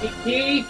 Key.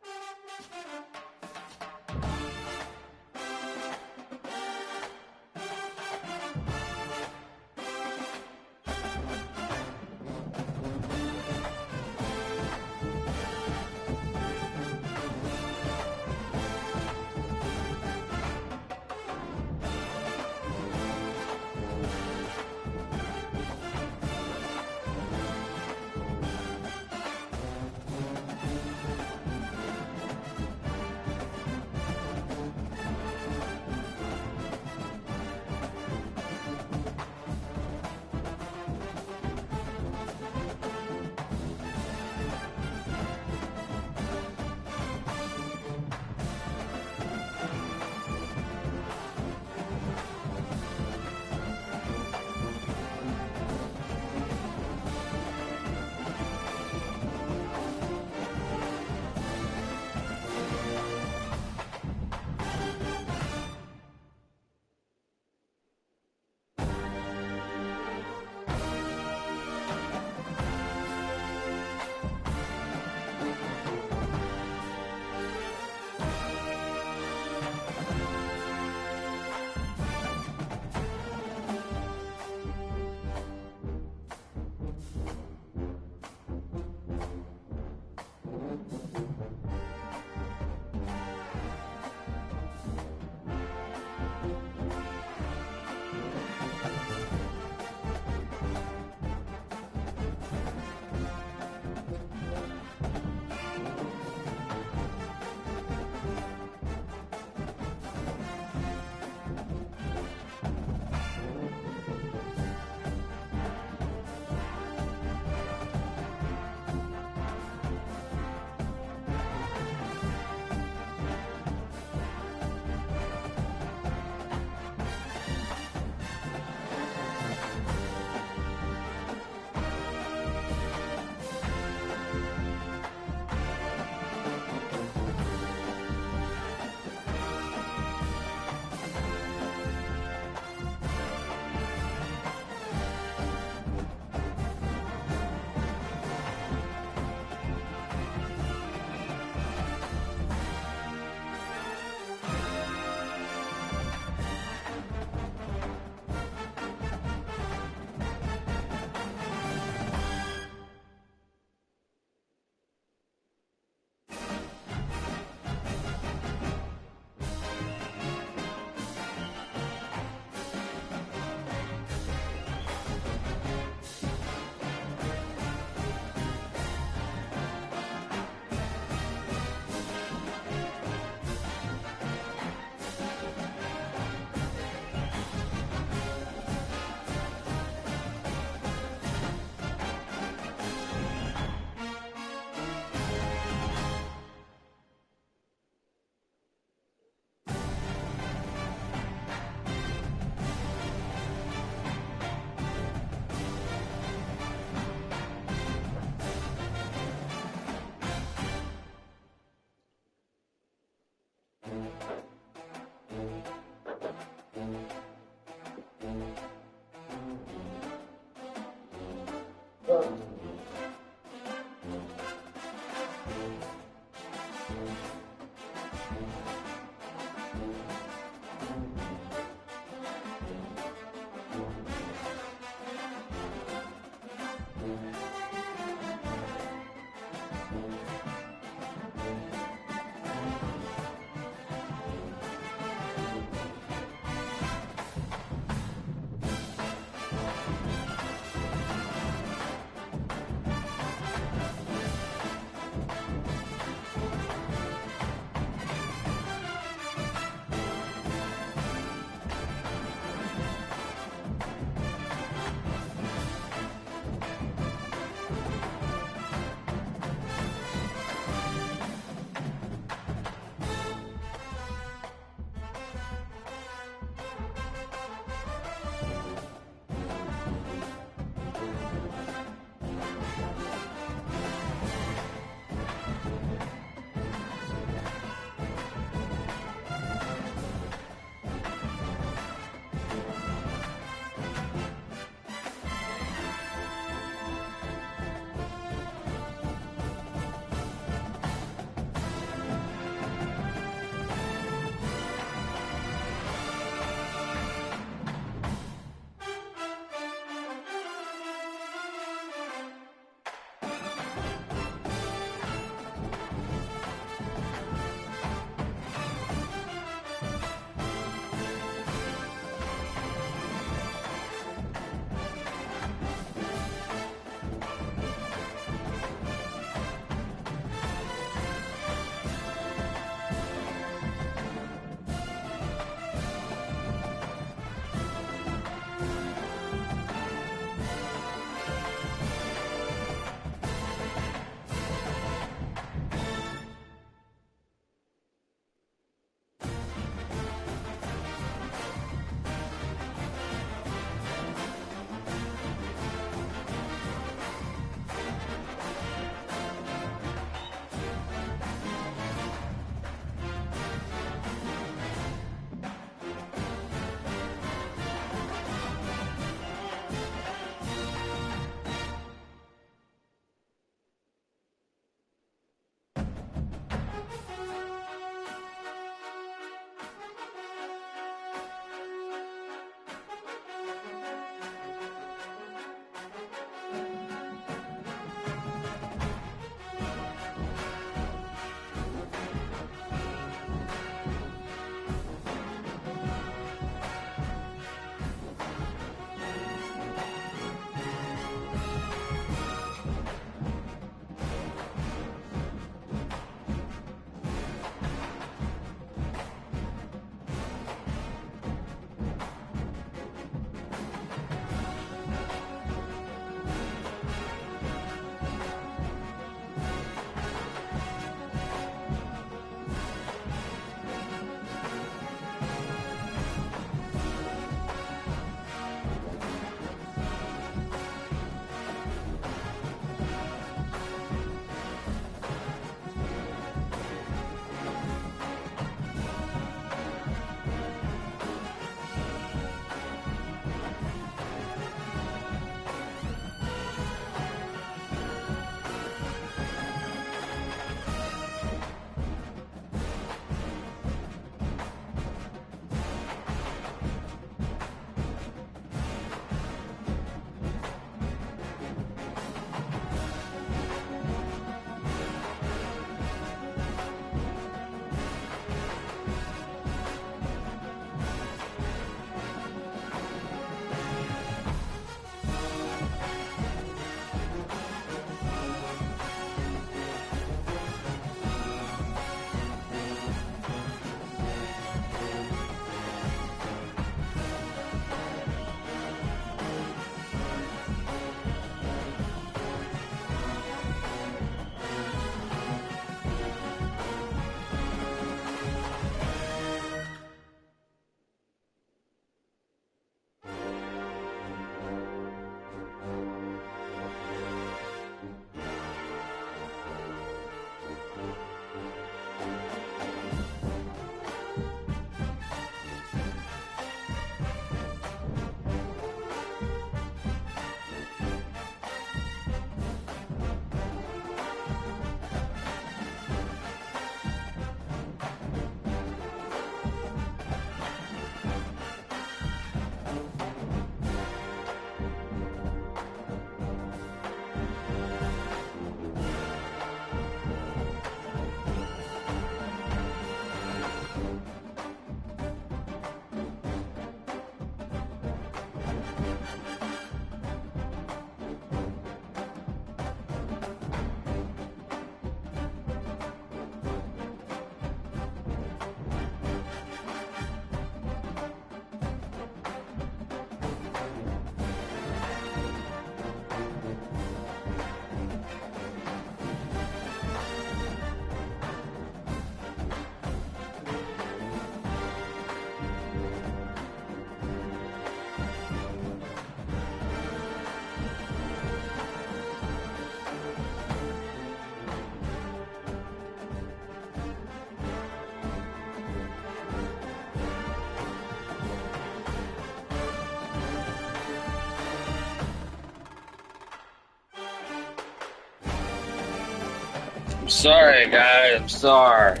sorry, guys. I'm sorry.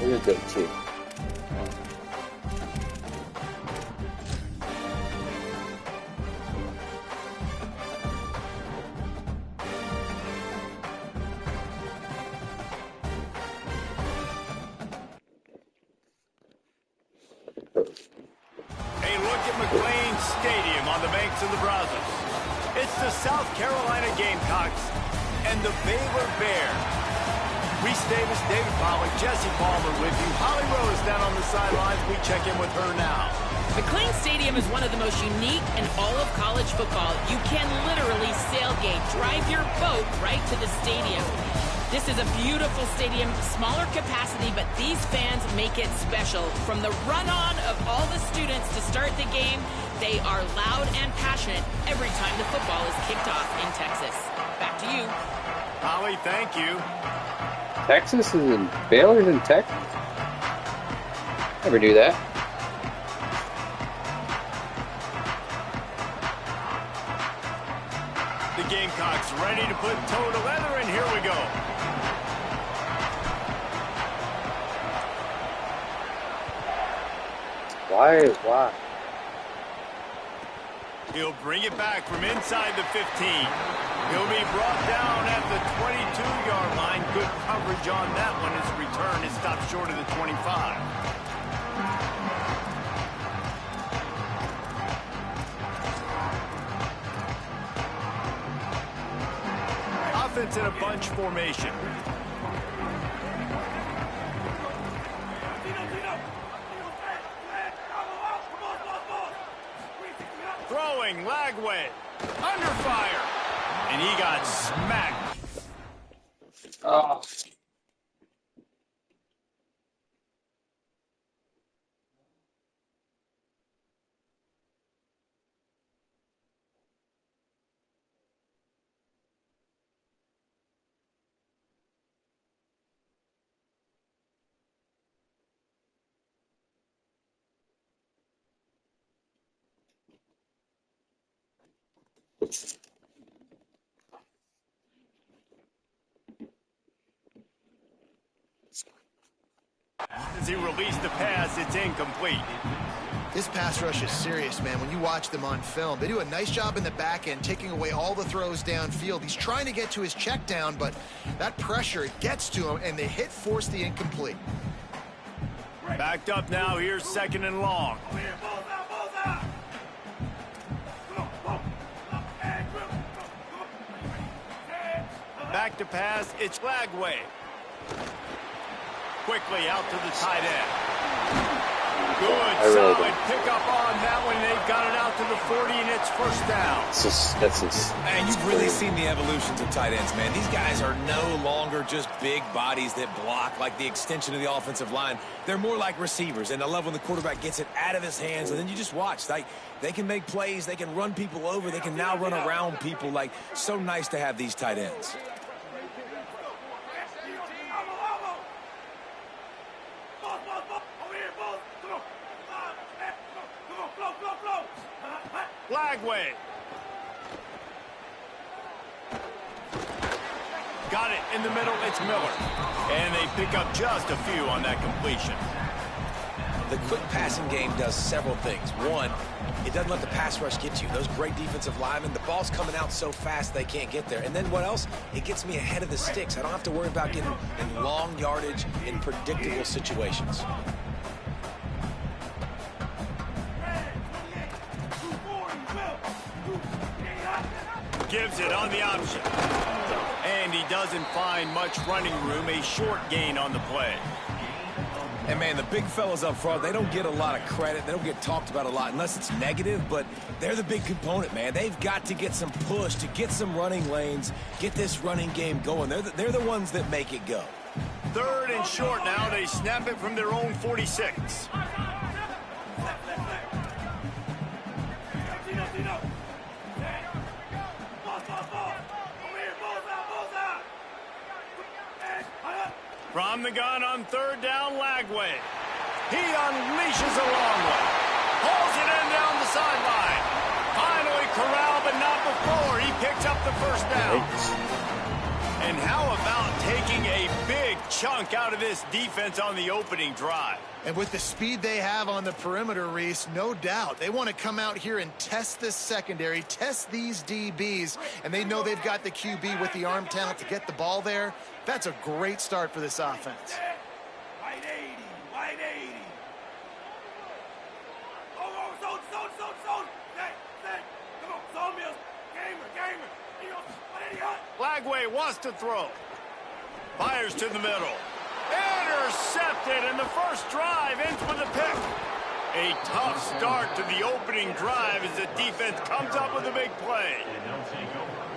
You're good too. Hey, look at McLean Stadium on the banks of the Brazos. It's the South Carolina Gamecocks and the Baylor Bears. Reese Davis, David Pollock, Jesse Palmer with you. Holly Rose down on the sidelines. We check in with her now. McLean Stadium is one of the most unique in all of college football. You can literally sailgate, drive your boat right to the stadium. This is a beautiful stadium, smaller capacity, but these fans make it special. From the run-on of all the students to start the game, they are loud and passionate every time the football is kicked off in Texas. Back to you. Holly, thank you. Texas is in Baylor's in Texas? Never knew that. The Gamecocks ready to put toe to leather, and here we go. Why? He'll bring it back from inside the 15. He'll be brought down at the 22-yard line. Good coverage on that one. His return is stopped short of the 25. Offense in a bunch formation. Throwing, Lagway, under fire, and he got smacked. Oh. As he released the pass, it's incomplete. This pass rush is serious, man. When you watch them on film, they do a nice job in the back end, taking away all the throws downfield. He's trying to get to his check down, but that pressure, it gets to him, and they force the incomplete. Backed up now. Here's 2nd and long. Back to pass. It's Lagway. Quickly out to the tight end. Good, solid pickup on that one. They've got it out to the 40, and it's first down. And you've really seen the evolutions of tight ends, man. These guys are no longer just big bodies that block like the extension of the offensive line. They're more like receivers, and I love when the quarterback gets it out of his hands, and then you just watch. Like, they can make plays. They can run people over. They can now run around people. Like, so nice to have these tight ends. Lagway. Got it in the middle. It's Miller. And they pick up just a few on that completion. The quick passing game does several things. One, it doesn't let the pass rush get you. Those great defensive linemen, the ball's coming out so fast they can't get there. And then what else? It gets me ahead of the sticks. I don't have to worry about getting in long yardage in predictable situations. Gives it on the option. And he doesn't find much running room. A short gain on the play. And, man, the big fellas up front, they don't get a lot of credit. They don't get talked about a lot unless it's negative, but they're the big component, man. They've got to get some push, to get some running lanes, get this running game going. They're the ones that make it go. 3rd and short now. They snap it from their own 46. From the gun on 3rd down, Lagway. He unleashes a long one. Pulls it in down the sideline. Finally corralled, but not before. He picks up the first down. And how about taking a big chunk out of this defense on the opening drive? And with the speed they have on the perimeter, Reese, no doubt they want to come out here and test this secondary, test these DBs, and they know they've got the QB with the arm talent to get the ball there. That's a great start for this offense. White 80, white 80. Oh, zone. Come on, zone Mills. Gamer. Flagway wants to throw. Fires to the middle. Intercepted, and the first drive ends with a pick. A tough start to the opening drive as the defense comes up with a big play.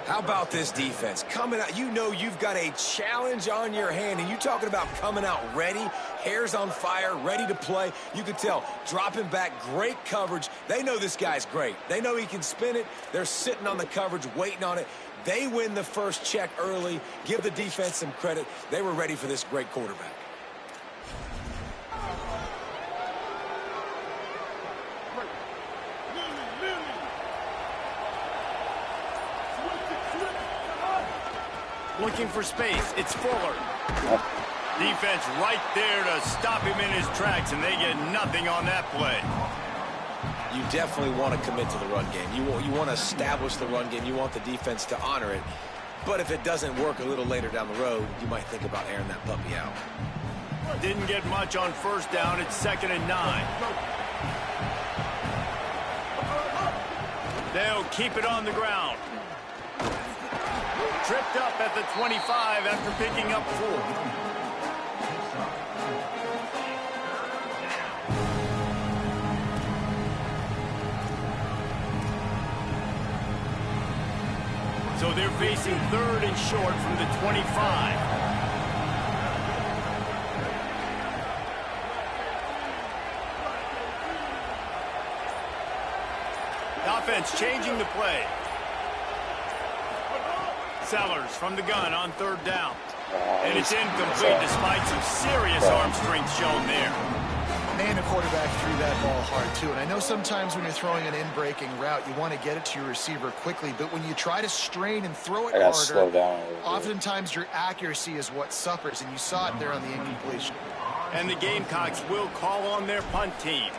How about this defense? Coming out, you know you've got a challenge on your hand, and you're talking about coming out ready, hairs on fire, ready to play. You can tell, dropping back, great coverage. They know this guy's great. They know he can spin it. They're sitting on the coverage, waiting on it. They win the first check early. Give the defense some credit. They were ready for this great quarterback. Looking for space. It's Fuller. Defense right there to stop him in his tracks, and they get nothing on that play. You definitely want to commit to the run game. You want to establish the run game. You want the defense to honor it. But if it doesn't work a little later down the road, you might think about airing that puppy out. Didn't get much on first down. It's 2nd and 9. They'll keep it on the ground. Tripped up at the 25 after picking up 4. So they're facing 3rd and short from the 25. The offense changing the play. Sellers from the gun on 3rd down. And it's incomplete despite some serious arm strength shown there. Man, the quarterback threw that ball hard, too. And I know sometimes when you're throwing an in-breaking route, you want to get it to your receiver quickly. But when you try to strain and throw it harder, slow down oftentimes your accuracy is what suffers. And you saw it there on the incompletion. And the Gamecocks will call on their punt team.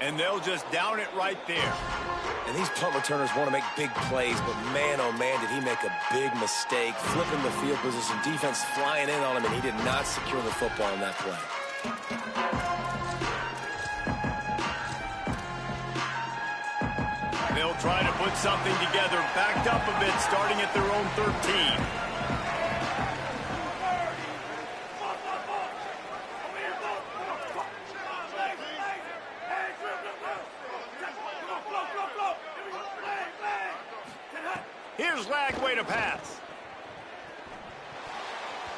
And they'll just down it right there. And these punt returners want to make big plays, but man, oh man, did he make a big mistake. Flipping the field position, defense flying in on him, and he did not secure the football on that play. They'll try to put something together, backed up a bit, starting at their own 13. Here's Lagway to pass.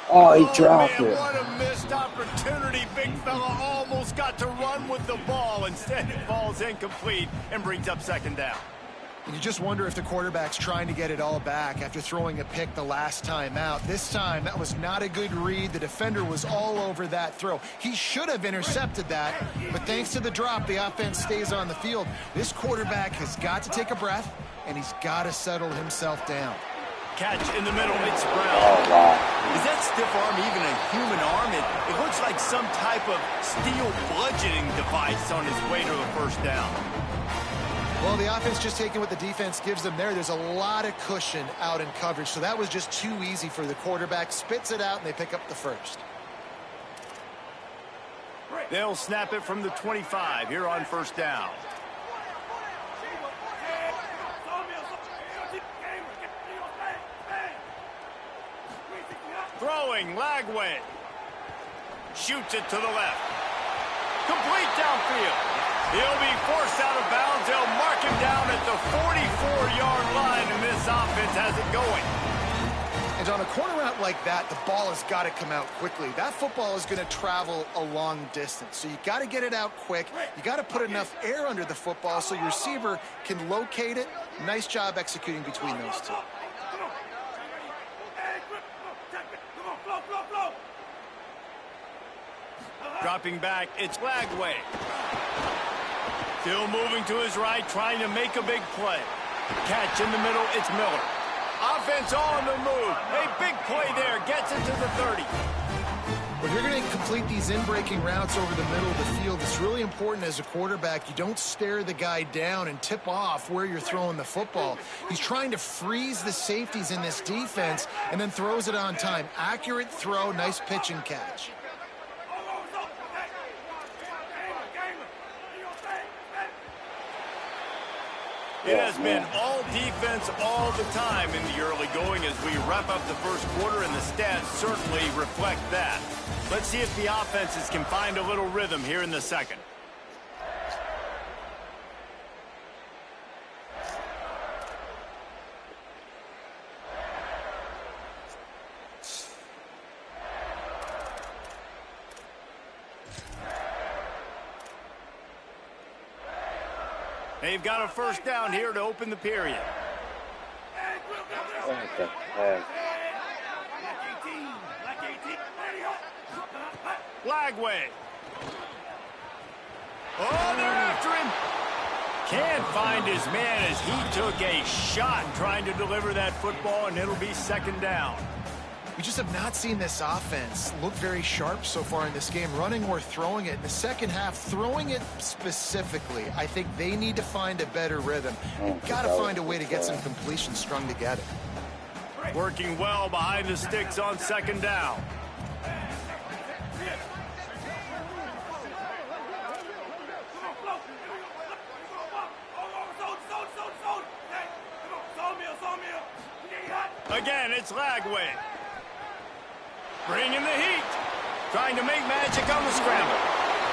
Oh, he dropped man, it. What a missed opportunity. Big fella almost got to run with the ball. Instead, it falls incomplete and brings up 2nd down. You just wonder if the quarterback's trying to get it all back after throwing a pick the last time out. This time, that was not a good read. The defender was all over that throw. He should have intercepted that, but thanks to the drop, the offense stays on the field. This quarterback has got to take a breath, and he's got to settle himself down. Catch in the middle, it's Brown. Oh, wow. Is that stiff arm even a human arm? It looks like some type of steel bludgeoning device on his way to a 1st down. Well, the offense just taking what the defense gives them there. There's a lot of cushion out in coverage, so that was just too easy for the quarterback. Spits it out, and they pick up the 1st. They'll snap it from the 25 here on 1st down. Throwing, Lagway. Shoots it to the left. Complete downfield. He'll be forced out of bounds. They'll mark him down at the 44-yard line, and this offense has it going. And on a corner route like that, the ball has got to come out quickly. That football is going to travel a long distance, so you got to get it out quick. You got to put enough air under the football so your receiver can locate it. Nice job executing between those two. Dropping back, it's Lagway. Still moving to his right, trying to make a big play. Catch in the middle, it's Miller. Offense on the move. A big play there, gets it to the 30. If you're going to complete these in-breaking routes over the middle of the field, it's really important as a quarterback you don't stare the guy down and tip off where you're throwing the football. He's trying to freeze the safeties in this defense and then throws it on time. Accurate throw, nice pitch and catch. It has been all defense all the time in the early going as we wrap up the first quarter, and the stats certainly reflect that. Let's see if the offenses can find a little rhythm here in the second. They've got a first down here to open the period. What the heck? Lagway. Oh, they're after him. Can't find his man as he took a shot trying to deliver that football, and it'll be second down. We just have not seen this offense look very sharp so far in this game, running or throwing it. In the second half, throwing it specifically, I think they need to find a better rhythm. They've got to find a way to get some completions strung together. Working well behind the sticks on second down. Again, it's Lagway. Bringing the heat. Trying to make magic on the scramble.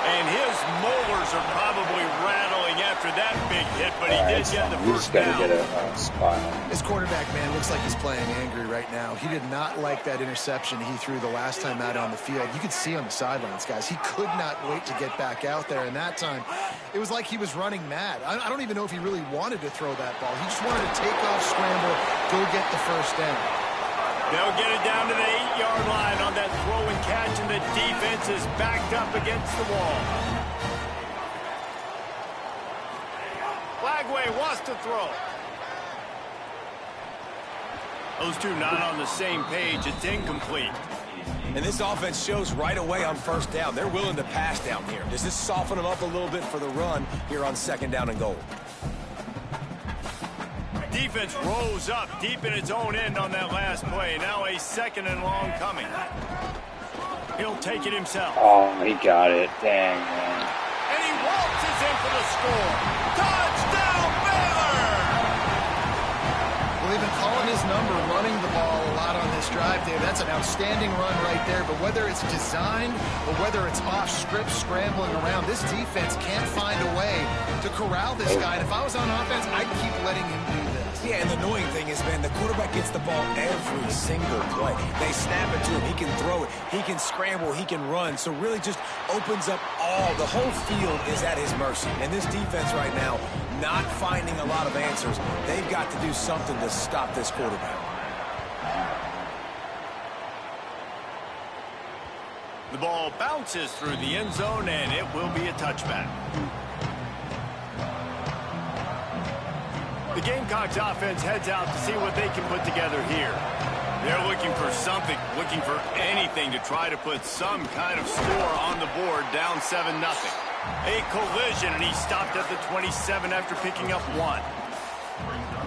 And his molars are probably rattling after that big hit, but he did get the first down. Get a spot. This quarterback, man, looks like he's playing angry right now. He did not like that interception he threw the last time out on the field. You could see on the sidelines, guys. He could not wait to get back out there, and that time it was like he was running mad. I don't even know if he really wanted to throw that ball. He just wanted to take off, scramble, go get the first down. They'll get it down to the 8-yard line on that throw and catch, and the defense is backed up against the wall. Lagway wants to throw. Those two not on the same page. It's incomplete. And this offense shows right away on first down. They're willing to pass down here. Does this soften them up a little bit for the run here on second down and goal? Defense rose up deep in its own end on that last play. Now a second and long coming. He'll take it himself. Oh, he got it. Dang, man. And he waltzes in for the score. Touchdown, Baylor! Well, they've been calling his number, running the ball a lot on this drive, Dave. That's an outstanding run right there. But whether it's designed or whether it's off script, scrambling around, this defense can't find a way to corral this guy. And if I was on offense, I'd keep letting him do this. Yeah, and the annoying thing is, man, the quarterback gets the ball every single play. They snap it to him. He can throw it. He can scramble. He can run. So really just opens up all. The whole field is at his mercy. And this defense right now, not finding a lot of answers. They've got to do something to stop this quarterback. The ball bounces through the end zone, and it will be a touchback. The Gamecocks offense heads out to see what they can put together here. They're looking for something, looking for anything to try to put some kind of score on the board, down 7-0. A collision, and he stopped at the 27 after picking up 1.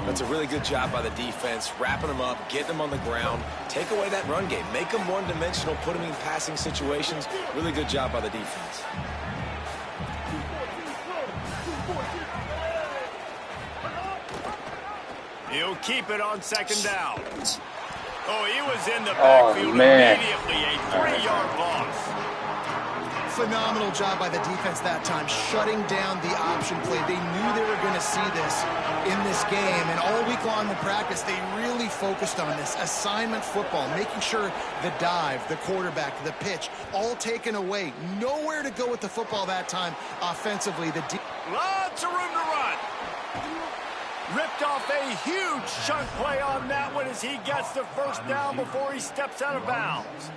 That's a really good job by the defense, wrapping them up, getting them on the ground, take away that run game, make them one-dimensional, put them in passing situations. Really good job by the defense. He'll keep it on second down. Oh, he was in the backfield immediately. A 3-yard loss. Phenomenal job by the defense that time, shutting down the option play. They knew they were going to see this in this game, and all week long in practice, they really focused on this assignment football, making sure the dive, the quarterback, the pitch, all taken away. Nowhere to go with the football that time offensively. Lots of room to run. Ripped off a a huge chunk play on that one as he gets the first down before he steps out of bounds.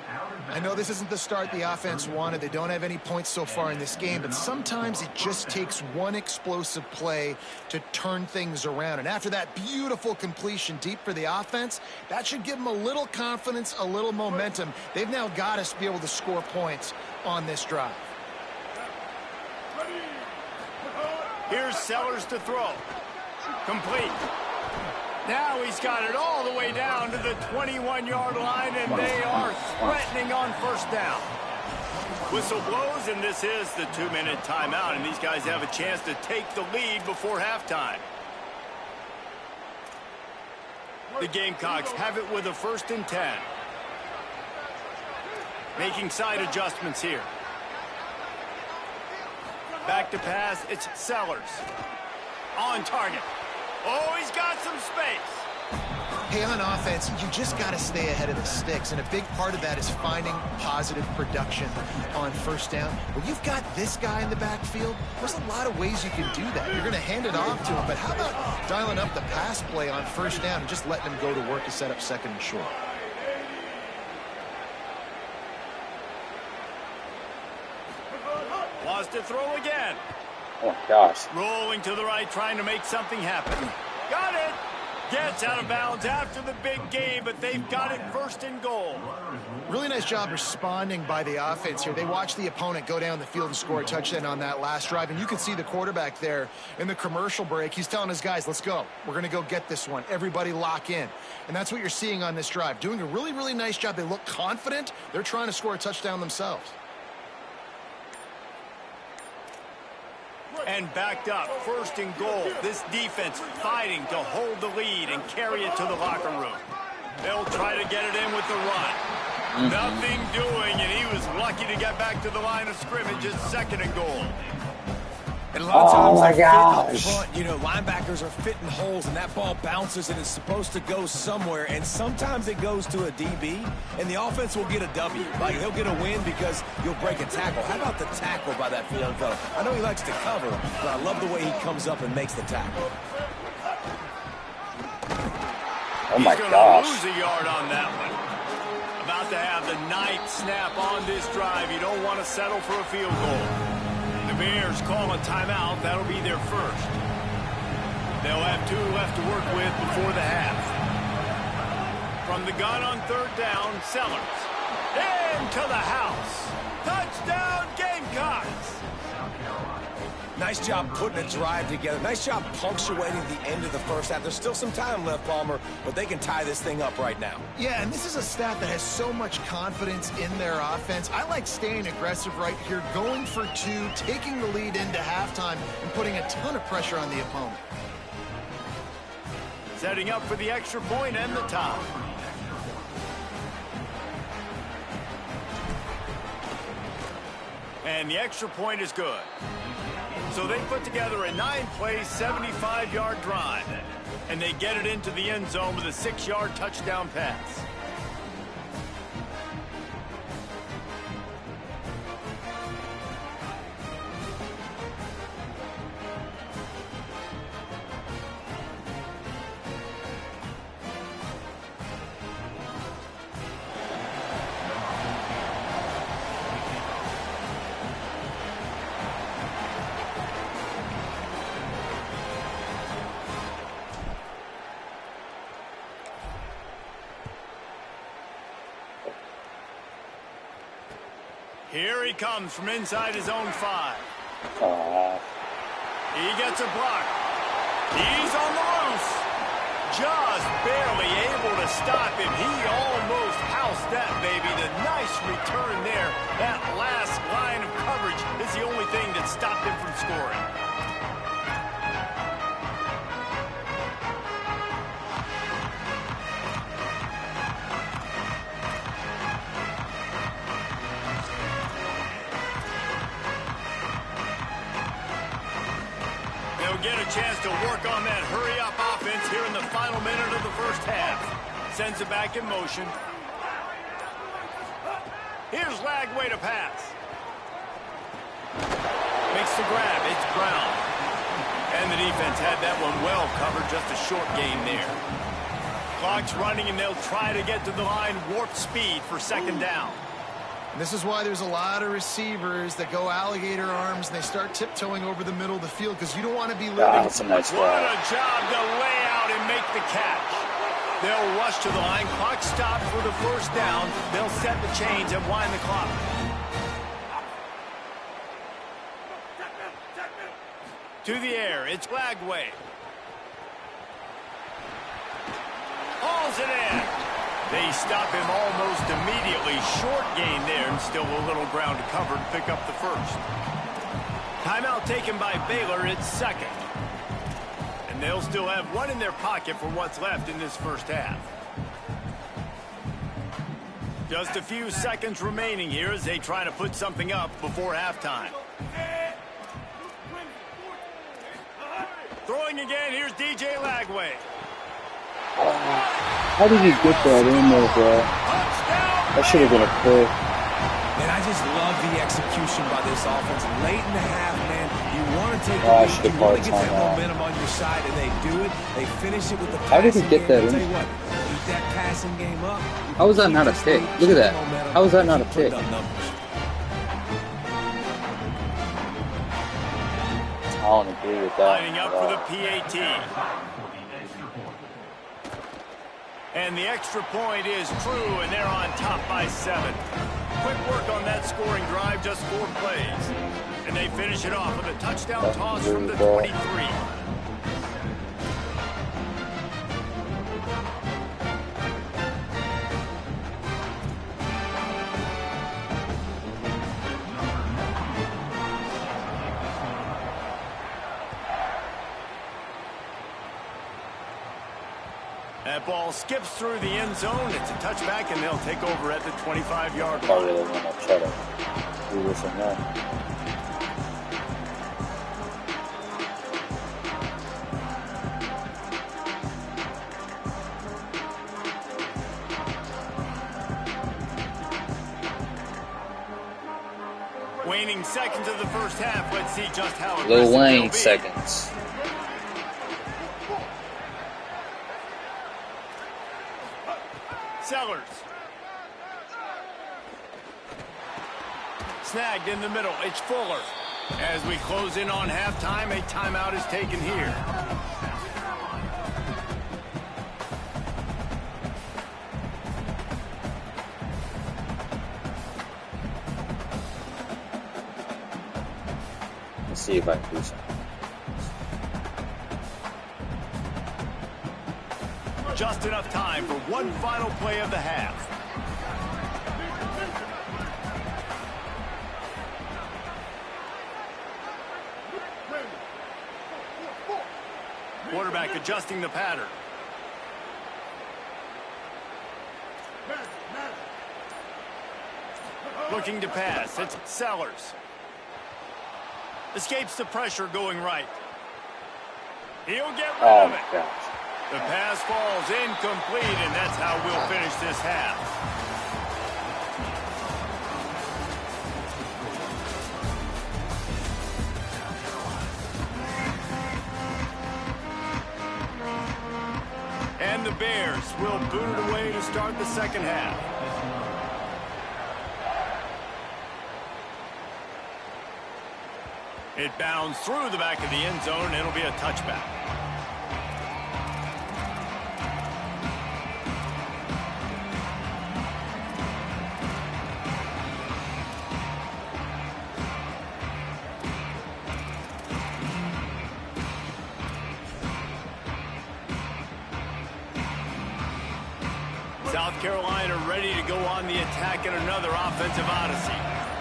I know this isn't the start the offense wanted. They don't have any points so far in this game, but sometimes it just takes one explosive play to turn things around. And after that beautiful completion deep for the offense, that should give them a little confidence, a little momentum. They've now got to be able to score points on this drive. Here's Sellers to throw. Complete. Now he's got it all the way down to the 21-yard line, and they are threatening on first down. Whistle blows, and this is the 2-minute timeout, and these guys have a chance to take the lead before halftime. The Gamecocks have it with a 1st and 10. Making side adjustments here. Back to pass, it's Sellers. On target. Oh, he's got some space. Hey, on offense, you just got to stay ahead of the sticks, and a big part of that is finding positive production on first down. When you've got this guy in the backfield, there's a lot of ways you can do that. You're going to hand it off to him, but how about dialing up the pass play on first down and just letting him go to work to set up 2nd and short? Lost to throw again. Oh, gosh. Rolling to the right, trying to make something happen. Got it. Gets out of bounds after the big game, but they've got it 1st and goal. Really nice job responding by the offense here. They watched the opponent go down the field and score a touchdown on that last drive, and you can see the quarterback there in the commercial break. He's telling his guys, let's go. We're going to go get this one. Everybody lock in. And that's what you're seeing on this drive. Doing a really, really nice job. They look confident. They're trying to score a touchdown themselves. And backed up, 1st and goal. This defense fighting to hold the lead and carry it to the locker room. They'll try to get it in with the run. Nothing doing, and he was lucky to get back to the line of scrimmage at 2nd and goal. And a lot of times my they're gosh. fitting up front. You know, linebackers are fitting holes, and that ball bounces, and it's supposed to go somewhere. And sometimes it goes to a DB, and the offense will get a W. Like, he'll get a win because you'll break a tackle. How about the tackle by that young fella? I know he likes to cover, but I love the way he comes up and makes the tackle. Oh, my He's gonna gosh. lose a yard on that one. About to have the ninth snap on this drive. You don't want to settle for a field goal. The Bears call a timeout. That'll be their first. They'll have 2 left to work with before the half. From the gun on 3rd down, Sellers. Into the house. Touchdown, Gamecocks. Nice job putting a drive together. Nice job punctuating the end of the first half. There's still some time left, Palmer, but they can tie this thing up right now. Yeah, and this is a staff that has so much confidence in their offense. I like staying aggressive right here, going for 2, taking the lead into halftime, and putting a ton of pressure on the opponent. Setting up for the extra point and the top. And the extra point is good. So they put together a 9-play, 75-yard drive. And they get it into the end zone with a 6-yard touchdown pass. Here he comes from inside his own 5. He gets a block. He's on the loose. Just barely able to stop him. He almost housed that baby. The nice return there. That last line of coverage is the only thing that stopped him from scoring. Get a chance to work on that hurry-up offense here in the final minute of the first half. Sends it back in motion. Here's Lagway to pass. Makes the grab. It's Brown. And And the defense had that one well covered, just a short gain there. Clock's running, and they'll try to get to the line warp speed for second down. And this is why there's a lot of receivers that go alligator arms, and they start tiptoeing over the middle of the field because you don't want to be living. That's a nice What a job to lay out and make the catch. They'll rush to the line. Clock stopped for the first down. They'll set the chains and wind the clock. To the air, it's Lagway. Hauls it in. They stop him almost immediately. Short gain there, and still a little ground to cover to pick up the first. Timeout taken by Baylor. It's second. And they'll still have one in their pocket for what's left in this first half. Just a few seconds remaining here as they try to put something up before halftime. Throwing again, here's DJ Lagway. How did he get that in there, bro? That should have been a pick. Man, I just love the execution by this offense. Late in the half, man, you want to take Oh, I the should lead, have you want called to get that timeout. momentum on your side, and they do it. They finish it with the How did he passing get that game. I'll in? tell you what, keep that passing game up. How was that not a pick? Look at that. How was that not a pick? I don't agree with that. Lining up for the PAT. And the extra point is true, and they're on top by 7. Quick work on that scoring drive, just 4 plays. And they finish it off with a touchdown toss from the 23. That ball skips through the end zone. It's a touchback, and they'll take over at the 25-yard I line. really want to try to do this and that. Waning seconds of the first half. Let's see just how aggressive Lil they'll Wayne be. seconds. Sellers. Snagged in the middle. It's Fuller. As we close in on halftime, a timeout is taken here. Let's see if I can do something. Just enough time for one final play of the half. Quarterback adjusting the pattern. Looking to pass. It's Sellers. Escapes the pressure going right. He'll get rid Oh of my it. gosh. The pass falls incomplete, and that's how we'll finish this half. And the Bears will boot it away to start the second half. It bounds through the back of the end zone. It'll be a touchback. South Carolina ready to go on the attack in another offensive odyssey.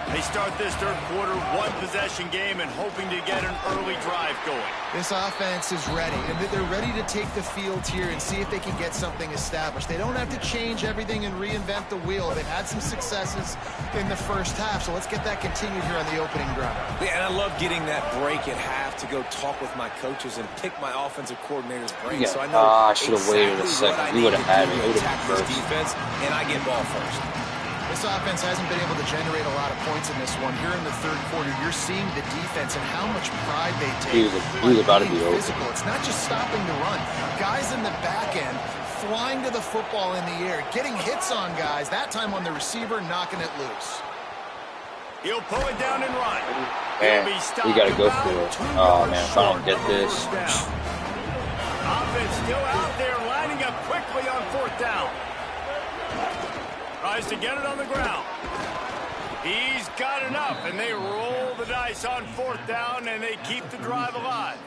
They start this third quarter, one possession game, and hoping to get an early drive going. This offense is ready, and they're ready to take the field here and see if they can get something established. They don't have to change everything and reinvent the wheel. They've had some successes in the first half, so let's get that continued here on the opening drive. Yeah, and I love getting that break at half to go talk with my coaches and pick my offensive coordinator's brain. Yeah. So I know I should have waited a exactly what second. I You need would to have had do it. to It would attack have this been first. defense, and I get ball first. This offense hasn't been able to generate a lot of points in this one. Here in the third quarter, you're seeing the defense and how much pride they take. He's about to be over. Physical. It's not just stopping the run. Guys in the back end flying to the football in the air, getting hits on guys, that time on the receiver, knocking it loose. He'll pull it down and run. Man, we got to go for it. Oh, man, if I don't get this. Offense still out there, lining up quickly on fourth down. Tries to get it on the ground. He's got enough, and they roll the dice on fourth down, and they keep the drive alive.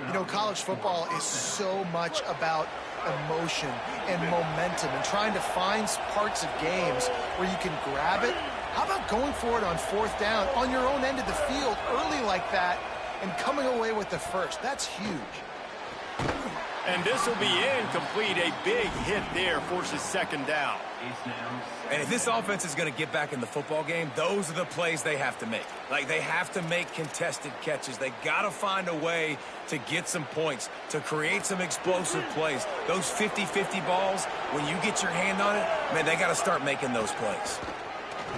You know, college football is so much about emotion and momentum and trying to find parts of games where you can grab it. How about going for it on fourth down on your own end of the field early like that and coming away with the first? That's huge. And this will be incomplete. A big hit there forces second down. And if this offense is going to get back in the football game, those are the plays they have to make. Like, they have to make contested catches. They got to find a way to get some points, to create some explosive plays. Those 50-50 balls, when you get your hand on it, man, they got to start making those plays.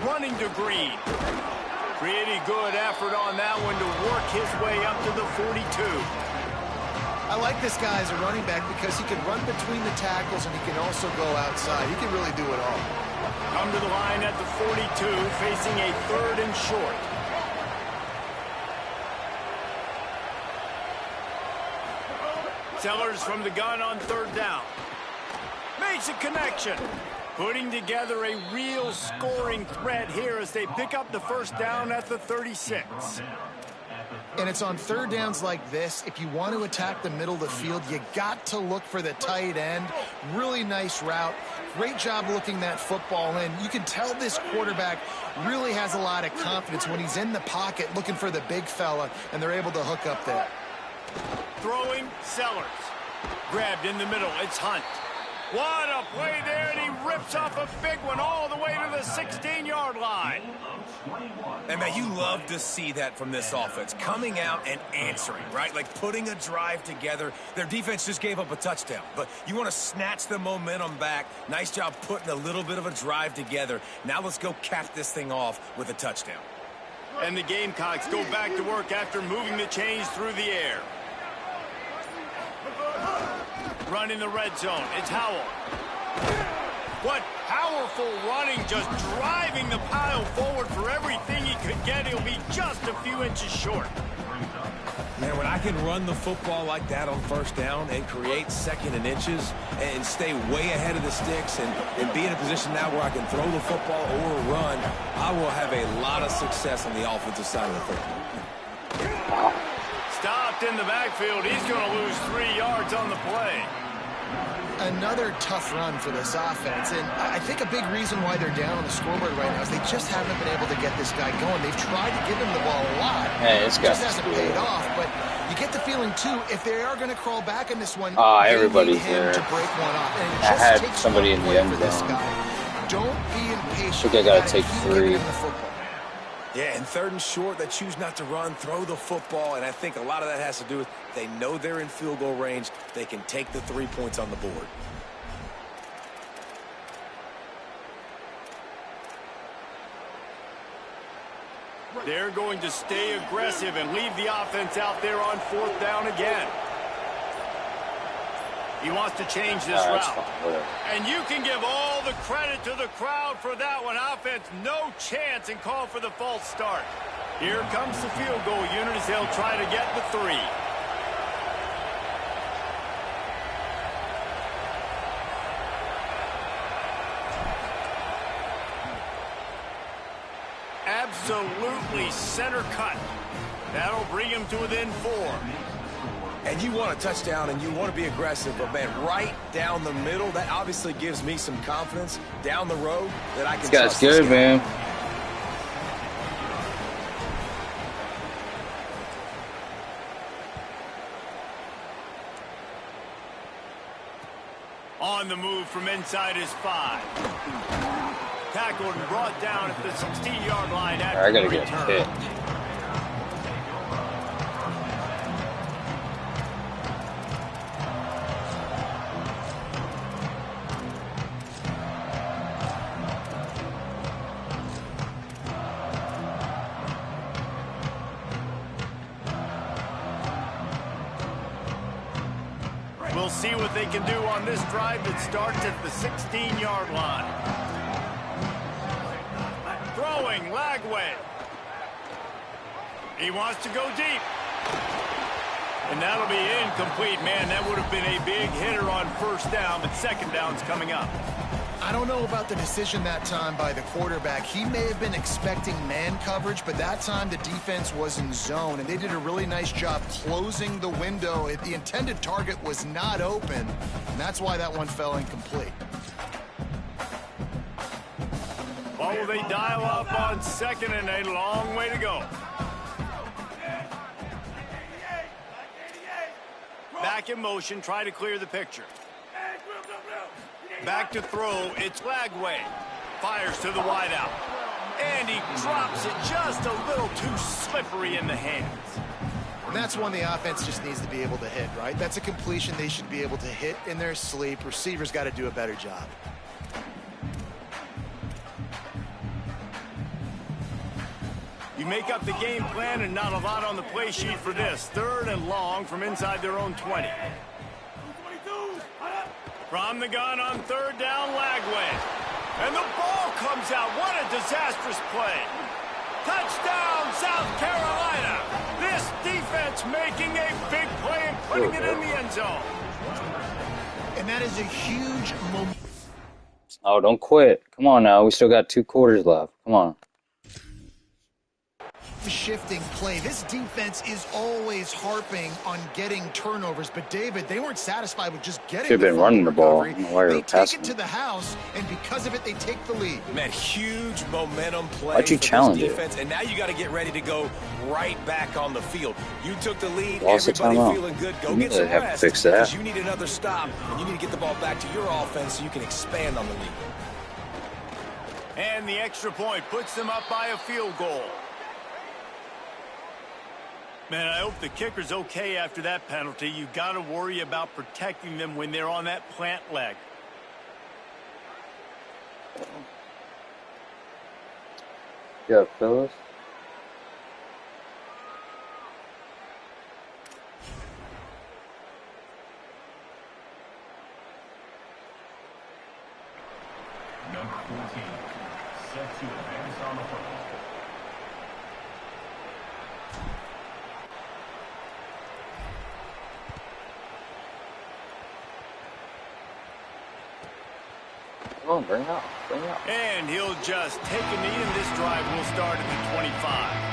Running to Green. Pretty good effort on that one to work his way up to the 42. I like this guy as a running back because he can run between the tackles and he can also go outside. He can really do it all. Come to the line at the 42, facing a third and short. Sellers from the gun on third down. Makes a connection. Putting together a real scoring threat here as they pick up the first down at the 36. And it's on third downs like this. If you want to attack the middle of the field, you got to look for the tight end. Really nice route. Great job looking that football in. You can tell this quarterback really has a lot of confidence when he's in the pocket looking for the big fella, and they're able to hook up there. Throwing, Sellers. Grabbed in the middle. It's Hunt. What a play there, and he rips off a big one all the way to the 16-yard line. And, man, you love to see that from this offense, coming out and answering, right? Like putting a drive together. Their defense just gave up a touchdown, but you want to snatch the momentum back. Nice job putting a little bit of a drive together. Now let's go cap this thing off with a touchdown. And the Gamecocks go back to work after moving the chains through the air. Run in the red zone. It's Howell. What powerful running, just driving the pile forward for everything he could get. He'll be just a few inches short. Man, when I can run the football like that on first down and create second and inches and stay way ahead of the sticks and be in a position now where I can throw the football or run, I will have a lot of success on the offensive side of the football. Stopped in the backfield. He's going to lose 3 yards on the play. Another tough run for this offense, and I think a big reason why they're down on the scoreboard right now is they just haven't been able to get this guy going. They've tried to give him the ball a lot. Hey, this it just hasn't paid off, but you get the feeling, too, if they are going to crawl back in this one, everybody's him there. to break one off. And it I just had takes somebody in the end zone. Don't be impatient. I think I got to take Keep 3. giving him the football. Yeah, and third and short, they choose not to run, throw the football, and I think a lot of that has to do with they know they're in field goal range. They can take the 3 points on the board. They're going to stay aggressive and leave the offense out there on fourth down again. He wants to change this route. And you can give all the credit to the crowd for that one. Offense, no chance, and call for the false start. Here comes the field goal unit as they'll try to get the 3. Absolutely center cut. That'll bring him to within 4. And you want a touchdown and you want to be aggressive, but, man, right down the middle, that obviously gives me some confidence down the road that I can trust This guy's good, man. On the move from inside his 5. Tackled and brought down at the 16-yard line after I gotta the get return. hit. We'll see what they can do on this drive that starts at the 16-yard line. Throwing, Lagway. He wants to go deep. And that'll be incomplete. Man, that would have been a big hitter on first down, but second down's coming up. I don't know about the decision that time by the quarterback. He may have been expecting man coverage, but that time the defense was in zone, and they did a really nice job closing the window. The intended target was not open, and that's why that one fell incomplete. What will they dial up on second and a long way to go? Back in motion, try to clear the picture. Back to throw, it's Lagway. Fires to the wideout. And he drops it just a little too slippery in the hands. And that's one the offense just needs to be able to hit, right? That's a completion they should be able to hit in their sleep. Receivers got to do a better job. You make up the game plan and not a lot on the play sheet for this. Third and long from inside their own 20. From the gun on third down, Lagway. And the ball comes out. What a disastrous play. Touchdown, South Carolina. This defense making a big play and putting it in the end zone. And that is a huge moment. Oh, don't quit. Come on now. We still got 2 quarters left. Come on. Shifting play. This defense is always harping on getting turnovers, but David, they weren't satisfied with just getting. Should have been running the ball. They take it to the house, and because of it, they take the lead. Man, huge momentum play. Why'd you challenge this defense, and now you got to get ready to go right back on the field. You took the lead. Lost Everybody the feeling good. Go you get some have rest. to fix that. Because you need another stop, and you need to get the ball back to your offense so you can expand on the lead. And the extra point puts them up by a field goal. Man, I hope the kicker's okay after that penalty. You got to worry about protecting them when they're on that plant leg. Yeah, fellas. Number 14, set to advance on the football. Come on, bring it out. Bring it out. And he'll just take a knee, and this drive will start at the 25.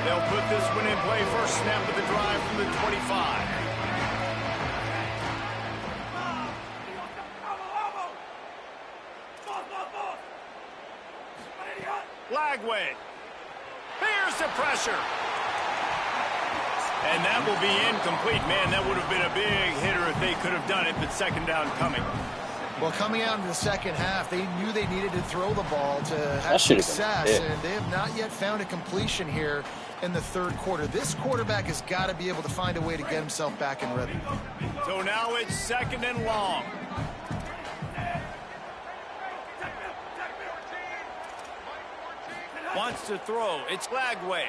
They'll put this one in play. First snap of the drive from the 25. Lagway. Here's the pressure. And that will be incomplete. Man, that would have been a big hitter if they could have done it, but second down coming. Well, coming out in the second half, they knew they needed to throw the ball to have success, and they have not yet found a completion here in the third quarter. This quarterback has got to be able to find a way to get himself back in rhythm. So now it's second and long. Wants to throw. It's Lagway.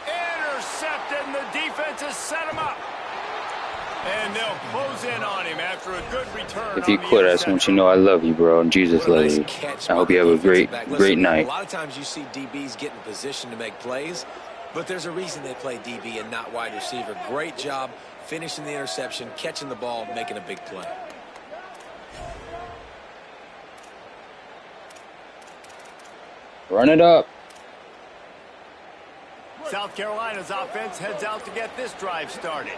Intercepted, and the defense has set him up. And they'll close in on him after a good return. If you quit, I just want you to know I love you, bro. And Jesus loves you. I hope you have a great night. A lot of times you see DBs get in position to make plays, but there's a reason they play DB and not wide receiver. Great job finishing the interception, catching the ball, making a big play. Run it up. South Carolina's offense heads out to get this drive started.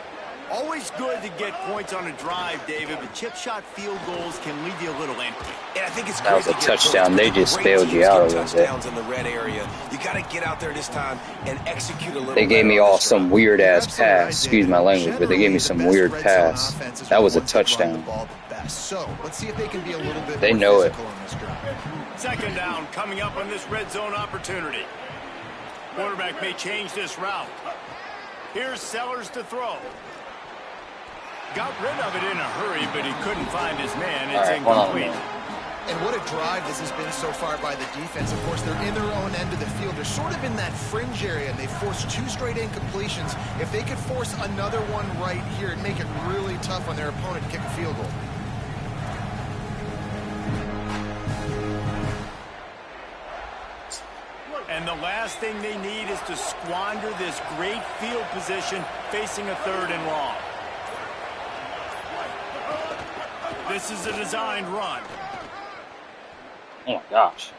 Always good to get points on a drive, David, but chip shot field goals can leave you a little empty. And I think it's that was a touchdown. They just bailed you out a little bit. In the red area. You got to get out there this time and execute a little. They gave me all some weird ass pass. Excuse my language, but they gave me some weird pass. That was a touchdown. So let's see if they can be a little bit. They know it. Second down coming up on this red zone opportunity. Quarterback may change this route. Here's Sellers to throw. Got rid of it in a hurry, but he couldn't find his man. It's All right, hold on a incomplete. minute. And what a drive this has been so far by the defense. Of course, they're in their own end of the field. They're sort of in that fringe area, and they forced 2 straight incompletions. If they could force another one right here and make it really tough on their opponent to kick a field goal. And the last thing they need is to squander this great field position facing a 3rd and long. This is a designed run. Oh my gosh.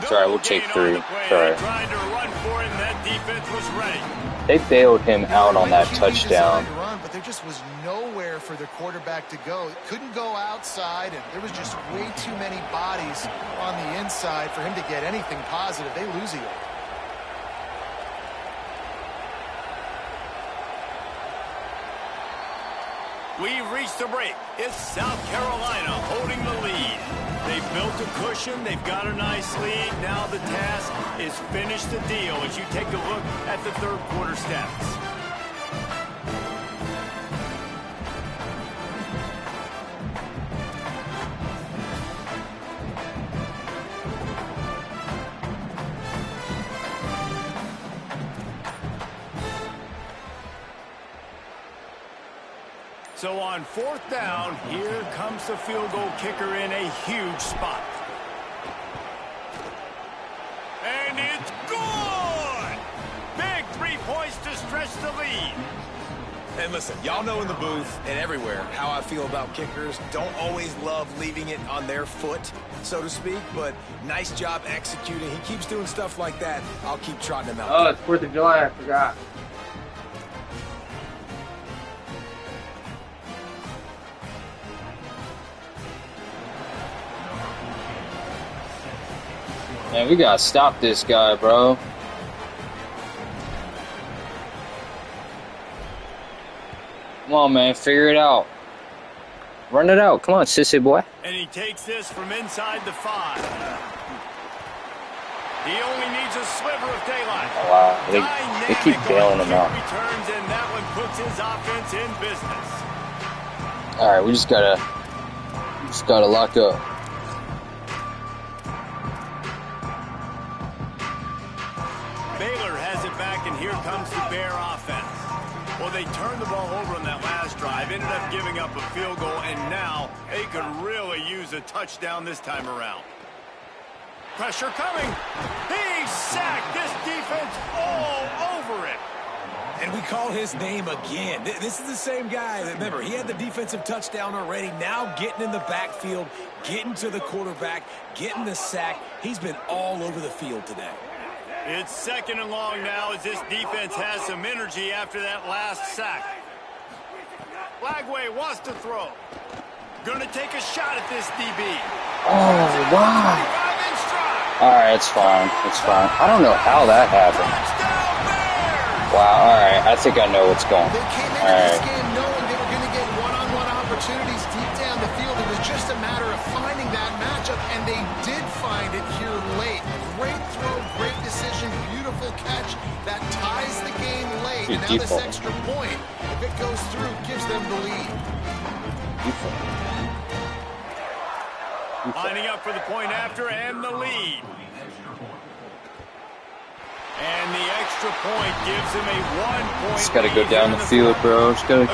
Sorry, we'll take 3. Sorry. Trying to run for it, and that defense was ready. They bailed him out on that touchdown. Run, but there just was nowhere for their quarterback to go. Couldn't go outside, and there was just way too many bodies on the inside for him to get anything positive. They lose it. We've reached the break. It's South Carolina holding the lead. They've built a cushion. They've got a nice lead. Now the task is finish the deal as you take a look at the 3rd quarter stats. So on 4th down, here comes the field goal kicker in a huge spot. And it's good! Big 3 points to stretch the lead. And listen, y'all know in the booth and everywhere how I feel about kickers. Don't always love leaving it on their foot, so to speak, but nice job executing. He keeps doing stuff like that. I'll keep trotting him out. Oh, it's 4th of July. I forgot. Man, we gotta stop this guy, bro. Come on, man, figure it out. Run it out. Come on, sissy boy. And he takes this from inside the 5. He only needs a sliver of daylight. Oh, wow, they keep bailing him out. Returns, and that one puts his offense in business. All right, we just gotta lock up. Baylor has it back, and here comes the Bear offense. Well, they turned the ball over on that last drive, ended up giving up a field goal, and now they could really use a touchdown this time around. Pressure coming. He sacked this defense all over it. And we call his name again. This is the same guy. Remember, he had the defensive touchdown already. Now getting in the backfield, getting to the quarterback, getting the sack. He's been all over the field today. It's 2nd and long now as this defense has some energy after that last sack. Flagway wants to throw. Gonna take a shot at this DB. Oh, wow. All right, it's fine. It's fine. I don't know how that happened. Wow, all right. I think I know what's going on. They came into this game knowing they were going to get one-on-one opportunities deep down the field. It was just a matter of finding that matchup, and they did find it here late. Great throw, great decision, beautiful catch. That ties the game late. And now this extra point, if it goes through, gives them the lead. Lining up for the point after and the lead. And the extra point gives him a 1-point Just gotta go down the field, bro. Just gotta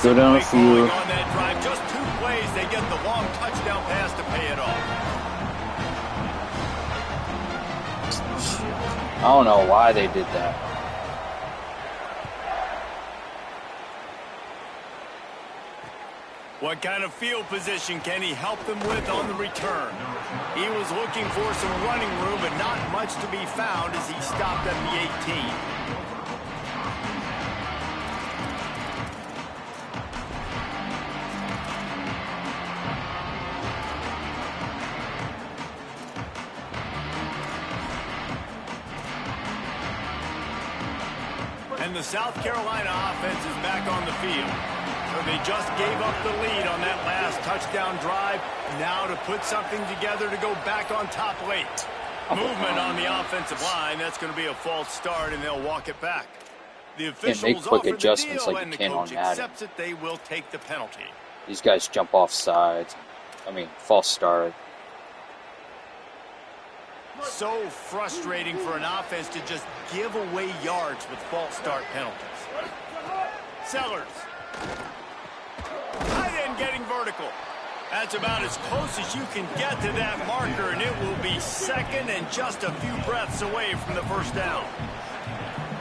go down the field. On that drive, just 2 plays, they get the long touchdown pass to pay it off. I don't know why they did that. What kind of field position can he help them with on the return? He was looking for some running room, but not much to be found as he stopped at the 18. And the South Carolina offense is back on the field. So they just gave up the lead on that last touchdown drive. Now to put something together to go back on top late. Movement on the offensive line. That's going to be a false start, and they'll walk it back. The Can't officials make quick offered the adjustments deal, like and you the can on coach Madden. accepts that they will take the penalty. These guys jump off sides. I mean, false start. So frustrating for an offense to just give away yards with false start penalties. Sellers. Tight end getting vertical. That's about as close as you can get to that marker, and it will be second and just a few breaths away from the first down.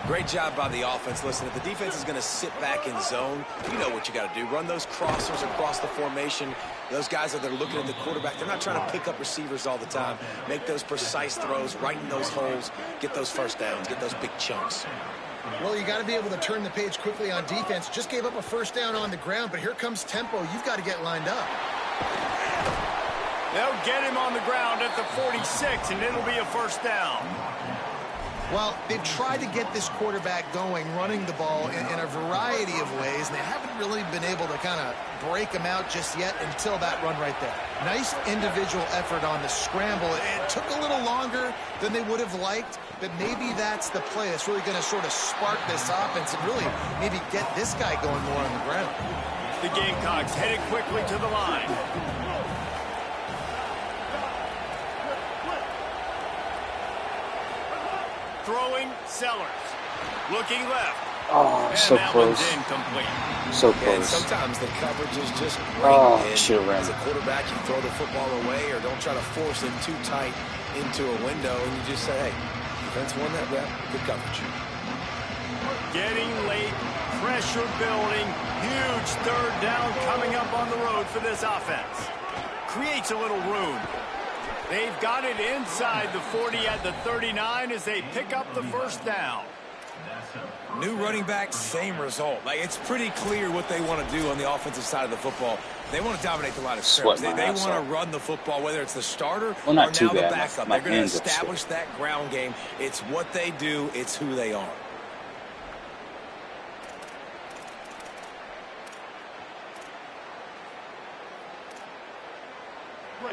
Great job by the offense. Listen, if the defense is going to sit back in zone, you know what you got to do. Run those crossers across the formation. Those guys that are looking at the quarterback, they're not trying to pick up receivers all the time. Make those precise throws, right in those holes, get those first downs, get those big chunks. Well, you got to be able to turn the page quickly on defense. Just gave up a first down on the ground, but here comes tempo. You've got to get lined up. They'll get him on the ground at the 46, and it'll be a first down. Well, they've tried to get this quarterback going, running the ball in a variety of ways, and they haven't really been able to kind of break him out just yet until that run right there. Nice individual effort on the scramble. It took a little longer than they would have liked, but maybe that's the play that's really going to sort of spark this offense and really maybe get this guy going more on the ground. The Gamecocks headed quickly to the line. Throwing, Sellers. Looking left. Oh, so close. So close. And sometimes the coverage is just great. Oh, should have ran. As a quarterback, you throw the football away or don't try to force it too tight into a window, and you just say, hey, defense won that rep. Good coverage. Getting late, pressure building, huge third down coming up on the road for this offense. Creates a little room. They've got it inside the 40 at the 39 as they pick up the first down. New running back, same result. Like, it's pretty clear what they want to do on the offensive side of the football. They want to dominate the line of scrimmage. They want to run the football, whether it's the starter or now the backup. They're going to establish that ground game. It's what they do. It's who they are.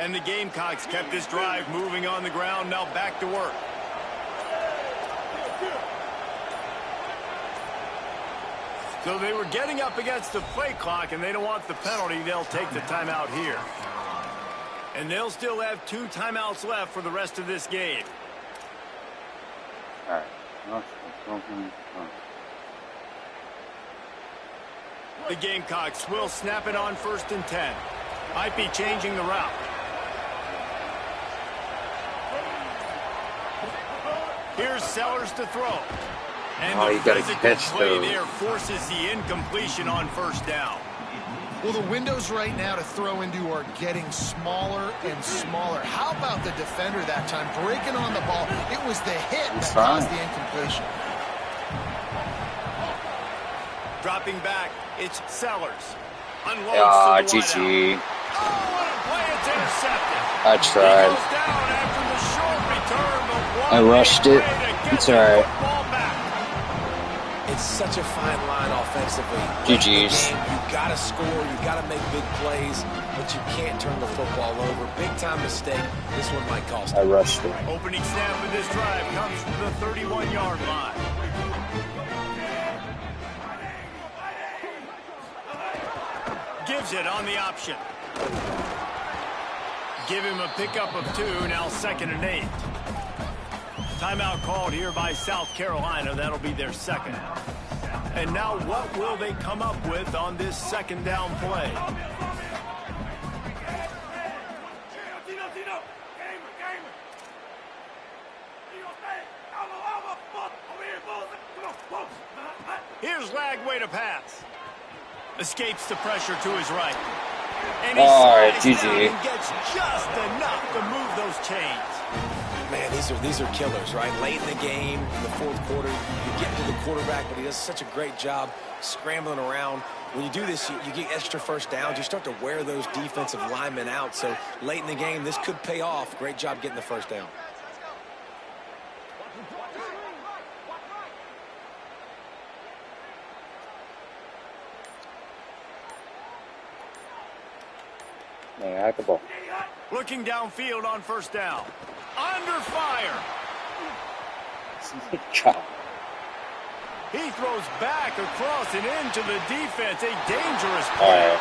And the Gamecocks kept this drive moving on the ground. Now back to work. So they were getting up against the play clock, and they don't want the penalty. They'll take the timeout here. And they'll still have 2 timeouts left for the rest of this game. All right. The Gamecocks will snap it on 1st and 10. Might be changing the route. Here's Sellers to throw. And you got to catch play those. there forces the incompletion on first down. Well, the windows right now to throw into are getting smaller and smaller. How about the defender that time breaking on the ball? It was the hit that caused the incompletion. Dropping back, it's Sellers. Unloads to the GG. Oh, what a play! It's intercepted. I tried. He goes down after the short return, but I rushed it. It's all right. It's such a fine line offensively. GG's. You got to score. You got to make big plays, but you can't turn the football over. Big time mistake. This one might cost. I rushed it. Opening snap of this drive comes from the 31-yard line. Gives it on the option. Give him a pickup of 2, now 2nd and 8. Timeout called here by South Carolina. That'll be their 2nd. And now what will they come up with on this 2nd down play? Here's Lagway to pass. Escapes the pressure to his right. And he slides down and gets just enough to move those chains. Man, these are killers, right? Late in the game, in the 4th quarter, you get to the quarterback, but he does such a great job scrambling around. When you do this, you get extra first downs. You start to wear those defensive linemen out. So late in the game, this could pay off. Great job getting the first down. Looking downfield on first down. Under fire. He throws back across and into the defense. A dangerous play.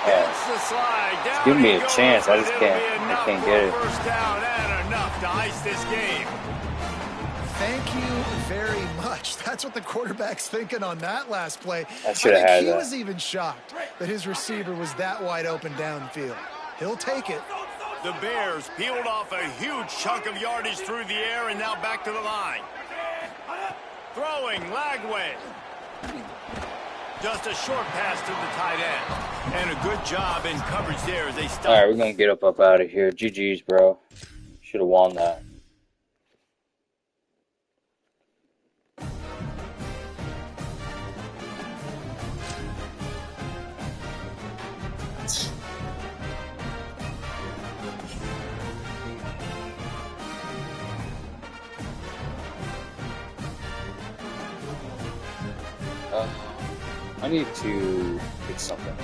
Gets the slide. Down Give me he a goes, chance. I but just it'll can't. be I enough can't for get a it. first down and enough to ice this game. Thank you very much. That's what the quarterback's thinking on that last play. I should have had he that. was even shocked that his receiver was that wide open downfield. He'll take it. The Bears peeled off a huge chunk of yardage through the air and now back to the line. Throwing Lagway. Just a short pass to the tight end. And a good job in coverage there as they stop. All right, we're going to get up out of here. GG's, bro. Should have won that. I need to fix something.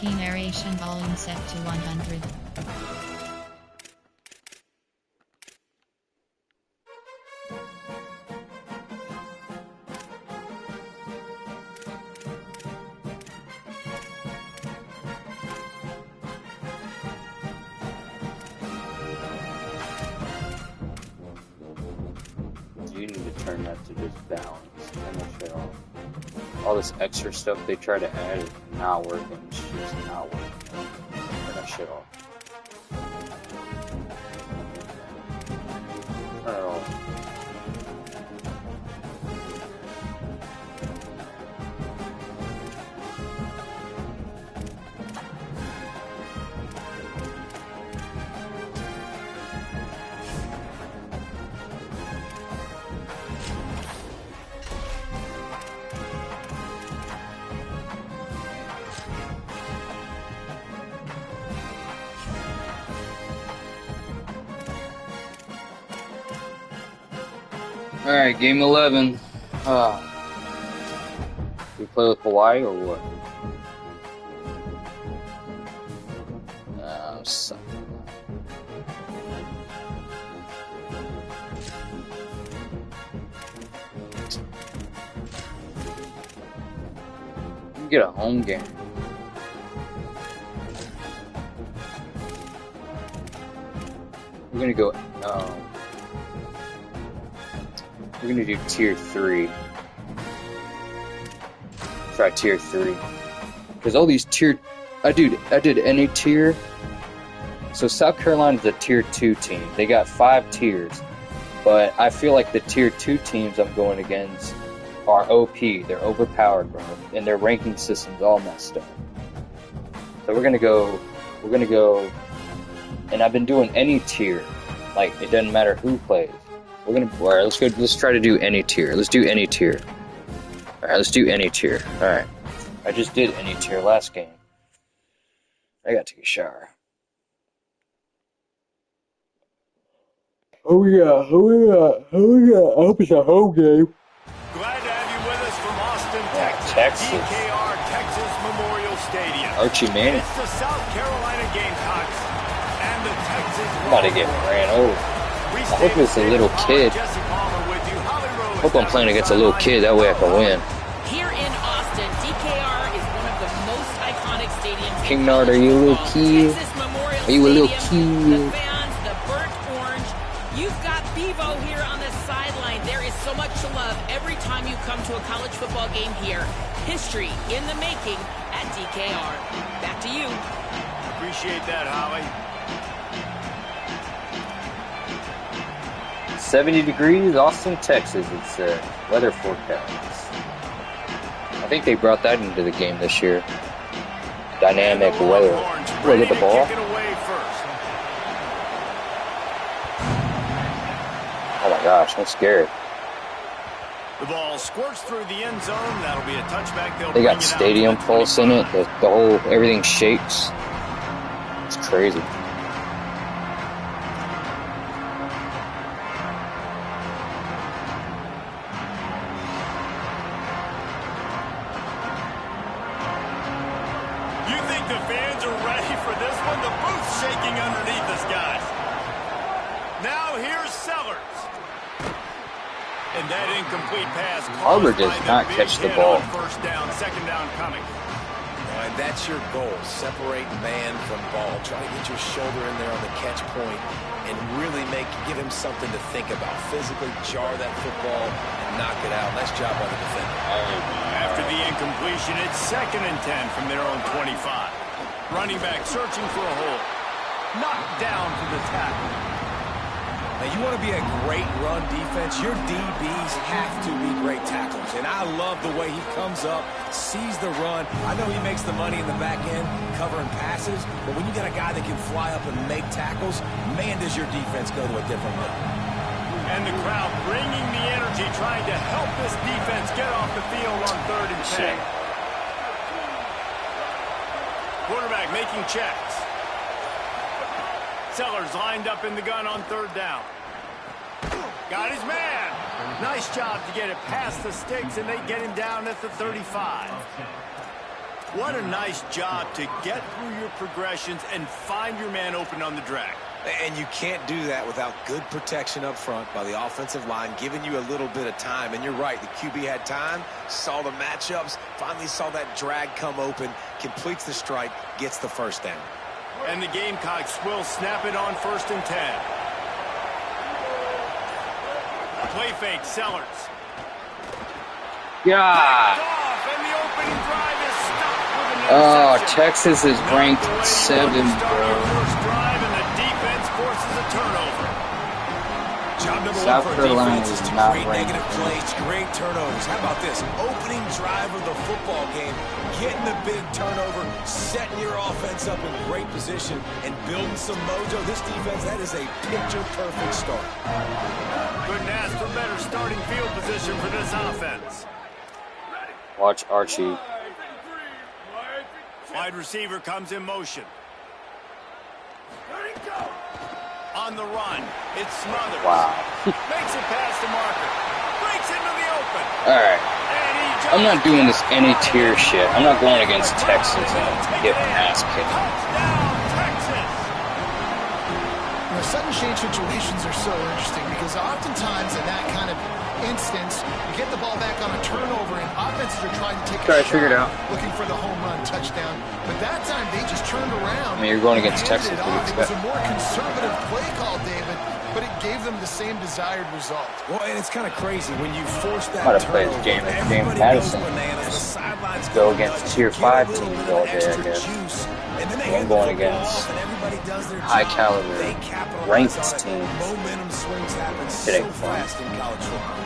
Key narration volume set to 100. You need to turn that to just balance. Turn that shit off. All this extra stuff they try to add is not working. It's just not working. Turn that shit off. Turn it off. Alright, game 11. We play with Hawaii or what? Suck. Get a home game. We're gonna go. We're gonna do tier 3. Try tier 3. Because all these tier... I did any tier. So South Carolina's a tier 2 team. They got 5 tiers. But I feel like the tier 2 teams I'm going against are OP. They're overpowered, bro. And their ranking system's all messed up. So we're gonna go... And I've been doing any tier. Like, it doesn't matter who plays. Alright, let's go. Let's try to do any tier. Let's do any tier. Alright, let's do any tier. Alright. I just did any tier last game. I gotta take a shower. Oh yeah. I hope it's a home game. Glad to have you with us from Austin, Texas. Texas. DKR Texas Memorial Stadium. Archie Manning. It's the South Carolina Gamecocks and the Texas. I'm about to get ran over. I hope it's a little kid. I hope I'm playing against a little kid, that way I can win. Here in Austin, DKR is one of the most iconic stadiums. King Nard, are you a little kid? Are you a little kid? The fans, the burnt orange. You've got Bevo here on the sideline. There is so much to love every time you come to a college football game here. History in the making at DKR. Back to you. Appreciate that, Holly. 70 degrees, Austin, Texas, it's weather forecast. I think they brought that into the game this year. dynamic way. Look at the ball. Oh my gosh, I'm scared. The ball squirts through the end zone. That'll be a touchback. They got stadium pulse in it. The whole, everything shakes. It's crazy. You think the fans are ready for this one? The booth's shaking underneath us, guys. Now here's Sellers. And that incomplete pass. Auburn does not catch the ball. First down, second down coming. And that's your goal. Separate man from ball. Try to get your shoulder in there on the catch point and really give him something to think about. Physically jar that football and knock it out. Nice job by the defender. After the incompletion, it's 2nd and 10 from their own 25. Running back searching for a hole. Knocked down for the tackle. Now, you want to be a great run defense, your DBs have to be great tacklers. And I love the way he comes up, sees the run. I know he makes the money in the back end covering passes, but when you got a guy that can fly up and make tackles, man, does your defense go to a different level. And the crowd bringing the energy, trying to help this defense get off the field on 3rd and 10. Quarterback making checks. Sellers lined up in the gun on 3rd down. Got his man. Nice job to get it past the sticks, and they get him down at the 35. What a nice job to get through your progressions and find your man open on the drag. And you can't do that without good protection up front by the offensive line, giving you a little bit of time. And you're right, the QB had time, saw the matchups, finally saw that drag come open, completes the strike, gets the first down. And the Gamecocks will snap it on 1st and 10. Play fake, Sellers. Yeah. Off, and the opening drive is stopped with an interception. Texas is ranked 7, bro. First drive, and the defense forces a turnover. Job number South 1 for Carolina defense is is to not create ranked. negative plays, create turnovers. How about this? Opening drive of the football game, getting the big turnover, setting your offense up in great position, and building some mojo. This defense, that is a picture-perfect start. Couldn't ask for better starting field position for this offense. Watch Archie. Wide receiver comes in motion. On the run, it's Smothers. Wow. Makes it past the marker. Breaks into the open. All right. And he I'm not doing this any tier shit. I'm not going against Texas and get ass kicked. Touchdown, Texas. You know, sudden change situations are so interesting because oftentimes in that kind of instance, you get the ball back on a turnover and offenses are trying to take a shot, figure it out. looking for the home run touchdown. But that time they just turned around. I mean, you're going against and Texas. handed it What do you off. It was expect? a more conservative play call, David, but it gave them the same desired result. Well, and it's kind of crazy when you force that Might have played turnover. James Everybody Madison. goes bananas. The sidelines Go against nuts. tier You 5 get a little teams bit of all day, I extra guess. juice, and then they I'm hand the going football against off, and everybody does their high job. caliber, They capitalize ranked on it. teams. Momentum swings happen It so ain't fun. fast in college football.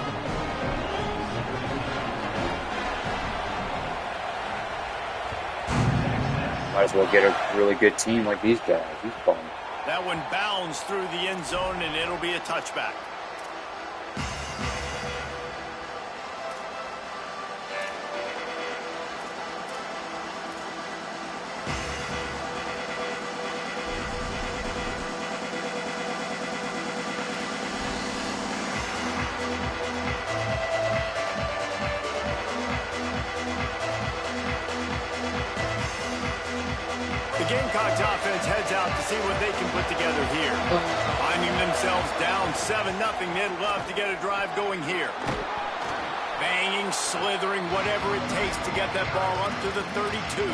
Might as well get a really good team like these guys. He's fun. That one bounds through the end zone, and it'll be a touchback. The Gamecocks offense heads out to see what they can put together here. Finding themselves down 7-0, they'd love to get a drive going here. Banging, slithering, whatever it takes to get that ball up to the 32.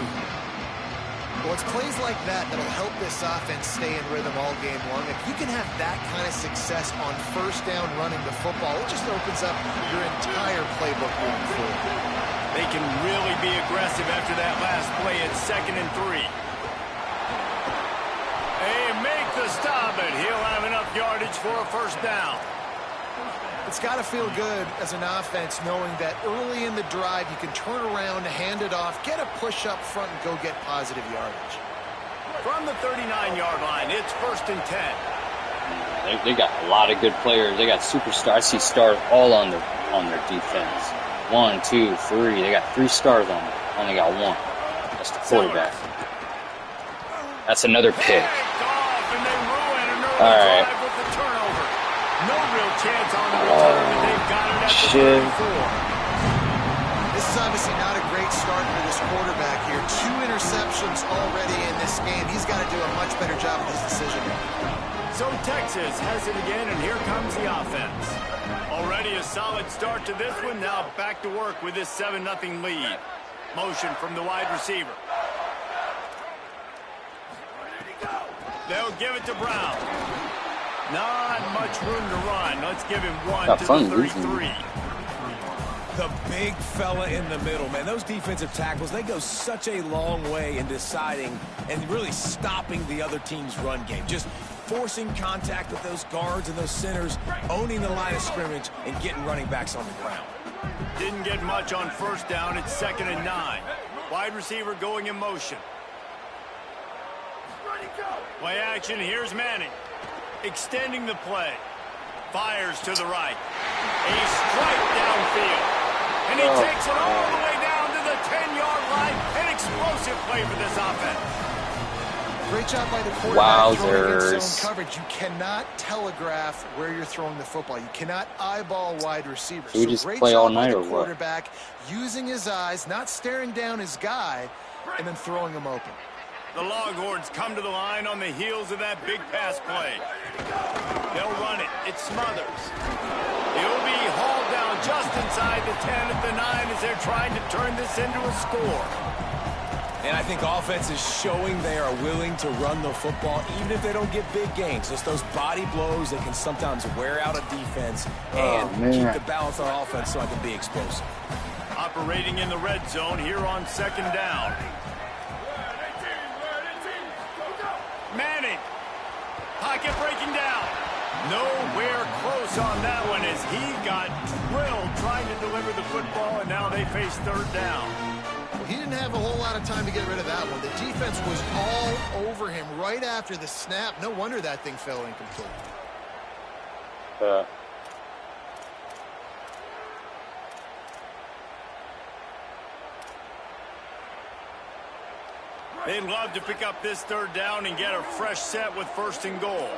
Well, it's plays like that that'll help this offense stay in rhythm all game long. If you can have that kind of success on first down running the football, it just opens up your entire playbook moving forward. They can really be aggressive after that last play at 2nd and 3. They make the stop, and he'll have enough yardage for a first down. It's it's got to feel good as an offense knowing that early in the drive you can turn around, hand it off, get a push up front, and go get positive yardage. From the 39-yard line, it's 1st and 10. They got a lot of good players. They got superstars. I see stars all on their defense. 1, 2, 3. They got 3 stars on it. Only got 1. That's the quarterback. That's another pick. All right. No real chance on the return, but they've got it at the 34. This is obviously not a great start for this quarterback here. 2 interceptions already in this game. He's got to do a much better job of his decision. So Texas has it again, and here comes the offense. Already a solid start to this one. Now back to work with this 7-0 lead. Motion from the wide receiver. They'll give it to Brown. Not much room to run. Let's give him 1 to the 33. The big fella in the middle, man. Those defensive tackles, they go such a long way in deciding and really stopping the other team's run game. Just forcing contact with those guards and those centers, owning the line of scrimmage, and getting running backs on the ground. Didn't get much on 1st down. It's 2nd and 9. Wide receiver going in motion. Play action. Here's Manning. Extending the play. Fires to the right. A strike downfield. And he takes it all the way down to the 10-yard line. An explosive play for this offense. Great job by the quarterback throwing in zone Wowzers. coverage. You cannot telegraph where you're throwing the football. You cannot eyeball wide receivers. So we just great play job all by night the or what? quarterback using his eyes, not staring down his guy, and then throwing him open. The Longhorns come to the line on the heels of that big pass play. They'll run it. It smothers. He'll be hauled down just inside the 10 at the 9 as they're trying to turn this into a score. And I think offense is showing they are willing to run the football even if they don't get big gains. Just those body blows that can sometimes wear out a defense and keep the balance on offense so I can be explosive. Operating in the red zone here on 2nd down. Manning. Pocket breaking down. Nowhere close on that one as he got drilled trying to deliver the football, and now they face 3rd down. He didn't have a whole lot of time to get rid of that one. The defense was all over him right after the snap. No wonder that thing fell incomplete. They'd love to pick up this 3rd down and get a fresh set with 1st and goal.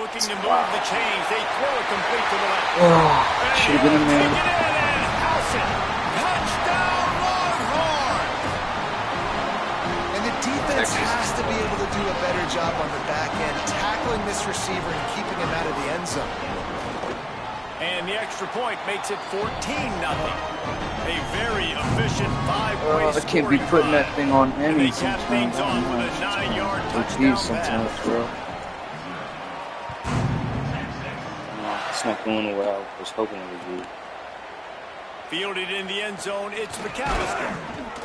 Looking to move the chains. They throw it complete to the left. Should have been a man. Touchdown, Longhorn! And the defense has to be able to do a better job on the back end, tackling this receiver and keeping him out of the end zone. And the extra point makes it 14-0. A very efficient 5-point I can't be scoring putting drive. that thing on And any they cap sometimes. things off with a 9-yard touchdown Sometimes, pass. bro. It's not going the way I was hoping it would be. Fielded in the end zone, it's McAllister.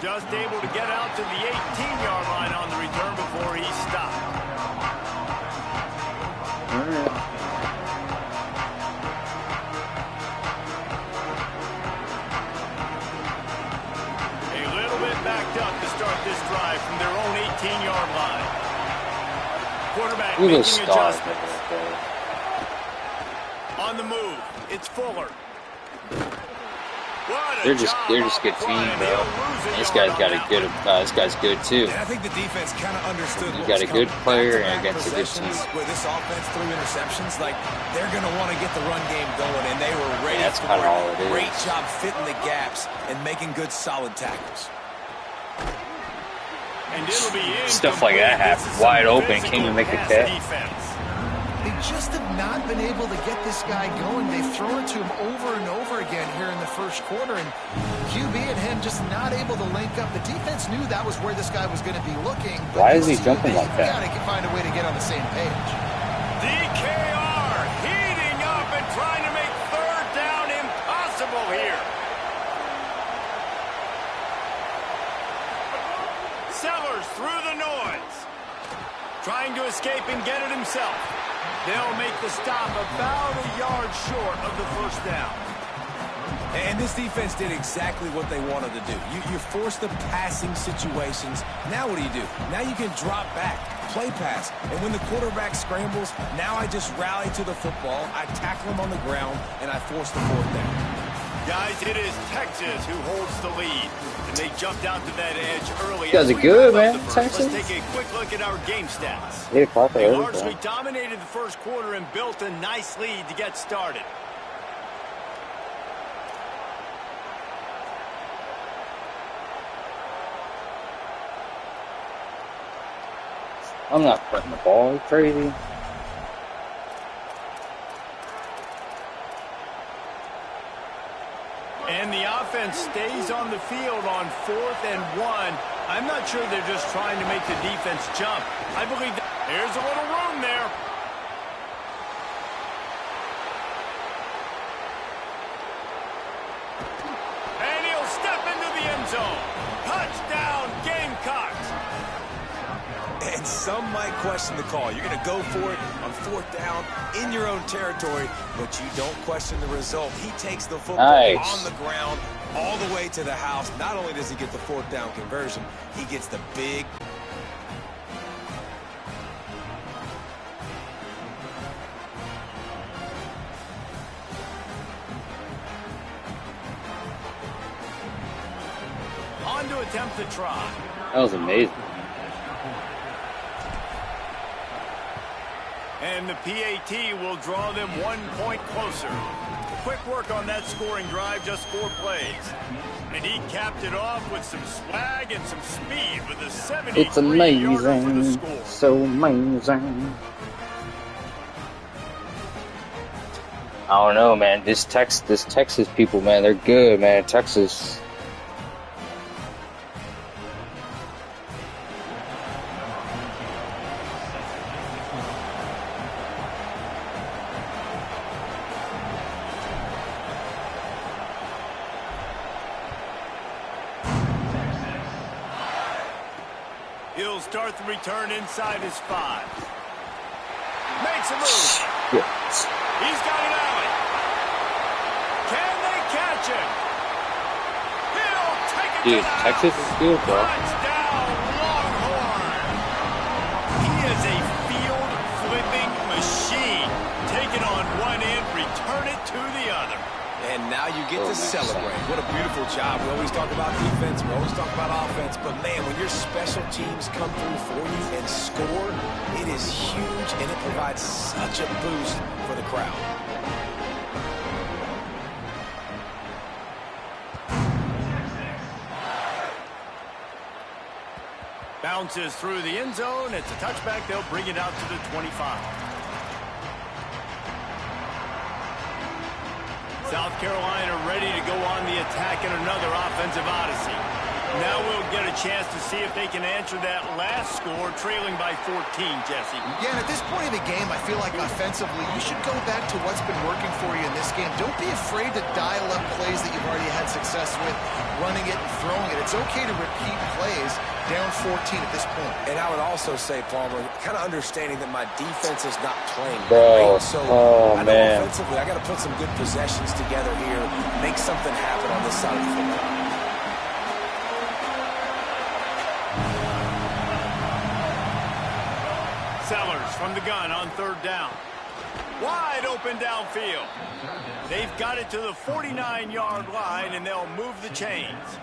Just able to get out to the 18-yard line on the return before he stopped. All right. A little bit backed up to start this drive from their own 18-yard line. Quarterback Look at making those stars adjustments. right there. On the move, it's Fuller. What a They're just job good off team, line. bro. He'll lose a And this yard guy's got on a that good. one. This guy's good too. And I think the defense kind of understood You what got was a good coming. player Back-to-back against a good possessions team. With this offense through interceptions, like they're going to want to get the run game going, and they were ready Yeah, that's for kinda it. all it is. Great job fitting the gaps and making good, solid tackles. And it'll be Stuff like that incomplete. happens. This is Wide some open, can't even make the physical catch. pass defense. They just have not been able to get this guy going. They've thrown it to him over and over again here in the first quarter, and QB and him just not able to link up. The defense knew that was where this guy was going to be looking. Why is he jumping like that? Got to find a way to get on the same page. DKR heating up and trying to make 3rd down impossible here. Sellers through the noise. Trying to escape and get it himself. They'll make the stop about a yard short of the first down. And this defense did exactly what they wanted to do. You force the passing situations. Now what do? Now you can drop back, play pass. And when the quarterback scrambles, now I just rally to the football. I tackle him on the ground, and I force the fourth down. Guys, it is Texas who holds the lead. And they jumped out to that edge early. You guys are good, man. Let's Texas. take a quick look at our game stats. Yeah, They largely dominated the first quarter and built a nice lead to get started. I'm not putting the ball. Crazy. And the offense stays on the field on 4th and 1. I'm not sure they're just trying to make the defense jump. I believe there's a little room there. And he'll step into the end zone. Touchdown, Gamecocks. And some might question the call. You're going to go for it on 4th down in your own territory, but you don't question the result. He takes the football on the ground all the way to the house. Not only does he get the 4th down conversion, he gets the big... On to attempt the try. That was amazing. And the PAT will draw them 1 point closer. Quick work on that scoring drive, just 4 plays. And he capped it off with some swag and some speed with a 73-yarder It's amazing. for the score. So amazing. I don't know, man. This Texas people, man, they're good, man. Texas. He'll start the return inside his 5. Makes a move. Yes. He's got an alley. Can they catch him? He'll take it Dude, to the Texas house. is good, bro. Touchdown, Longhorn. He is a field-flipping machine. Take it on one end, return it to the other. And now you get to celebrate. What a beautiful job. We always talk about defense. We always talk about offense. But, man, when your special teams come through for you and score, it is huge, and it provides such a boost for the crowd. Bounces through the end zone. It's a touchback. They'll bring it out to the 25. South Carolina ready to go on the attack in another offensive odyssey. Now we'll get a chance to see if they can answer that last score, trailing by 14, Jesse. Yeah, and at this point of the game, I feel like offensively, you should go back to what's been working for you in this game. Don't be afraid to dial up plays that you've already had success with, running it and throwing it. It's okay to repeat plays down 14 at this point. And I would also say, Palmer, kind of understanding that my defense is not playing Bro, great. So oh, I know man. offensively, I got to put some good possessions together here, make something happen on this side of the football. Sellers from the gun on 3rd down. Wide open downfield. They've got it to the 49-yard line, and they'll move the chains.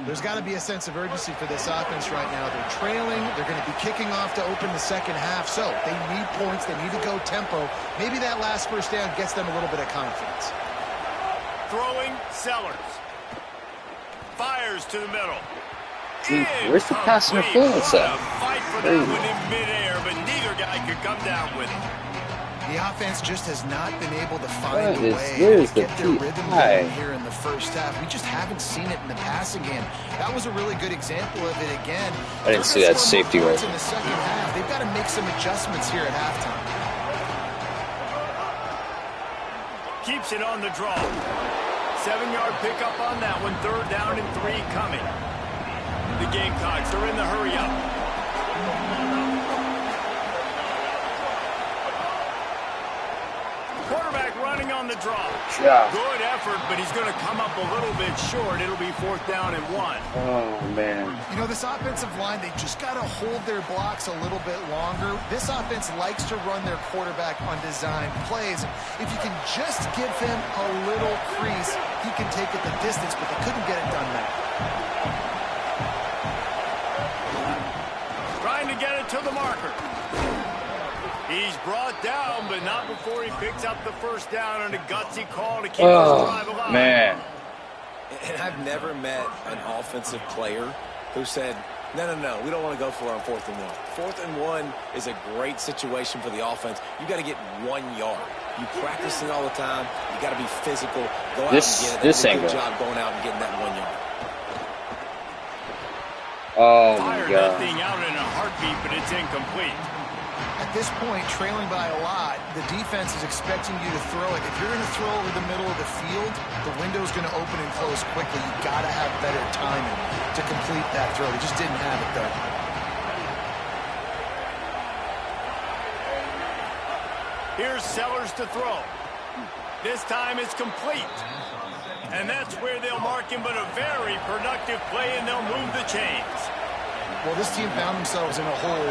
There's got to be a sense of urgency for this offense right now. They're trailing. They're going to be kicking off to open the second half. So they need points. They need to go tempo. Maybe that last first down gets them a little bit of confidence. Throwing Sellers. Fires to the middle. Dude, where's the pass interference What at? a fight for that one in midair, but neither guy could come down with it. The offense just has not been able to find a way where to is the get their rhythm PI? going here in the first half. We just haven't seen it in the passing game. That was a really good example of it again. I didn't see that safety right right. in the second half. They've got to make some adjustments here at halftime. Keeps it on the draw. 7-yard pickup on that one. 3rd down and 3 coming. The Gamecocks are in the hurry up. God. Good effort, but he's going to come up a little bit short. It'll be 4th down and 1. Oh, man. You know, this offensive line, they just got to hold their blocks a little bit longer. This offense likes to run their quarterback on design plays. If you can just give him a little crease, he can take it the distance, but they couldn't get it done now. Trying to get it to the marker. He's brought down, but not before he picks up the 1st down and a gutsy call to keep this drive alive. Man. And I've never met an offensive player who said, no, we don't want to go for it on 4th and 1. 4th and 1 is a great situation for the offense. You got to get 1 yard. You practice it all the time. You got to be physical. Go out and get it. This ain't good good. job going out and getting that 1 yard. Oh, my Fired God. that thing out in a heartbeat, but it's incomplete. At this point, trailing by a lot, the defense is expecting you to throw it. If you're going to throw over the middle of the field, the window's going to open and close quickly. You got to have better timing to complete that throw. They just didn't have it, though. Here's Sellers to throw. This time it's complete. And that's where they'll mark him, but a very productive play, and they'll move the chains. Well, this team found themselves in a hole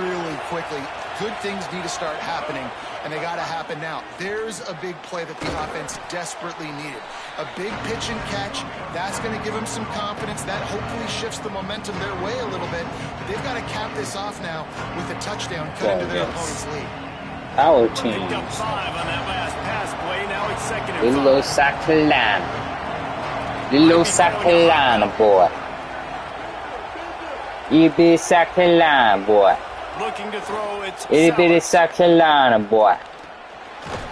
really quickly. Good things need to start happening, and they got to happen now. There's a big play that the offense desperately needed. A big pitch and catch. That's going to give them some confidence. That hopefully shifts the momentum their way a little bit. But they've got to cap this off now with a touchdown cut into their opponent's lead. Our team. Picked up 5 on that last pass play. Now it's 2nd and 5. Little Sacalana. Little Sacalana, boy. Itty bitty Sacalana, boy. Looking to throw, it's Itty bitty Sellers. Sacalana, boy.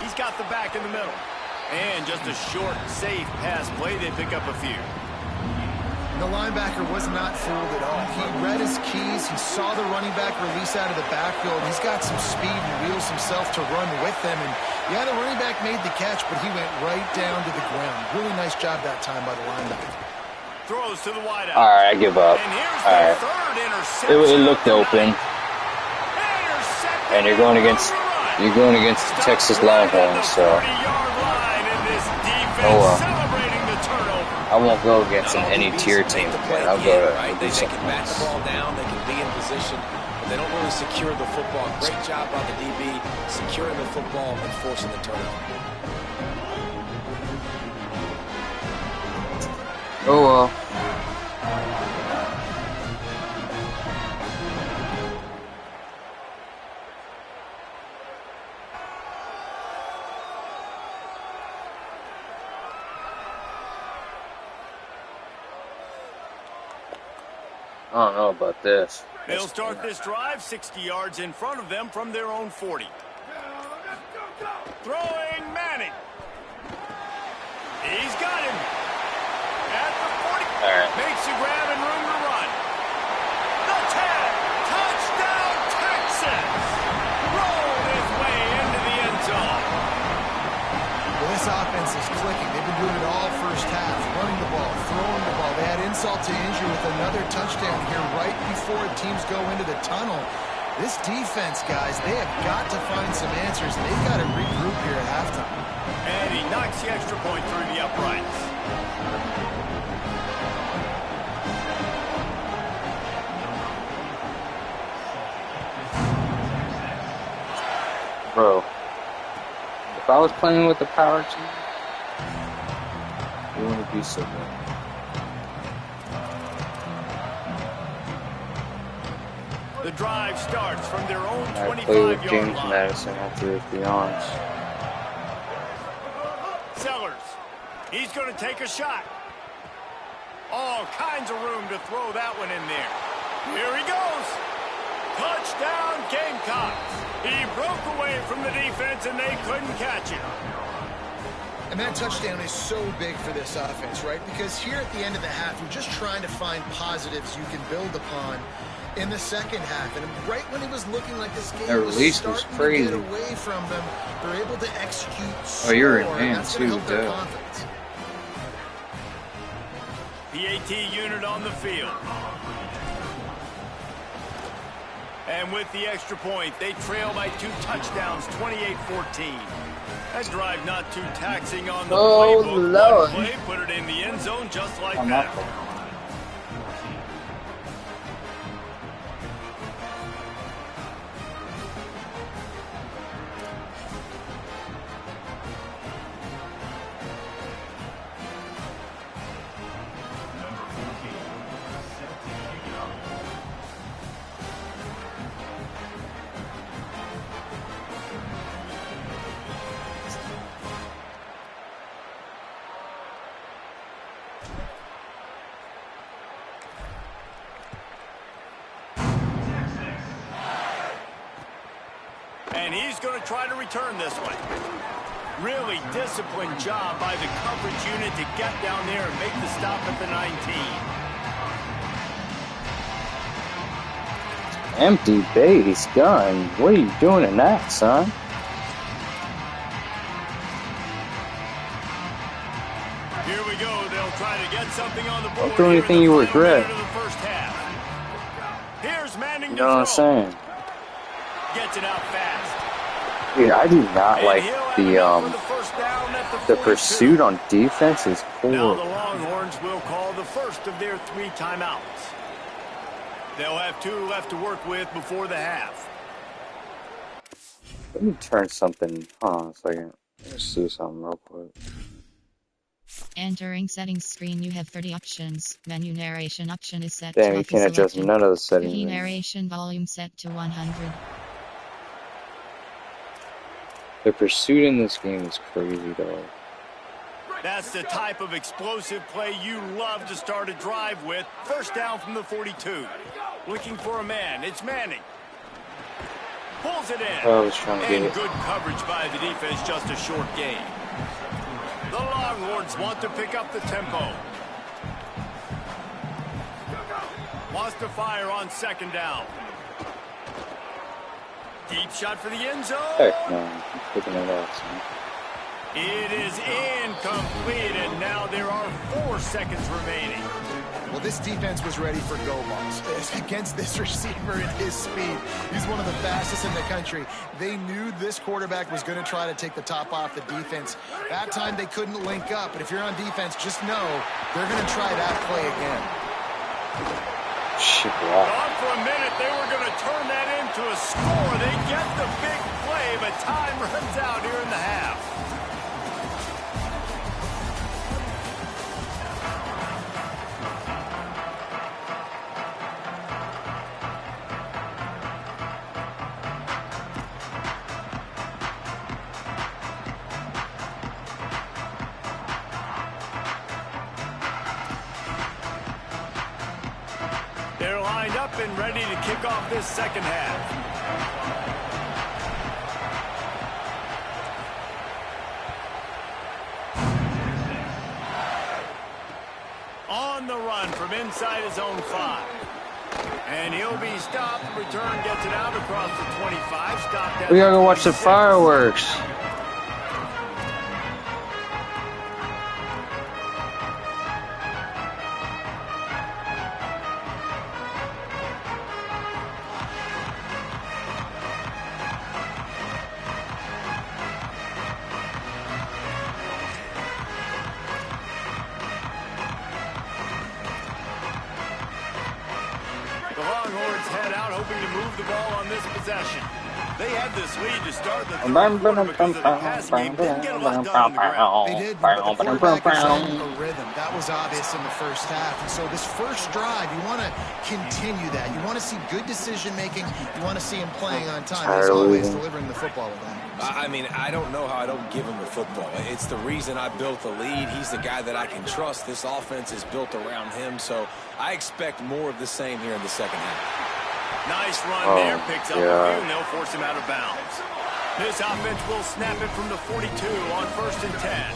He's got the back in the middle. And just a short, safe pass play. They pick up a few. The linebacker was not fooled at all. He read his keys. He saw the running back release out of the backfield. He's got some speed and wheels himself to run with them. And yeah, the running back made the catch, but he went right down to the ground. Really nice job that time by the linebacker. Throws to the wideout. All right, I give up. And here's All right. the 3rd interception. It looked open. Intercepted And you're going against the Texas Longhorns, so. Oh well. Celebrating the turnover. I won't go against any tier team again. I'll go to They do can something bat the else. ball down. They can be in position, but they don't really secure the football. Great job by the DB securing the football and forcing the turnover. Oh well. I don't know about this. They'll start this drive 60 yards in front of them from their own 40. Throwing Manning. He's got him. At the 40. All right. Makes a grab and room to run. The 10. Touchdown, Texas. Rolled his way into the end zone. Well, this offense is clicking. They've been doing it all first half, running the ball, throwing the ball. They had insult to injury with another touchdown here right before teams go into the tunnel. This defense, guys, they have got to find some answers. They've got to regroup here at halftime. And he knocks the extra point through the uprights. Bro, if I was playing with the power team, it wouldn't be so good. The drive starts from their own I play with 25-yard James line. Madison after, to be honest. Sellers. He's going to take a shot. All kinds of room to throw that one in there. Here he goes. Touchdown, Gamecocks. He broke away from the defense, and they couldn't catch him. And that touchdown is so big for this offense, right? Because here at the end of the half, you're just trying to find positives you can build upon in the second half. And right when it was looking like this game That was release was starting crazy. to get away from them, they're able to execute Oh, you're in score, man, and that's going to too, help their duh. confidence. The AT unit on the field. And with the extra point, they trail by 2 touchdowns, 28-14. That drive not too taxing on the playbook. Lord. One play, put it in the end zone just like I'm that. not there. And he's going to try to return this one. Really disciplined job by the coverage unit to get down there and make the stop at the 19. Empty base gun. What are you doing in that, son? Here we go. They'll try to get something on the board. Don't do anything you regret. Here's Manning. You know what I'm saying? Gets it out fast. Dude, I do not like the pursuit on defense is Now poor. the Longhorns will call the first of their 3 timeouts. They'll have 2 left to work with before the half. Let me turn something. Hold on a second. Let's see something real quick. Entering settings screen, you have 30 options. Menu narration option is set Damn, to you off can't adjust selected. none of the Screen settings. narration volume set to 100. The pursuit in this game is crazy, though. That's the type of explosive play you love to start a drive with. First down from the 42. Looking for a man. It's Manning. Pulls it in. I was trying to get And it. good coverage by the defense, just a short gain. The Longhorns want to pick up the tempo. Wants to fire on second down. Deep shot for the end zone. Heck no, I'm picking it up, son. It is incomplete, and now there are 4 seconds remaining. Well, this defense was ready for go balls. Against this receiver at his speed, he's one of the fastest in the country. They knew this quarterback was going to try to take the top off the defense. That time they couldn't link up, but if you're on defense, just know they're going to try that play again. Shit, wow. Gone for a minute, they were going to turn that into a score. They get the big play, but time runs out here in the half. They're lined up and ready to kick off this second half. On the run from inside his own 5. And he'll be stopped. Return gets it out across the 25. Stopped at We gotta go the watch the 26. fireworks. The Longhorns head out, hoping to move the ball on this possession. They had this lead to start the third quarter because of the passing game. Didn't get a lot done on the ground. They did, but the quarterback is in a rhythm. That was obvious in the first half. And so this first drive, you want to continue that. You want to see good decision-making. You want to see him playing on time. As always, delivering the football with that. I mean, I don't know how I don't give him the football. It's the reason I built the lead. He's the guy that I can trust. This offense is built around him, so I expect more of the same here in the second half. Nice run there. Picks up a few, and they'll force him out of bounds. This offense will snap it from the 42 on 1st and 10.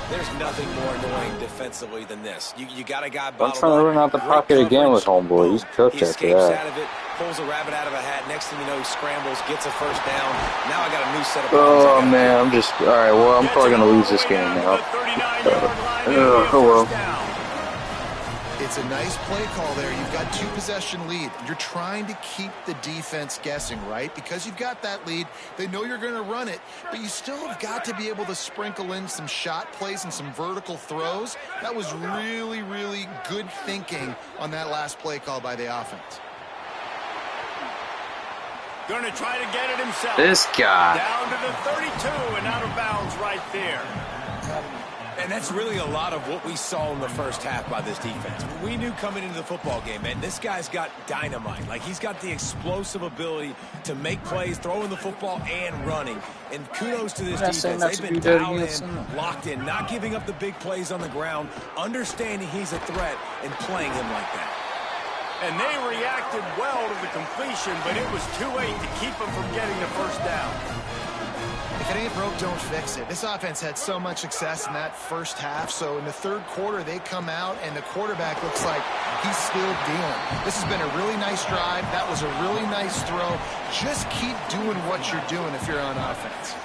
There's nothing more annoying defensively than this. You got a guy I'm bottled trying to up, run out the great pocket again coverage, with homeboy. He's boom, cooked he after escapes that. out of it, pulls a rabbit out of a hat. Next thing you know, he scrambles, gets a first down. Now I got a new set of Oh problems. man, I'm just alright. Well, I'm probably gonna lose this game now. Oh well. It's a nice play call there. You've got 2-possession lead. You're trying to keep the defense guessing, right? Because you've got that lead, they know you're going to run it, but you still have got to be able to sprinkle in some shot plays and some vertical throws. That was really, really good thinking on that last play call by the offense. Going to try to get it himself. This guy. Down to the 32 and out of bounds right there. And that's really a lot of what we saw in the first half by this defense. We knew coming into the football game, man, this guy's got dynamite. Like, he's got the explosive ability to make plays, throwing the football and running. And kudos to this defense. They've been dialed in, locked in, not giving up the big plays on the ground, understanding he's a threat, and playing him like that. And they reacted well to the completion, but it was too late to keep them from getting the first down. If it ain't broke, don't fix it. This offense had so much success in that first half, so in the third quarter, they come out, and the quarterback looks like he's still dealing. This has been a really nice drive. That was a really nice throw. Just keep doing what you're doing if you're on offense.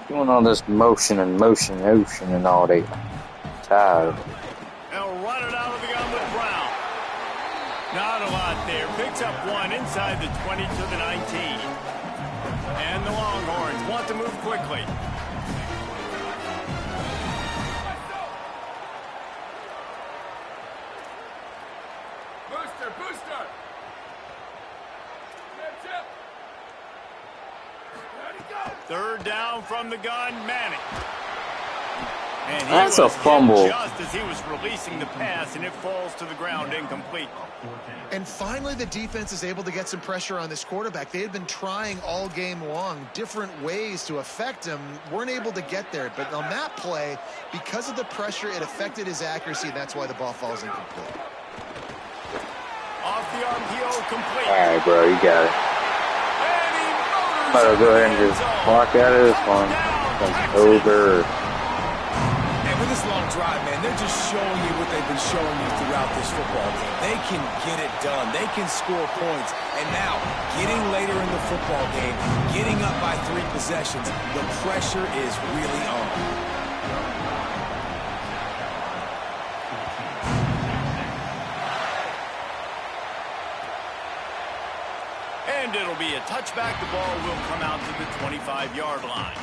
Doing all this motion and all that. Tired. They'll run it out of the gun with Brown. Not a lot there. Picks up one inside the 20 to the 19. And the Longhorns want to move quickly. Booster. Third down from the gun, Manning. And that's a fumble. Just as he was releasing the pass, and it falls to the ground incomplete. And finally, the defense is able to get some pressure on this quarterback. They had been trying all game long, different ways to affect him, weren't able to get there. But on that play, because of the pressure, it affected his accuracy, and that's why the ball falls incomplete. Off the RPO, complete. All right, bro, you got it. Better go ahead and just walk out of this one. It's over. For this long drive, man, they're just showing you what they've been showing you throughout this football game. They can get it done. They can score points. And now, getting later in the football game, getting up by 3 possessions, the pressure is really on. And it'll be a touchback. The ball will come out to the 25-yard line.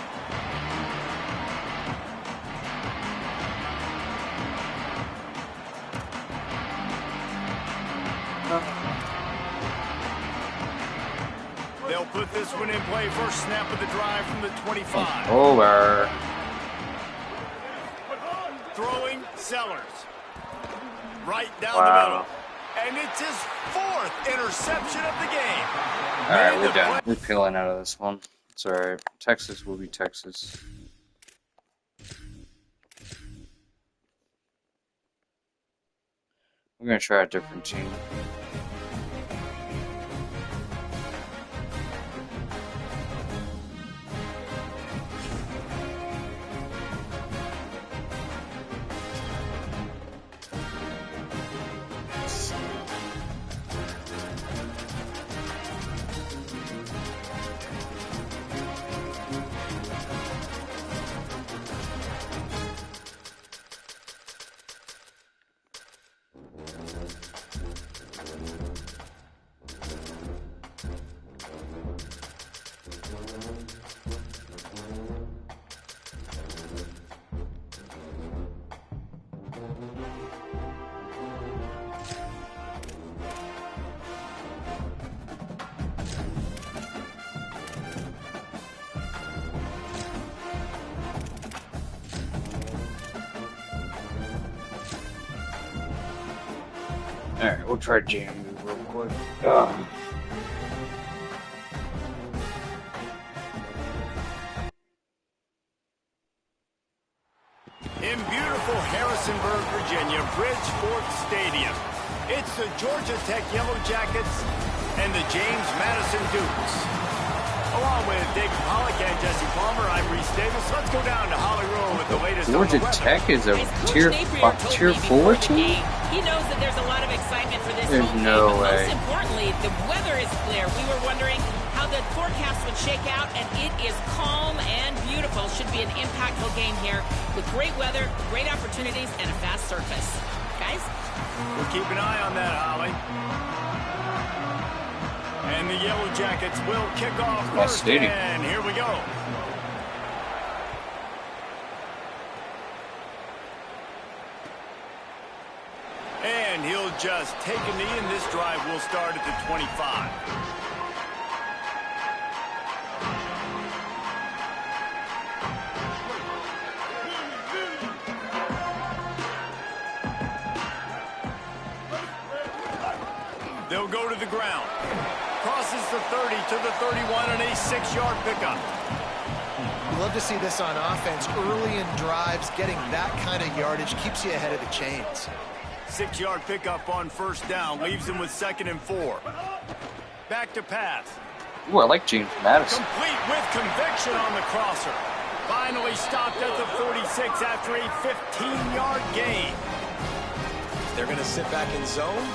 They'll put this one in play. First snap of the drive from the 25. Over. Throwing Sellers. Right down the middle. And it's his 4th interception of the game. All right, we're done. We're peeling out of this one. It's all right. Texas will be Texas. We're going to try a different team. Alright, we'll try jam move real quick. In beautiful Harrisonburg, Virginia, Bridgeport Stadium. It's the Georgia Tech Yellow Jackets and the James Madison Dukes. Along with David Pollack and Jesse Palmer, I'm Reese Davis. Let's go down to Hollywood with the latest. Georgia Tech is a tier 4 team? He knows that there's a lot of excitement for this There's home no game, but way. most importantly, the weather is clear. We were wondering how the forecast would shake out, and it is calm and beautiful. Should be an impactful game here with great weather, great opportunities, and a fast surface. Guys? We'll keep an eye on that, Holly. And the Yellow Jackets will kick off first, and here we go. And he'll just take a knee, and this drive will start at the 25. They'll go to the ground. Crosses the 30 to the 31 and a 6-yard pickup. You love to see this on offense. Early in drives, getting that kind of yardage keeps you ahead of the chains. 6-yard pickup on first down. Leaves him with 2nd and 4. Back to pass. Ooh, I like James Madison. Complete with conviction on the crosser. Finally stopped at the 46 after a 15-yard gain. They're going to sit back in zone.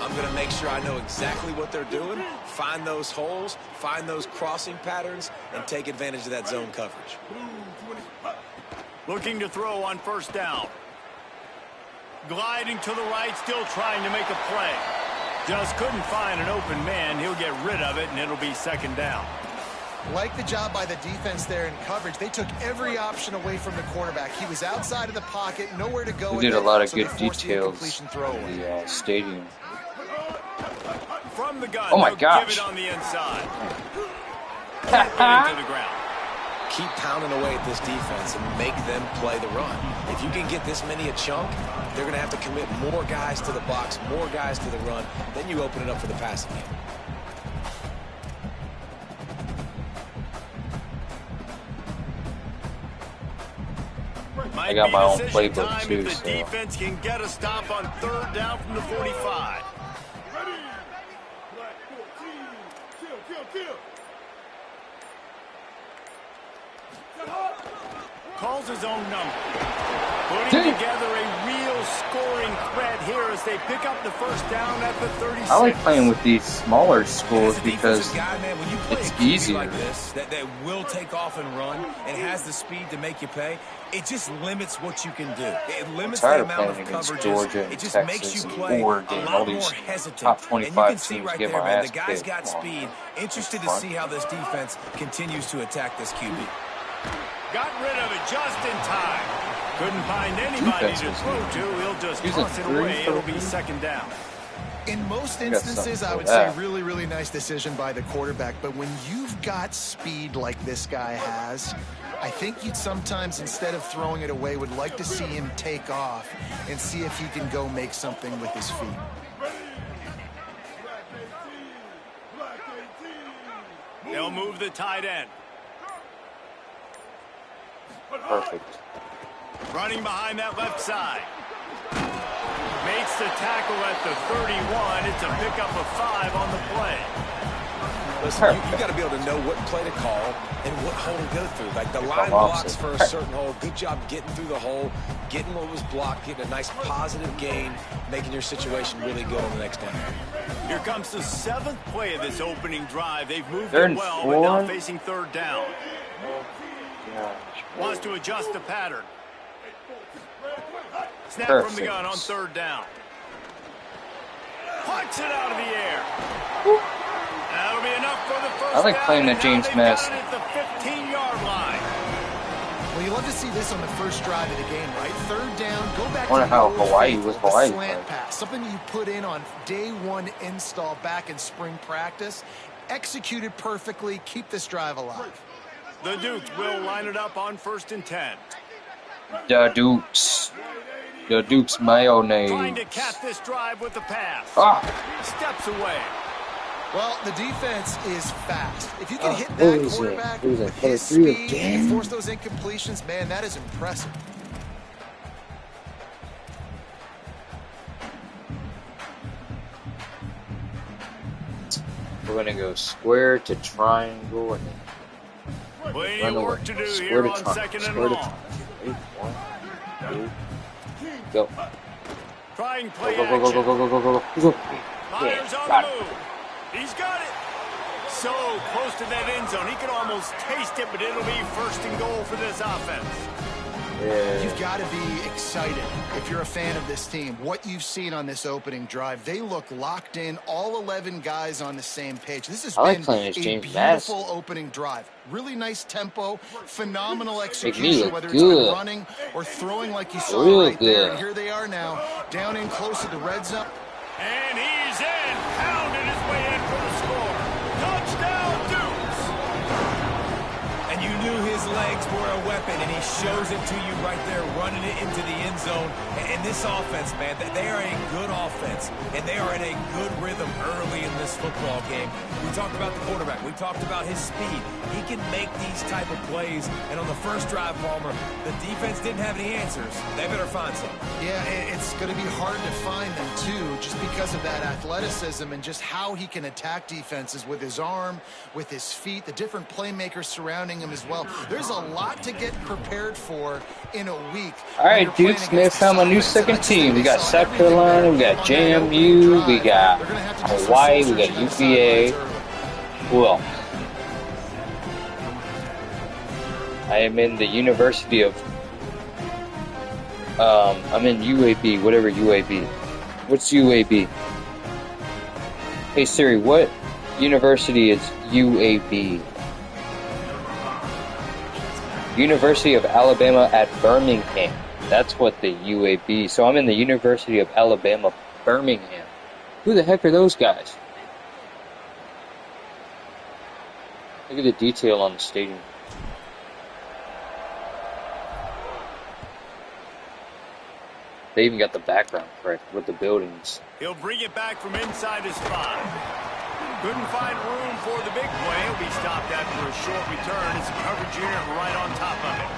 I'm going to make sure I know exactly what they're doing, find those holes, find those crossing patterns, and take advantage of that zone coverage. Looking to throw on first down. Gliding to the right, still trying to make a play. Just couldn't find an open man. He'll get rid of it, and it'll be 2nd down. Like the job by the defense there in coverage. They took every option away from the quarterback. He was outside of the pocket, nowhere to go. We did a lot of good details in the stadium. From the gun, oh my gosh. Give it on the inside. Into the ground. Keep pounding away at this defense and make them play the run. If you can get this many a chunk, they're going to have to commit more guys to the box, more guys to the run. Then you open it up for the passing game. I got my own playbook too. If the defense can get a stop on 3rd down from the 45. Calls his own number. Putting together a real scoring threat here as they pick up the first down at the 36. I like playing with these smaller schools because it's easier. Like this, that will take off and run and has the speed to make you pay. It just limits what you can do. It limits the amount of coverages. Georgia and it just Texas makes you and play Oregon, a lot all more these hesitant. top 25 and you can see teams right get there, my man, ass the guy's kicked. got speed. Interested to see how this defense continues to attack this QB. Got rid of it just in time. Couldn't find anybody to throw to. He'll just toss it away. It'll be 2nd down. In most instances, I would say really, really nice decision by the quarterback. But when you've got speed like this guy has, I think you'd sometimes, instead of throwing it away, would like to see him take off and see if he can go make something with his feet. They'll move the tight end. Perfect. Running behind that left side. Makes the tackle at the 31. It's a pickup of 5 on the play. Listen, you got to be able to know what play to call and what hole to go through. Like the line blocks for a certain hole. Good job getting through the hole, getting what was blocked, getting a nice positive gain, making your situation really good on the next down. Here comes the 7th play of this opening drive. They've moved They're it well, but now facing 3rd down. Wants to adjust the pattern. Snap from the gun on 3rd down. Punts it out of the air. That'll be enough for the first down. I like playing the James Madison. At the 15-yard line. Well, you love to see this on the first drive of the game, right? 3rd down, go back I wonder to how Hawaii was Hawaii. Slant pass, something you put in on day 1 install back in spring practice. Executed perfectly, keep this drive alive. The Dukes will line it up on 1st and 10. The Dukes. The Dukes mayonnaise. Trying to cap this drive with the pass. Steps away. Well, the defense is fast. If you can hit that quarterback with his speed and force those incompletions, man, that is impressive. We're going to go square to triangle and then plenty of work to do here on 2nd and long. 1, 2, go. Trying play go. Myers on the move. He's got it. so close to that end zone. He can almost taste it, but it'll be first and goal for this offense. Yeah. You've got to be excited if you're a fan of this team. What you've seen on this opening drive, they look locked in, all 11 guys on the same page. This has been a beautiful opening drive. Really nice tempo, phenomenal execution, whether it's been running or throwing like you saw right there. And here they are now, down in close to the red zone. And he's in, pounding his way in for the score. Touchdown, Dukes! And you knew his legs were a weapon, and he shows it to you right there, running it into the end zone. And this offense, man, they are a good offense, and they are in a good rhythm early in this football game. We talked about the quarterback. We talked about his speed. He can make these type of plays. And on the first drive, Palmer, the defense didn't have any answers. They better find some. Yeah, it's going to be hard to find them, too, just because of that athleticism and just how he can attack defenses with his arm, with his feet, the different playmakers surrounding him as well. There's a lot to get prepared for in a week. All right, Dukes, next time a new second team. We got South Carolina, we got JMU, we got Hawaii, we got UVA. Well, I am in the University of, I'm in UAB, whatever UAB. What's UAB? Hey Siri, what university is UAB? University of Alabama at Birmingham. That's what the UAB. So I'm in the University of Alabama, Birmingham. Who the heck are those guys? Look at the detail on the stadium. They even got the background correct with the buildings. He'll bring it back from inside his 5. Couldn't find room for the big play. He'll be stopped after a short return. It's a coverage unit right on top of it.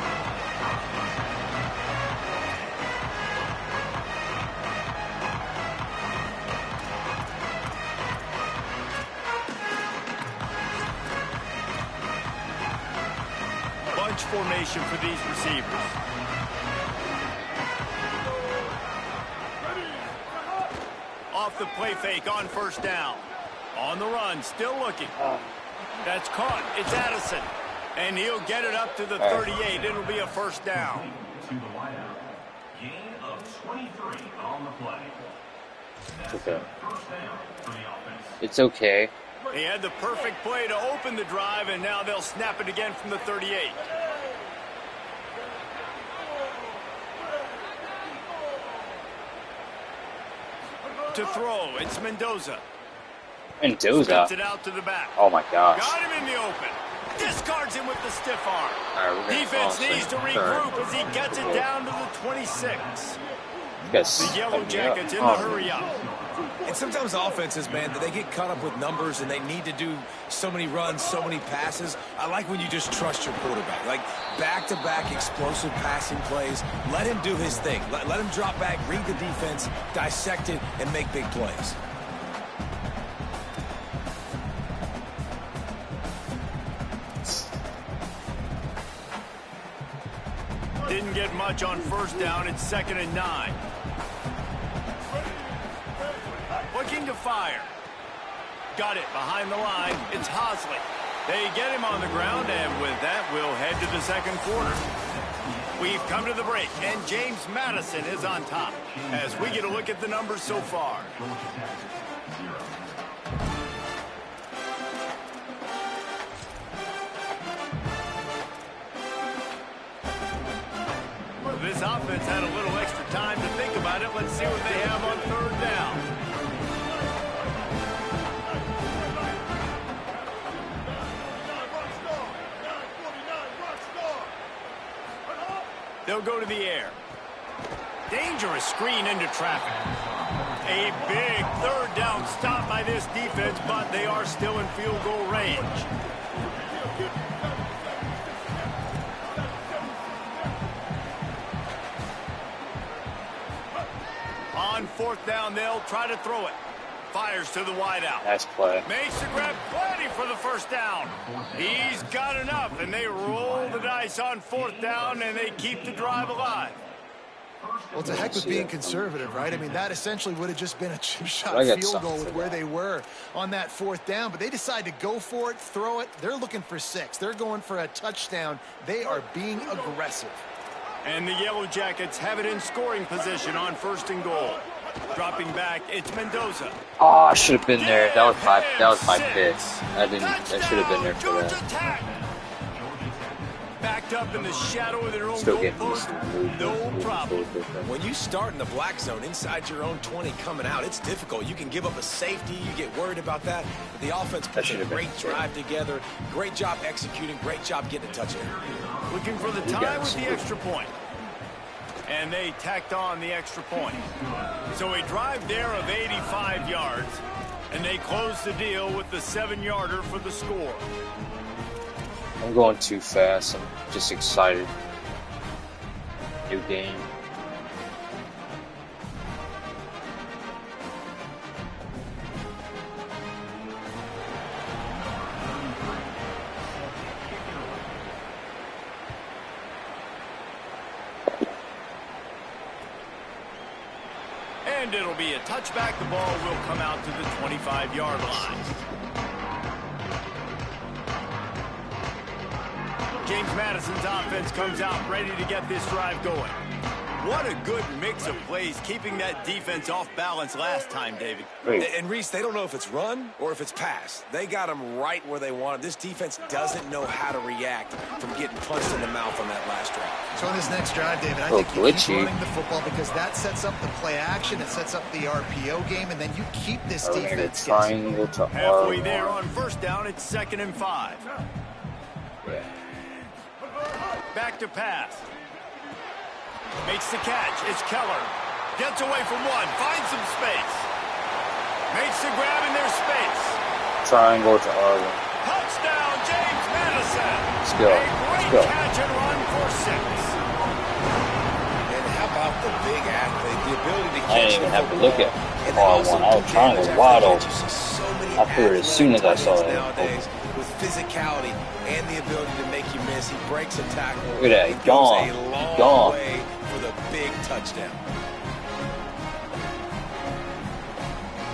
Bunch formation for these receivers. Off the play fake on first down. On the run, still looking. That's caught. It's Addison. And he'll get it up to the 38. It'll be a first down. To the wideout. Gain of 23 on the play. That's Okay. first down for the offense. It's okay. He had the perfect play to open the drive, and now they'll snap it again from the 38. To throw, it's Mendoza. Mendoza. Spins it out to the back. Oh my gosh. Got him in the open. Discards him with the stiff arm. All right, Defense needs to regroup as he gets it down to the 26. The Yellow Jackets in the hurry up. And sometimes offenses, man, they get caught up with numbers and they need to do so many runs, so many passes. I like when you just trust your quarterback. Like back-to-back explosive passing plays. Let him do his thing. Let him drop back, read the defense, dissect it, and make big plays. Didn't get much on first down. It's 2nd and 9. Looking to fire. Got it behind the line. It's Hosley. They get him on the ground, and with that, we'll head to the second quarter. We've come to the break, and James Madison is on top as we get a look at the numbers so far. This offense had a little extra time to think about it. Let's see what they have on third down. They'll go to the air. Dangerous screen into traffic. A big third down stop by this defense, but they are still in field goal range. On fourth down, they'll try to throw it. Fires to the wideout. Nice play. Makes the grab plenty for the first down. He's got enough, and they roll the dice on fourth down, and they keep the drive alive. Well, to heck with being conservative, right? I mean, that essentially would have just been a chip shot field goal with where they were on that 4th down. But they decide to go for it, throw it. They're looking for 6. They're going for a touchdown. They are being aggressive. And the Yellow Jackets have it in scoring position on 1st and goal. Dropping back, it's Mendoza. Oh, I should have been there. That was my pick. I should have been there for that. Backed up in the shadow of their own Still goal getting post, no problem. When you start in the black zone inside your own 20 coming out, it's difficult. You can give up a safety. You get worried about that. But the offense puts a great drive together. Great job executing. Great job getting a touchdown. Looking for the tie with the extra point. And they tacked on the extra point. So a drive there of 85 yards. And they close the deal with the 7-yarder for the score. I'm going too fast. I'm just excited. New game. And it'll be a touchback. The ball will come out to the 25-yard line. James Madison's offense comes out ready to get this drive going. What a good mix of plays, keeping that defense off balance last time, David. And Reese, they don't know if it's run or if it's pass. They got them right where they want them. This defense doesn't know how to react from getting punched in the mouth on that last drive. So on this next drive, David, I think you keep running the football because that sets up the play action, it sets up the RPO game, and then you keep this defense triangle to halfway there on 1st down, it's 2nd and 5. Back to pass. Makes the catch. It's Keller. Gets away from one. Finds some space. Makes the grab in their space. Triangle to R1. Touchdown, James Madison. Let's go. A great catch and run for 6. And how about the big athlete, the ability to catch I didn't even have to look at R1. I was trying to wide open. I threw it as soon as I saw it. Nowadays, with physicality and the ability to make you miss, he breaks a tackle. Look at that. He gone. He gone. Way for the big touchdown.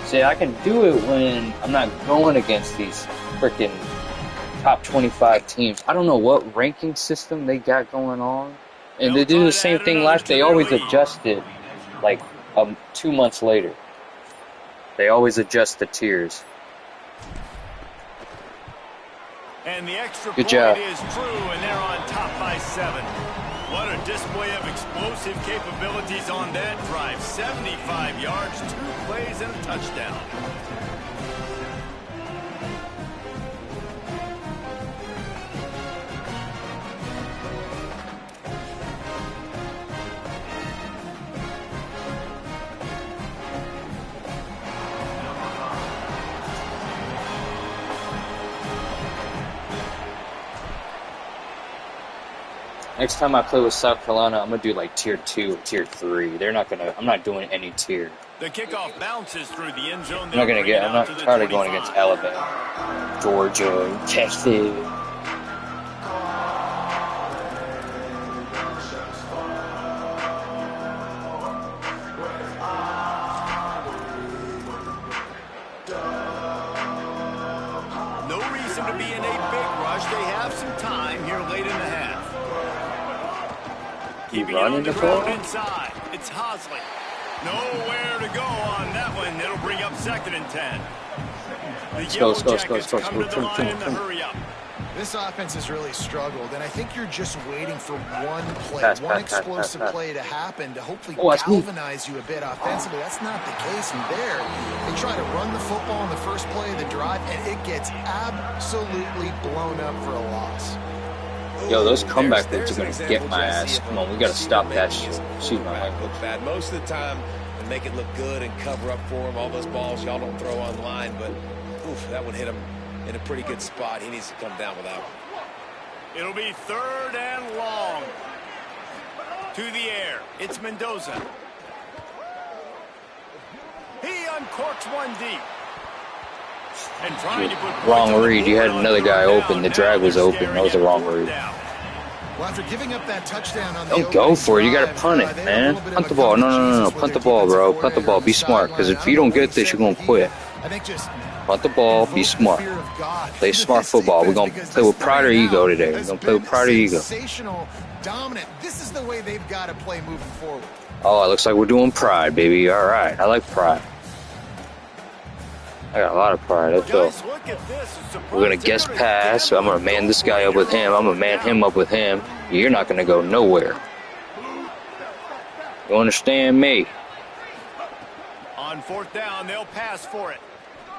See, I can do it when I'm not going against these freaking top 25 teams. I don't know what ranking system they got going on. And they do the same thing last. They always adjust it like 2 months later. They always adjust the tiers. And the extra Good point job. is true, and they're on top by 7. What a display of explosive capabilities on that drive. 75 yards, 2 plays, and a touchdown. Next time I play with South Carolina, I'm gonna do like tier 2 or tier 3. I'm not doing any tier. The kickoff bounces through the end zone. I'm not tired of going against Alabama, Georgia, Texas. No reason to be in a big rush. They have some time here late in the half. Keeping it on the ground inside. It's Hosley. Nowhere to go on that one. It'll bring up 2nd and 10. The Yellow Jackets come to the line in the hurry up. This offense has really struggled, and I think you're just waiting for one play, one explosive play to happen to hopefully galvanize you a bit offensively. That's not the case in there. They try to run the football on the first play of the drive, and it gets absolutely blown up for a loss. Yo, those comeback routes are going to get my ass. Come on, we got to stop that shit. Shoot my ankle. Bad. Most of the time, they make it look good and cover up for him. All those balls y'all don't throw on line, but oof, that one hit him in a pretty good spot. He needs to come down with that one. It'll be 3rd and long. To the air. It's Mendoza. He uncorks one deep. And trying to put wrong read. You had another guy open. The drag was open. That was the wrong read. Well, after giving up that touchdown on Don't go for it. You got to punt it, man. Punt the ball. No. Punt the ball, bro. Punt the ball. Be smart. Because if you don't get this, you're going to quit. Punt the ball. Be smart. Play smart football. We're going to play with pride or ego today. We're going to play with pride or ego. Dominant. This is the way they've got to play moving forward. Oh, it looks like we're doing pride, baby. All right. I like pride. I got a lot of pride. Let's go. We're going to guess pass. I'm going to man this guy up with him. I'm going to man him up with him. You're not going to go nowhere. You understand me? On fourth down, they'll pass for it.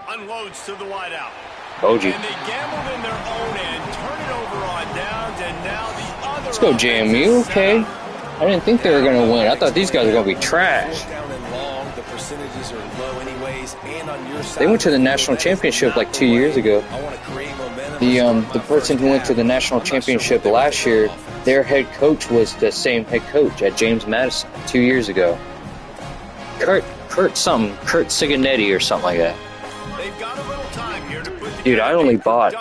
Unloads to the wideout. Told you. And they gambled in their own end, turn it over on downs, and now the other. Let's go, JMU. Okay. I didn't think they were going to win. I thought these guys were going to be trash. They went to the national championship like 2 years ago. The person who went to the national championship last year, their head coach was the same head coach at James Madison 2 years ago. Kurt Siganetti or something like that. Dude, I only bought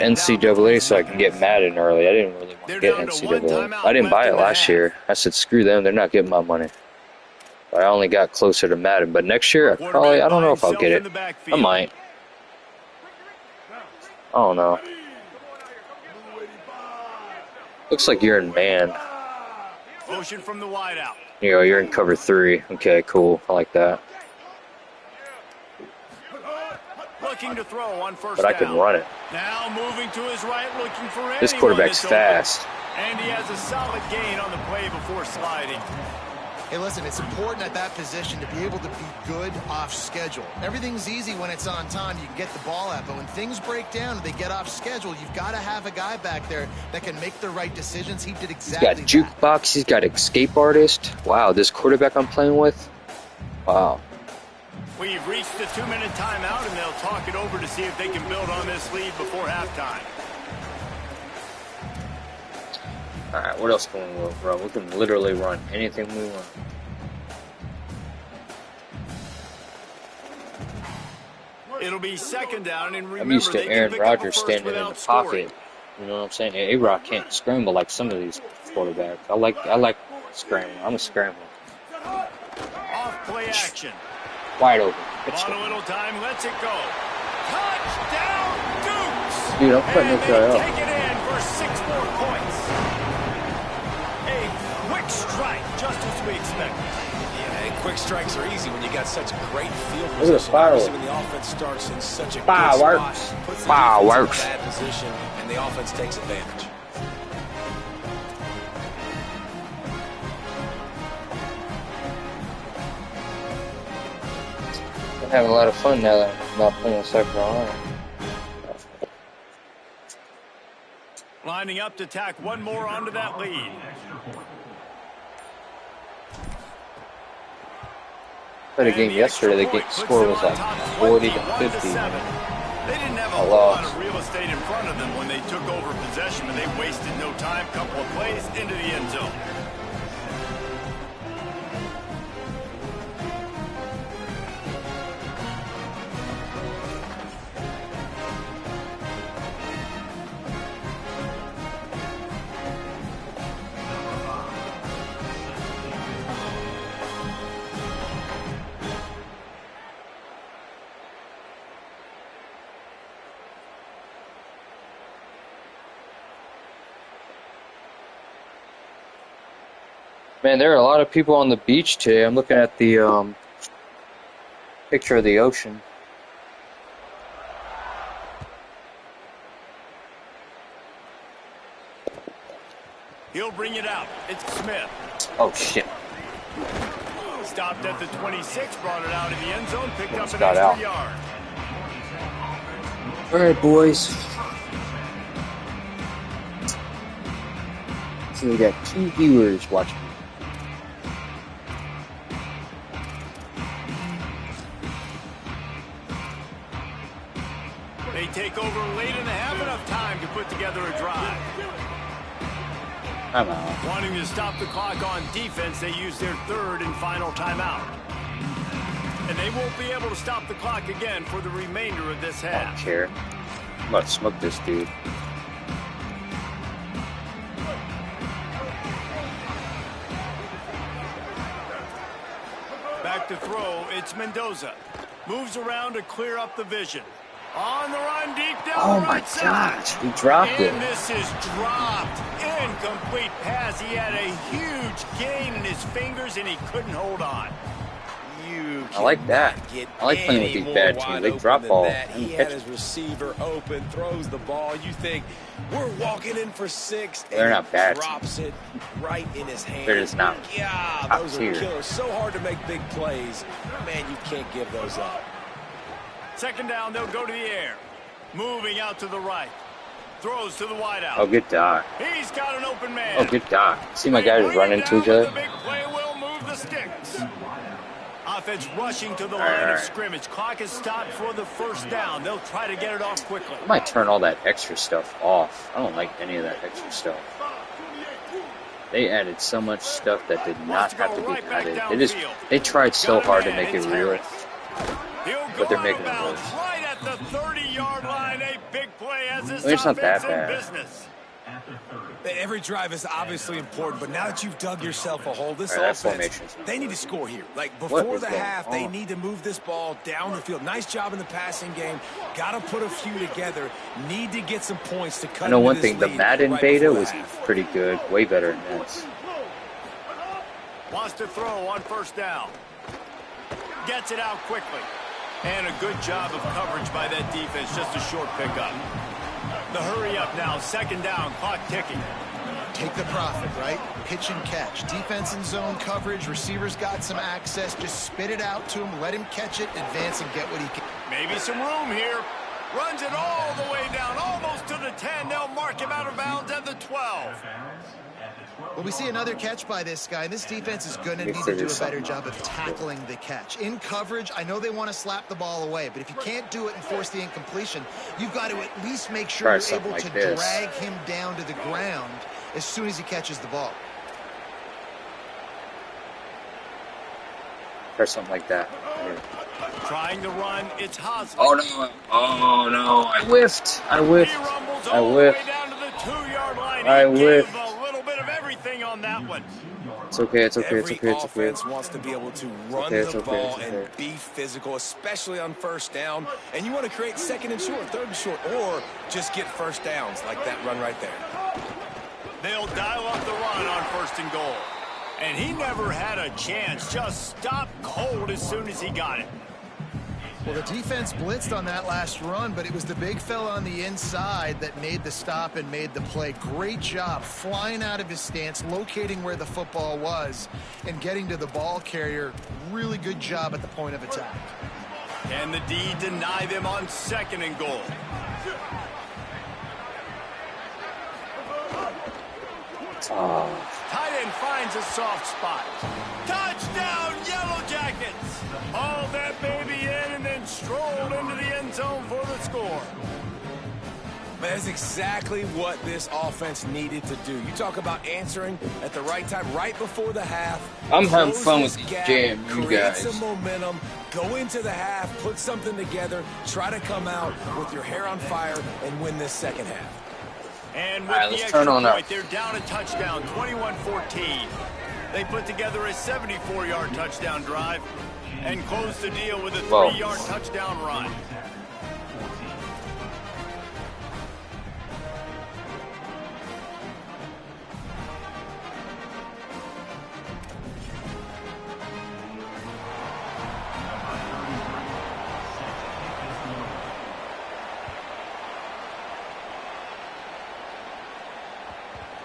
NCAA so I can get Madden early. I didn't really want to get NCAA. I didn't buy it last year. I said, screw them. They're not getting my money. But I only got closer to Madden. But next year, I don't know if I'll get it. I might. I don't know. Looks like you're in man. Motion from the wideout. You're in cover 3. Okay, cool. I like that. Looking to throw on first but I can run it. Now moving to his right, looking for this quarterback's fast. And he has a solid gain on the play before sliding. Hey, listen, it's important at that position to be able to be good off schedule. Everything's easy when it's on time. You can get the ball out. But when things break down and they get off schedule, you've got to have a guy back there that can make the right decisions. He did exactly that. He's got jukebox. He's got escape artist. Wow, this quarterback I'm playing with. Wow. We've reached the 2-minute timeout, and they'll talk it over to see if they can build on this lead before halftime. All right, what else can we do, bro? We can literally run anything we want. It'll be second down, and remember, I'm used to Aaron Rodgers standing in the pocket. You know what I'm saying? A-Rod can't scramble like some of these quarterbacks. I like scrambling. I'm a scrambler. Off play action. Wide open. On a little time, lets it go. Touchdown, Dukes! Dude, I'm putting this guy up. Take it in for 6 more points. A quick strike, just as we expected. Yeah, and quick strikes are easy when you got such great field position. Look at the fireworks. When the offense starts in such a fireworks. Fireworks. Bad position, and the offense takes advantage. I'm having a lot of fun now that I'm not playing South Carolina. Lining up to tack one more onto that lead. Played a game yesterday. The score was like 40 to 50. They didn't have a whole lot of real estate in front of them when they took over possession, and they wasted no time. Couple of plays into the end zone. Man, there are a lot of people on the beach today. I'm looking at the picture of the ocean. He'll bring it out. It's Smith. Oh, shit. Stopped at the 26, brought it out in the end zone, picked up an extra yard. All right, boys. So we got 2 viewers watching. They take over late and have enough time to put together a drive. Timeout. Wanting to stop the clock on defense, they use their 3rd and final timeout. And they won't be able to stop the clock again for the remainder of this half. I don't care. I'm about to smoke this dude. Back to throw, it's Mendoza. Moves around to clear up the vision. On the run, deep down Oh the my right side. gosh, he dropped it. And this is dropped. Incomplete pass. He had a huge gain in his fingers, and he couldn't hold on. I like that. I like playing with these bad teams. They drop balls. He had his receiver open, throws the ball. You think we're walking in for 6. They're not bad. Drops it right in his hand. They're just not Yeah, top those tier. are killers. So hard to make big plays. Man, you can't give those up. Second down, they'll go to the air. Moving out to the right. Throws to the wideout. Oh, good dot. He's got an open man. Oh, good dot. See my guys run into each The other? big play will move the sticks. Offense rushing to the line of scrimmage. Clock is stopped for the first down. They'll try to get it off quickly. I might turn all that extra stuff off. I don't like any of that extra stuff. They added so much stuff that did not have to be added. They tried so hard to make it real, but they're making it worse. Right at the 30-yard line, a big play as this It's not that offense in bad. business. Every drive is obviously important, but now that you've dug yourself a hole, this All right, that offense, formation's not they need good. to score here. Like, What before is the going half, they on? need to move this ball down the field. Nice job in the passing game. Got to put a few together. Need to get some points to cut I know into one this thing, the lead Madden right beta before the was half. pretty good, way better than this. Wants to throw on first down. Gets it out quickly. And a good job of coverage by that defense. Just a short pickup. The hurry up now. Second down. Clock ticking. Take the profit, right? Pitch and catch. Defense in zone coverage. Receivers got some access. Just spit it out to him. Let him catch it. Advance and get what he can. Maybe some room here. Runs it all the way down. Almost to the 10. They'll mark him out of bounds at the 12. Well, we see another catch by this guy, and this defense is going to need to do a better job of tackling the catch. In coverage, I know they want to slap the ball away, but if you can't do it and force the incompletion, you've got to at least make sure you're able to drag him down to the ground as soon as he catches the ball. Or something like that. Trying to run, it's Haas. Oh no! Oh no! I whiffed! I whiffed! He rumbles I all the way whiffed! down to the 2-yard line. I He gave whiffed. a little bit of everything on that one. It's okay. It's okay. It's Every okay. It's okay. offense wants to be able to run okay, it's the okay, ball it's and okay. be physical, especially on first down. And you want to create second and short, third and short, or just get first downs like that run right there. They'll dial up the run on first and goal. And he never had a chance. Just stopped cold as soon as he got it. Well, the defense blitzed on that last run, but it was the big fella on the inside that made the stop and made the play. Great job flying out of his stance, locating where the football was, and getting to the ball carrier. Really good job at the point of attack. And the D deny them on second and goal. Oh. Tight end finds a soft spot. Touchdown, Yellow Jackets! Hauled that baby in and then strolled into the end zone for the score. But that's exactly what this offense needed to do. You talk about answering at the right time, right before the half. I'm having Close fun this with these gap, jam, you create guys. some momentum, go into the half, put something together, try to come out with your hair on fire and win this second half. And with All right, the let's extra turn on up. point, they're down a touchdown, 21-14. They put together a 74-yard touchdown drive and closed the deal with a 3-yard touchdown run.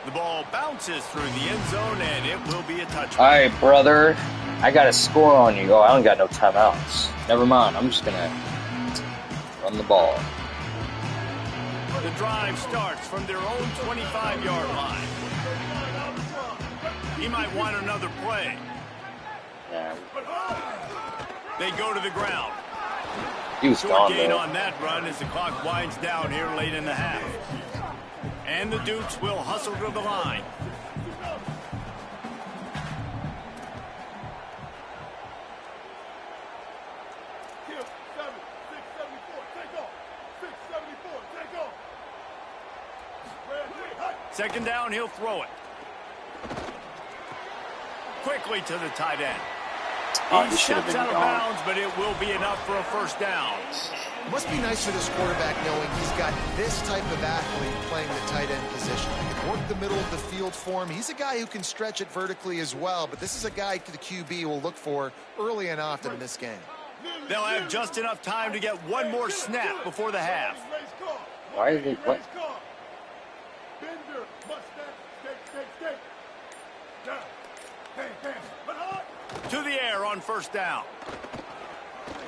The ball bounces through the end zone, and it will be a touchdown. All right, brother. I got a score on you. Oh, I don't got no timeouts. Never mind. I'm just gonna run the ball. The drive starts from their own 25-yard line. He might want another play. Yeah, They go to the ground. he was Short gone gain though. on that run as the clock winds down here late in the half. And the Dukes will hustle to the line. Second down, he'll throw it. Quickly to the tight end. He steps out of bounds, but it will be enough for a first down. It must be nice for this quarterback knowing he's got this type of athlete playing the tight end position. He can work the middle of the field for him. He's a guy who can stretch it vertically as well, but this is a guy the QB will look for early and often in this game. They'll have just enough time to get one more snap before the half. Why is it? What? To the air on first down.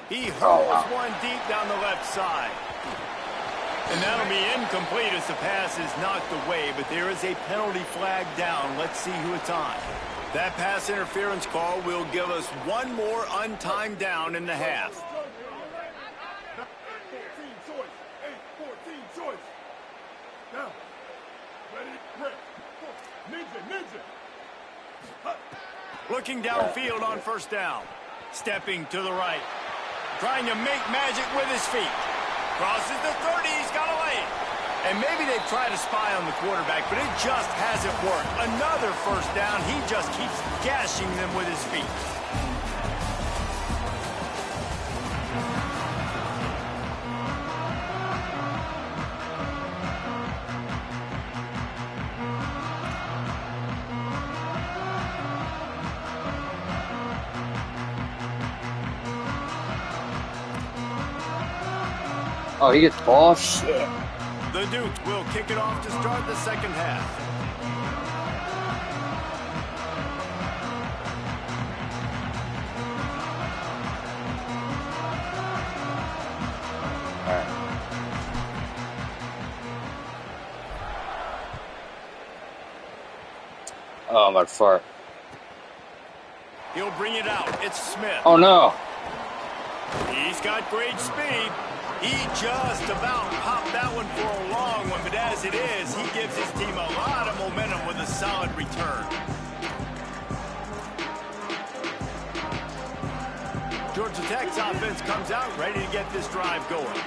He hurls one deep down the left side. And that'll be incomplete as the pass is knocked away, but there is a penalty flag down. Let's see who it's on. That pass interference call will give us one more untimed down in the half. 14 choice. Down. Ready, quick. Ninja. Looking downfield on first down. Stepping to the right. Trying to make magic with his feet. Crosses the 30. He's got a lane. And maybe they've tried to spy on the quarterback, but it just hasn't worked. Another first down. He just keeps gashing them with his feet. Oh, he gets ball? Shit. The Duke will kick it off to start the second half. All right. Oh, I'm about to fart. He'll bring it out. It's Smith. Oh, no. He's got great speed. He just about popped that one for a long one, but as it is, he gives his team a lot of momentum with a solid return. Georgia Tech's offense comes out ready to get this drive going.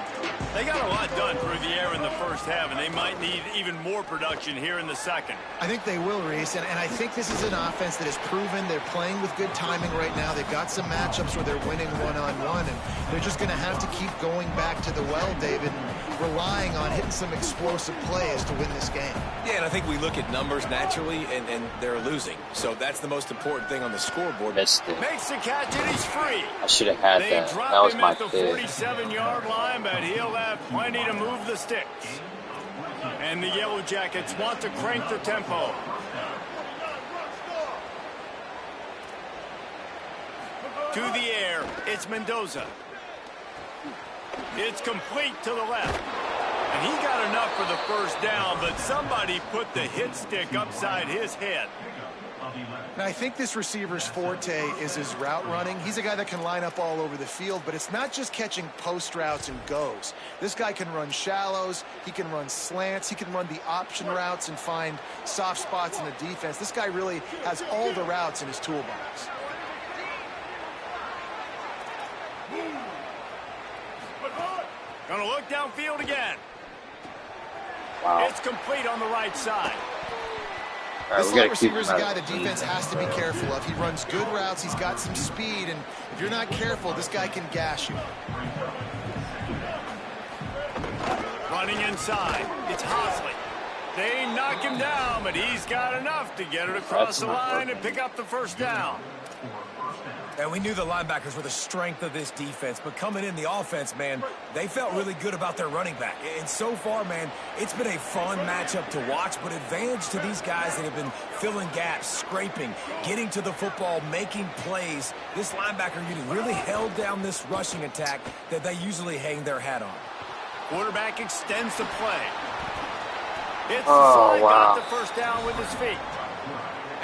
They got a lot done through the air in the first half, and they might need even more production here in the second. I think they will, Reese, and I think this is an offense that has proven they're playing with good timing right now. They've got some matchups where they're winning one-on-one, and they're just going to have to keep going back to the well, David, and relying on hitting some explosive plays to win this game. Yeah, and I think we look at numbers naturally, and they're losing. So that's the most important thing on the scoreboard. Missed it. Makes the catch, and he's free. I should have had They that. drop That was him my at the kid. 47-yard line, but he'll have plenty to move the sticks. And the Yellow Jackets want to crank the tempo. To the air, it's Mendoza. It's complete to the left. And he got enough for the first down, but somebody put the hit stick upside his head. And I think this receiver's forte is his route running. He's a guy that can line up all over the field, but it's not just catching post routes and goes. This guy can run shallows, he can run slants, he can run the option routes and find soft spots in the defense. This guy really has all the routes in his toolbox. Gonna look downfield again. Wow. It's complete on the right side. All right, This we slot got to keep receiver is him a out guy of the the defense has to be careful of. He runs good routes, he's got some speed, and if you're not careful, this guy can gash you. Running inside, it's Hosley. They knock him down, but he's got enough to get it across the line and pick up the first down. And we knew the linebackers were the strength of this defense, but coming in the offense, man, they felt really good about their running back. And so far, man, it's been a fun matchup to watch, but advantage to these guys that have been filling gaps, scraping, getting to the football, making plays. This linebacker unit really held down this rushing attack that they usually hang their hat on. Quarterback extends the play. It's Oh, wow. got the first down with his feet.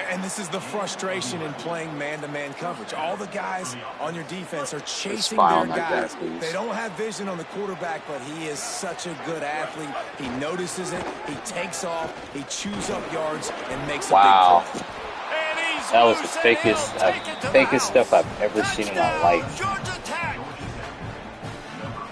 And this is the frustration in playing man-to-man coverage. All the guys on your defense are chasing spy their on that guy, guys. please. They don't have vision on the quarterback, but he is such a good athlete. He notices it, he takes off, he chews up yards, and makes a Wow. big play. And he's That was the loose, and fakest, he'll take it to the fakest stuff house. I've ever seen in my Touchdown, life. Georgia Tech.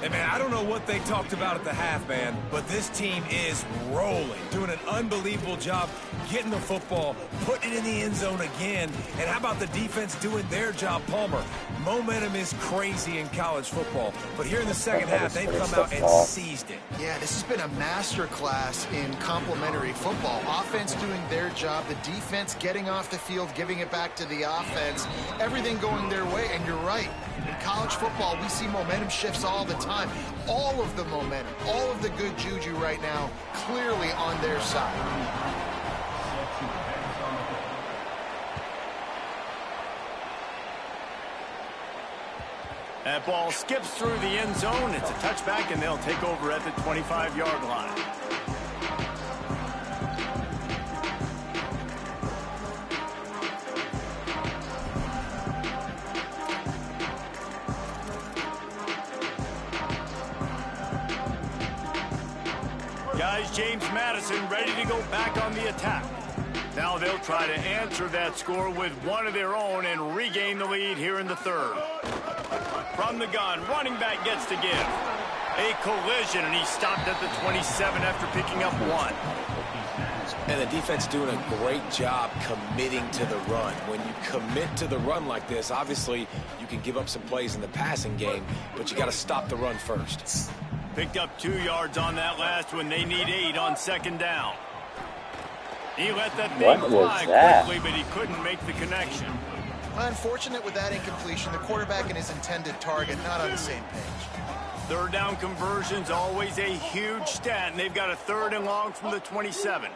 Hey, man, I don't know what they talked about at the half, man, but this team is rolling, doing an unbelievable job getting the football, putting it in the end zone again. And how about the defense doing their job, Palmer? Momentum is crazy in college football, but here in the second half, they've come out and seized it. Yeah, this has been a master class in complementary football. Offense doing their job, the defense getting off the field, giving it back to the offense, everything going their way. And you're right, in college football, we see momentum shifts all the time. All of the momentum, all of the good juju right now, clearly on their side. That ball skips through the end zone. It's a touchback, and they'll take over at the 25-yard line. Guys, James Madison ready to go back on the attack. Now they'll try to answer that score with one of their own and regain the lead here in the third. From the gun, running back gets to give. A collision, and he stopped at the 27 after picking up one. And the defense doing a great job committing to the run. When you commit to the run like this, obviously you can give up some plays in the passing game, but you got to stop the run first. Picked up 2 yards on that last one. They need 8 on second down. He let that thing fly quickly, but he couldn't make the connection. Unfortunate with that incompletion. The quarterback and his intended target not on the same page. Third down conversion's always a huge stat, and they've got a 3rd and long from the 27.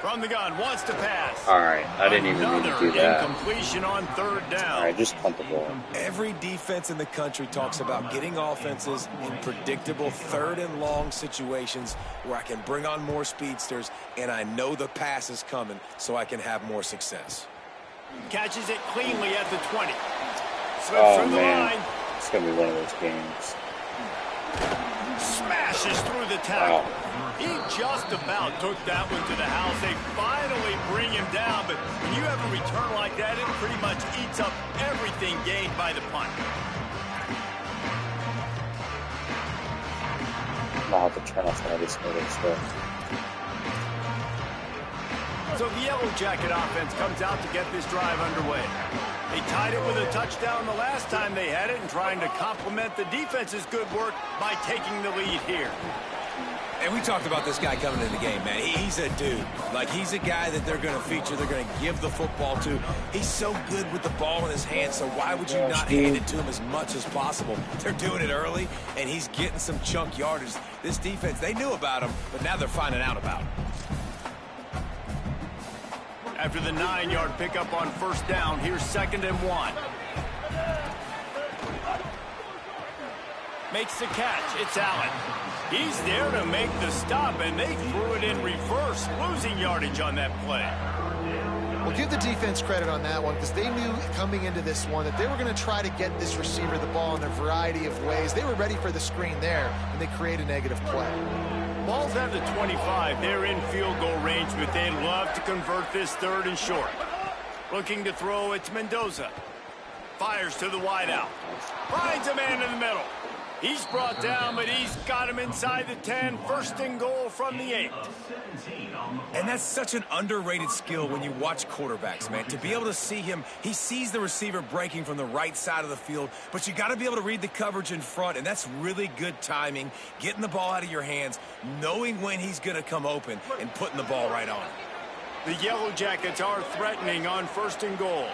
From the gun, wants to pass. All right, I didn't even need to do that. Incompletion on 3rd down. All right, just punt the ball. Every defense in the country talks about getting offenses in predictable 3rd and long situations where I can bring on more speedsters and I know the pass is coming so I can have more success. Catches it cleanly at the 20. Slips through the line. It's going to be one of those games. Smashes through the tackle. Wow. He just about took that one to the house. They finally bring him down, but when you have a return like that, it pretty much eats up everything gained by the punt. I'll have to turn off some of this other stuff. So the Yellow Jacket offense comes out to get this drive underway. They tied it with a touchdown the last time they had it and trying to complement the defense's good work by taking the lead here. And we talked about this guy coming into the game, man. He's a dude. Like, he's a guy that they're going to feature, they're going to give the football to. He's so good with the ball in his hands, so why would you not hand it to him as much as possible? They're doing it early, and he's getting some chunk yardage. This defense, they knew about him, but now they're finding out about him. After the 9-yard pickup on 1st down, here's 2nd and 1. Makes the catch. It's Allen. He's there to make the stop, and they threw it in reverse, losing yardage on that play. Well, give the defense credit on that one because they knew coming into this one that they were going to try to get this receiver the ball in a variety of ways. They were ready for the screen there, and they create a negative play. Ball's at the 25. They're in field goal range, but they'd love to convert this 3rd and short. Looking to throw, it's Mendoza. Fires to the wideout. Finds a man in the middle. He's brought down, but he's got him inside the 10. 1st and goal from the 8. And that's such an underrated skill when you watch quarterbacks, man. To be able to see him, he sees the receiver breaking from the right side of the field, but you got to be able to read the coverage in front, and that's really good timing, getting the ball out of your hands, knowing when he's going to come open, and putting the ball right on. The Yellow Jackets are threatening on 1st and goal.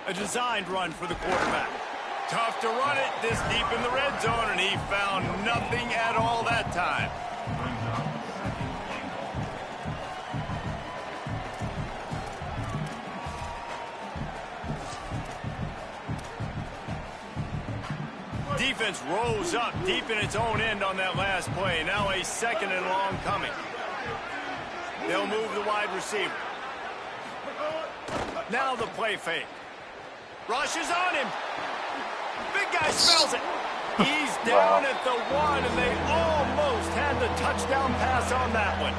A designed run for the quarterback. Tough to run it this deep in the red zone, and he found nothing at all that time. Defense rose up deep in its own end on that last play. Now a 2nd and long coming. They'll move the wide receiver. Now the play fake. Rush is on him. Big guy smells it. He's down at the 1, and they almost had the touchdown pass on that one.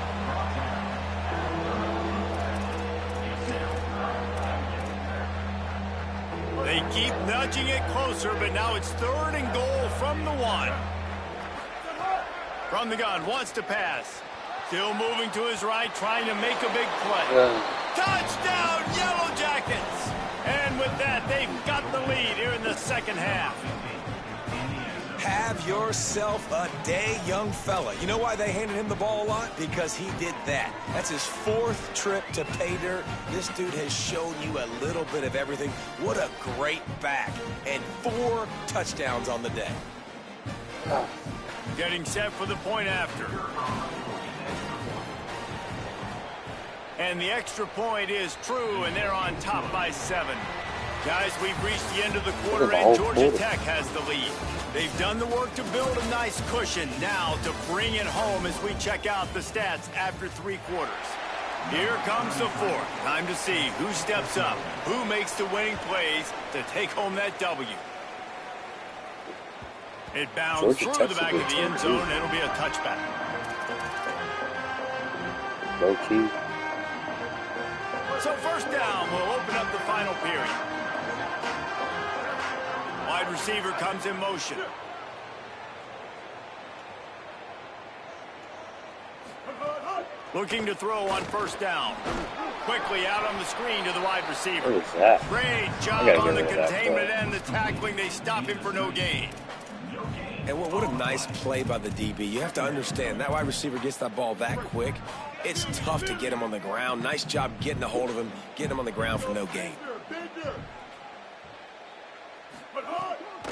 They They keep nudging it closer, but now it's 3rd and goal from the 1. From the gun, wants to pass. Still moving to his right, trying to make a big play. Touchdown, Yellow Jackets! And with that, they've got the lead here in the second half. Have yourself a day, young fella. You know why they handed him the ball a lot? Because he did that. That's his 4th trip to pay dirt. This dude has shown you a little bit of everything. What a great back. And 4 touchdowns on the day. Getting set for the point after. And the extra point is true, and they're on top by 7. Guys, we've reached the end of the quarter, and Georgia Tech has the lead. They've done the work to build a nice cushion. Now to bring it home as we check out the stats after 3 quarters. Here comes the 4th. Time to see who steps up, who makes the winning plays to take home that W. It bounds through the back of the end zone, and it'll be a touchback. Low key. So 1st down will open up the final period. Wide receiver comes in motion. Looking to throw on 1st down. Quickly out on the screen to the wide receiver. What is that? Great job on the containment and the tackling. They stop him for no gain. And what a nice play by the DB. You have to understand, that wide receiver gets that ball that quick. It's tough to get him on the ground. Nice job getting a hold of him, getting him on the ground for no gain.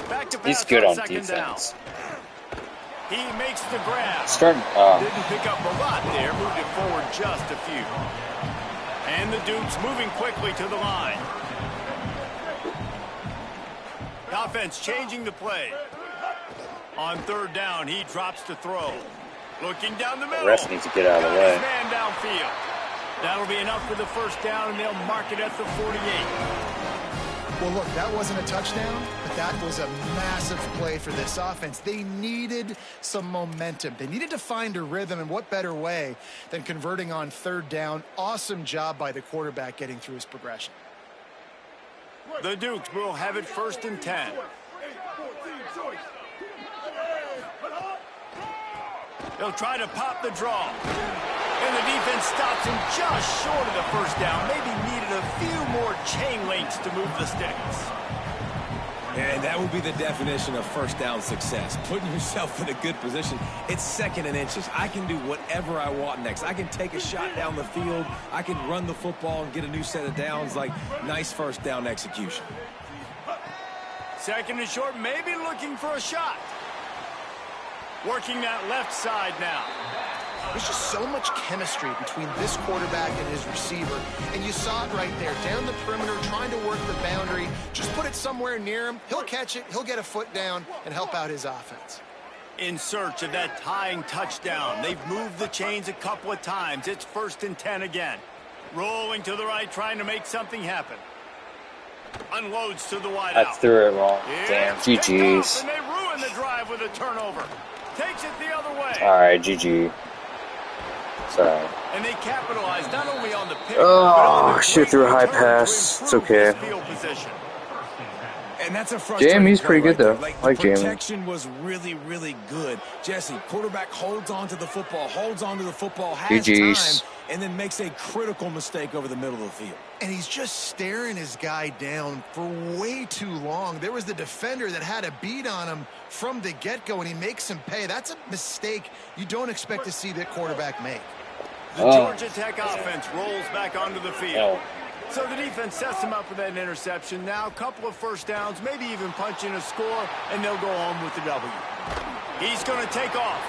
Back to pass. He's good on 2nd down. defense. He makes the grab. Didn't pick up a lot there. Moved it forward just a few. And the Dukes moving quickly to the line. The offense changing the play. On 3rd down, he drops to throw. Looking down the middle. The rest needs to get out of the way. Man downfield. That'll be enough for the 1st down, and they'll mark it at the 48. Well, look, that wasn't a touchdown, but that was a massive play for this offense. They needed some momentum. They needed to find a rhythm, and what better way than converting on 3rd down. Awesome job by the quarterback getting through his progression. The Dukes will have it 1st and 10. They'll try to pop the draw. And the defense stops him just short of the 1st down. Maybe needed a few more chain links to move the sticks. And that would be the definition of 1st down success. Putting yourself in a good position. It's 2nd and inches. I can do whatever I want next. I can take a shot down the field. I can run the football and get a new set of downs. Like, nice 1st down execution. 2nd and short, maybe looking for a shot. Working that left side now. There's just so much chemistry between this quarterback and his receiver, and you saw it right there. Down the perimeter, trying to work the boundary. Just put it somewhere near him. He'll catch it, he'll get a foot down, and help out his offense. In search of that tying touchdown. They've moved the chains a couple of times. It's 1st and 10 again. Rolling to the right, trying to make something happen. Unloads to the wide out. I threw it wrong. Damn, GG's. And they ruin the drive with a turnover. Takes it the other way. All right, GG. Sorry. And they capitalize not only on the pick, oh, shit, threw a high pass. It's okay. And that's a frustrating Jamie's pretty good, though. Like I like Jamie. Protection was really, really good. Jesse, quarterback holds on to the football, has GG's. time, and then makes a critical mistake over the middle of the field. And he's just staring his guy down for way too long. There was the defender that had a beat on him from the get-go, and he makes him pay. That's a mistake you don't expect to see that quarterback make. The Georgia Tech offense rolls back onto the field. So the defense sets him up with that interception. Now a couple of 1st downs, maybe even punch in a score, and they'll go home with the W. He's going to take off.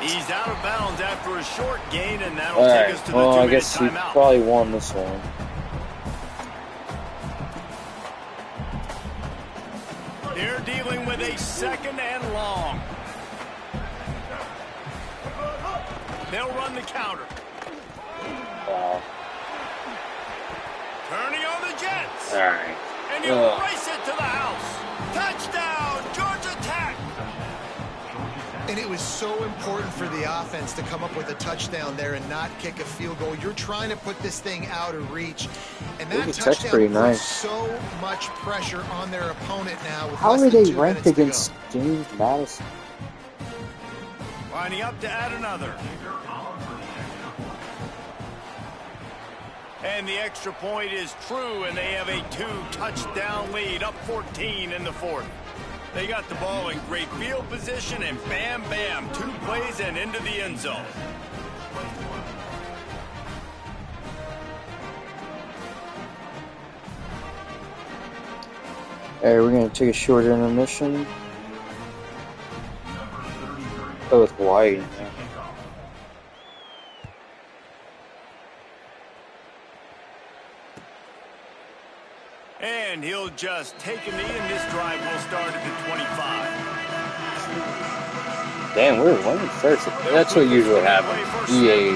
He's out of bounds after a short gain, and that'll take us to the 2-minute timeout. I guess he probably won this one. They're dealing with a 2nd and long. They'll run the counter. Wow. Turning on the Jets. All right. And you race it to the house. Touchdown, Georgia Tech. And it was was so important for the offense to come up with a touchdown there and not kick a field goal. You're trying to put this thing out of reach, and that touchdown pretty puts nice. so much pressure on their opponent now. With How less are than they 2 ranked minutes to against go. James Madison? Lining up to add another. And the extra point is true, and they have a 2-touchdown lead, up 14 in the fourth. They got the ball in great field position, and bam, bam, 2 plays and into the end zone. All right, we're going to take a short intermission. Go with Hawaii. And he'll just take a knee, and this drive will start at the 25. Damn, we're winning first. That's what usually happens. EA,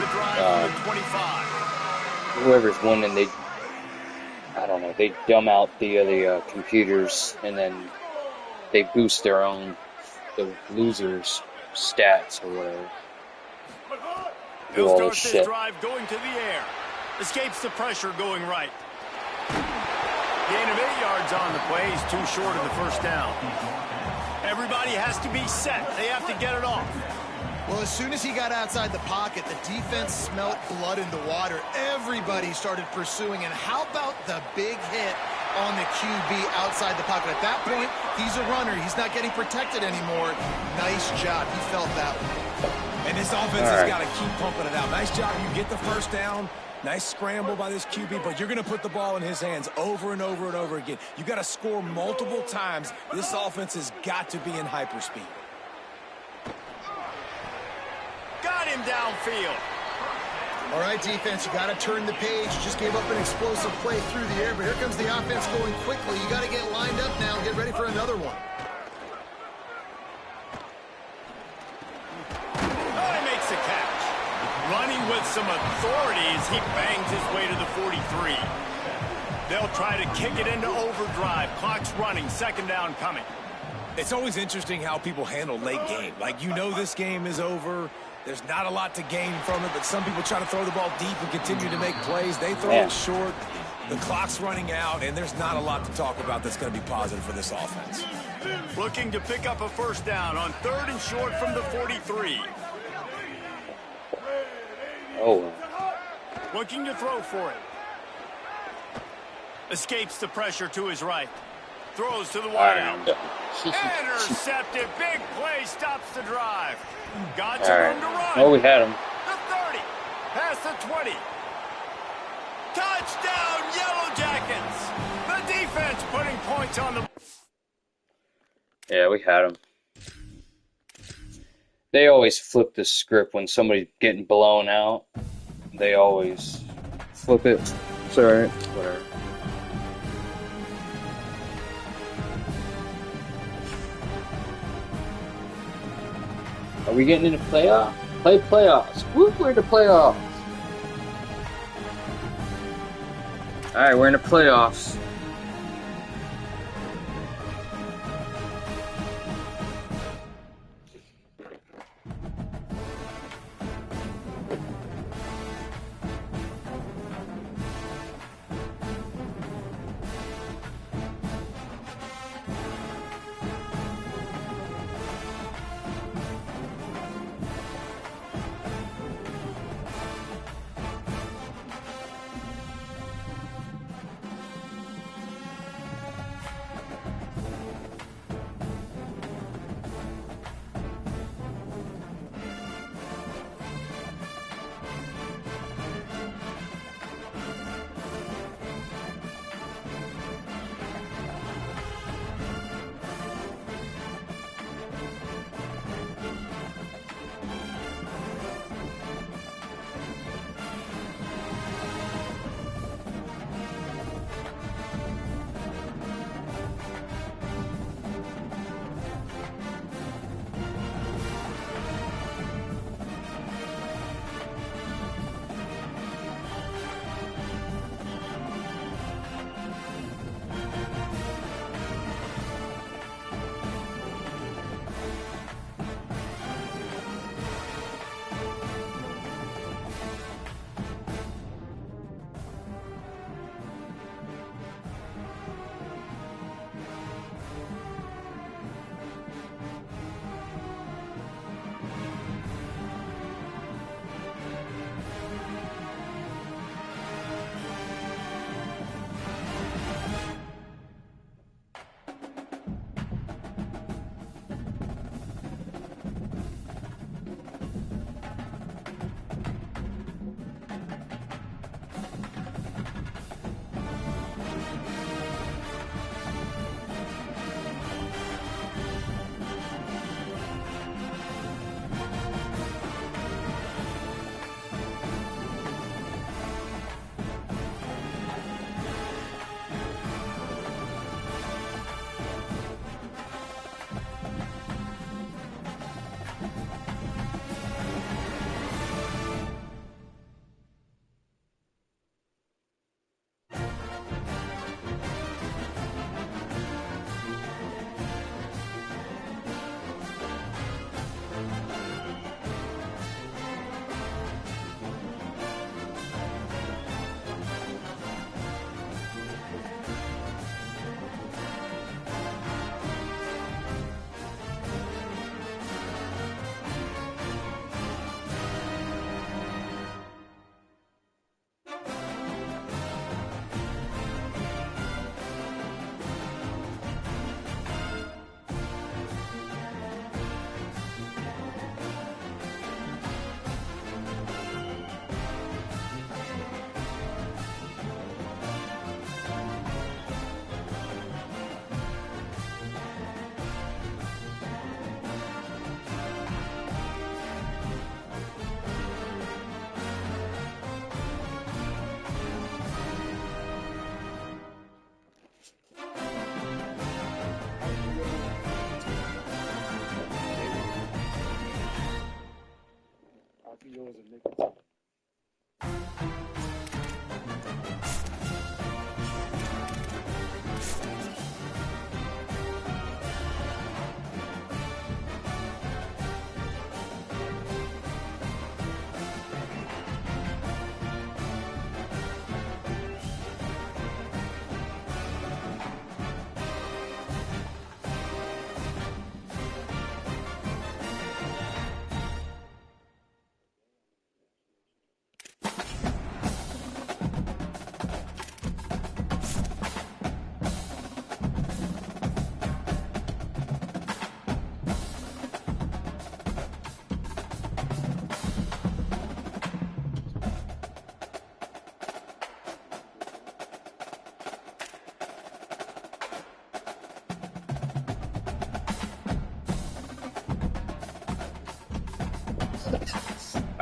whoever's winning, I don't know, they dumb out the computers, and then they boost the losers' stats or whatever. Do all He'll this start shit. this drive going to the air. Escapes the pressure going right. Gain of 8 yards on the play. He's too short of the first down. Everybody has to be set. They have to get it off. Well, as soon as he got outside the pocket, the defense smelt blood in the water. Everybody started pursuing. And how about the big hit on the QB outside the pocket? At that point, he's a runner. He's not getting protected anymore. Nice job. He felt that one. And this offense has got to keep pumping it out. Nice job. You get the first down. Nice scramble by this QB, but you're going to put the ball in his hands over and over and over again. You got to score multiple times. This offense has got to be in hyperspeed. Got him downfield. All right, defense, you got to turn the page. Just gave up an explosive play through the air, but here comes the offense going quickly. You got to get lined up now and get ready for another one. Oh, he makes a catch. Running with some authority as he bangs his way to the 43. They'll try to kick it into overdrive. Clock's running. Second down coming. It's always interesting how people handle late game. Like, you know this game is over. There's not a lot to gain from it, but some people try to throw the ball deep and continue to make plays. They throw it short. The clock's running out, and there's not a lot to talk about that's going to be positive for this offense. Looking to pick up a first down on 3rd and short from the 43. Oh. Looking to throw for it. Escapes the pressure to his right. Throws to the wideout. Intercepted. Big play. Stops the drive. Got some room to run. Oh, we had him. The 30. Past the 20. Touchdown, Yellow Jackets. The defense putting points on the... Yeah, we had him. They always flip the script when somebody's getting blown out. They always flip it. It's alright. Whatever. Are we getting into playoffs? Playoffs. Whoop, we're in the playoffs. Alright, we're in the playoffs.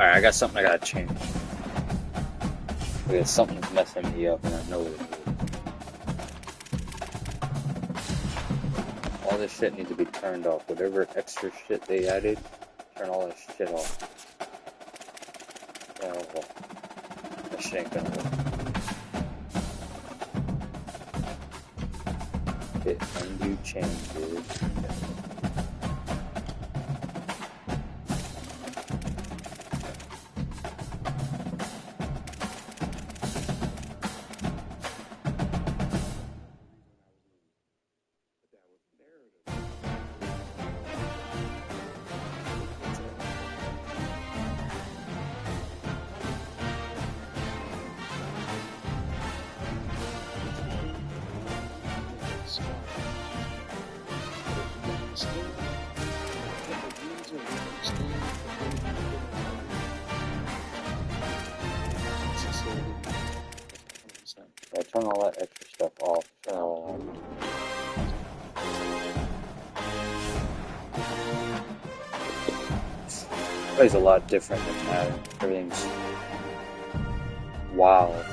Alright, I got something I gotta change. Because something's messing me up and I know it is. All this shit needs to be turned off. Whatever extra shit they added, turn all that shit off. Oh, that shit ain't gonna work. Hit undo changes. Yeah, turn all that extra stuff off. Turn it all off. Plays a lot different than that. Everything's wild.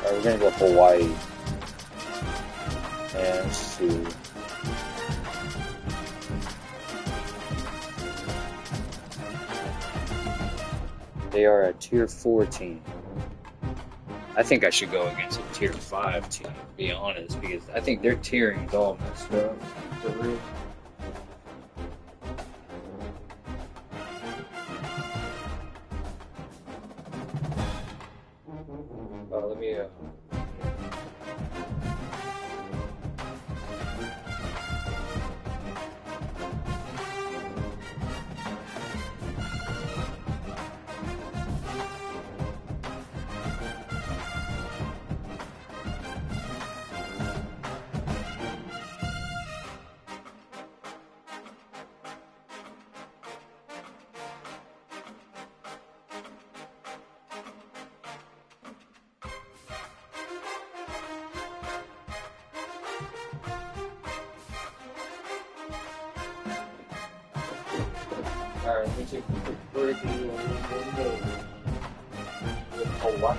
Alright, we're gonna go Hawaii. And let's see. They are a tier 4 team. I think I should go against a tier 5 team, to be honest, because I think their tiering is all messed up. For real. Let me Alright, let me take a quick break and do a little with Hawaii.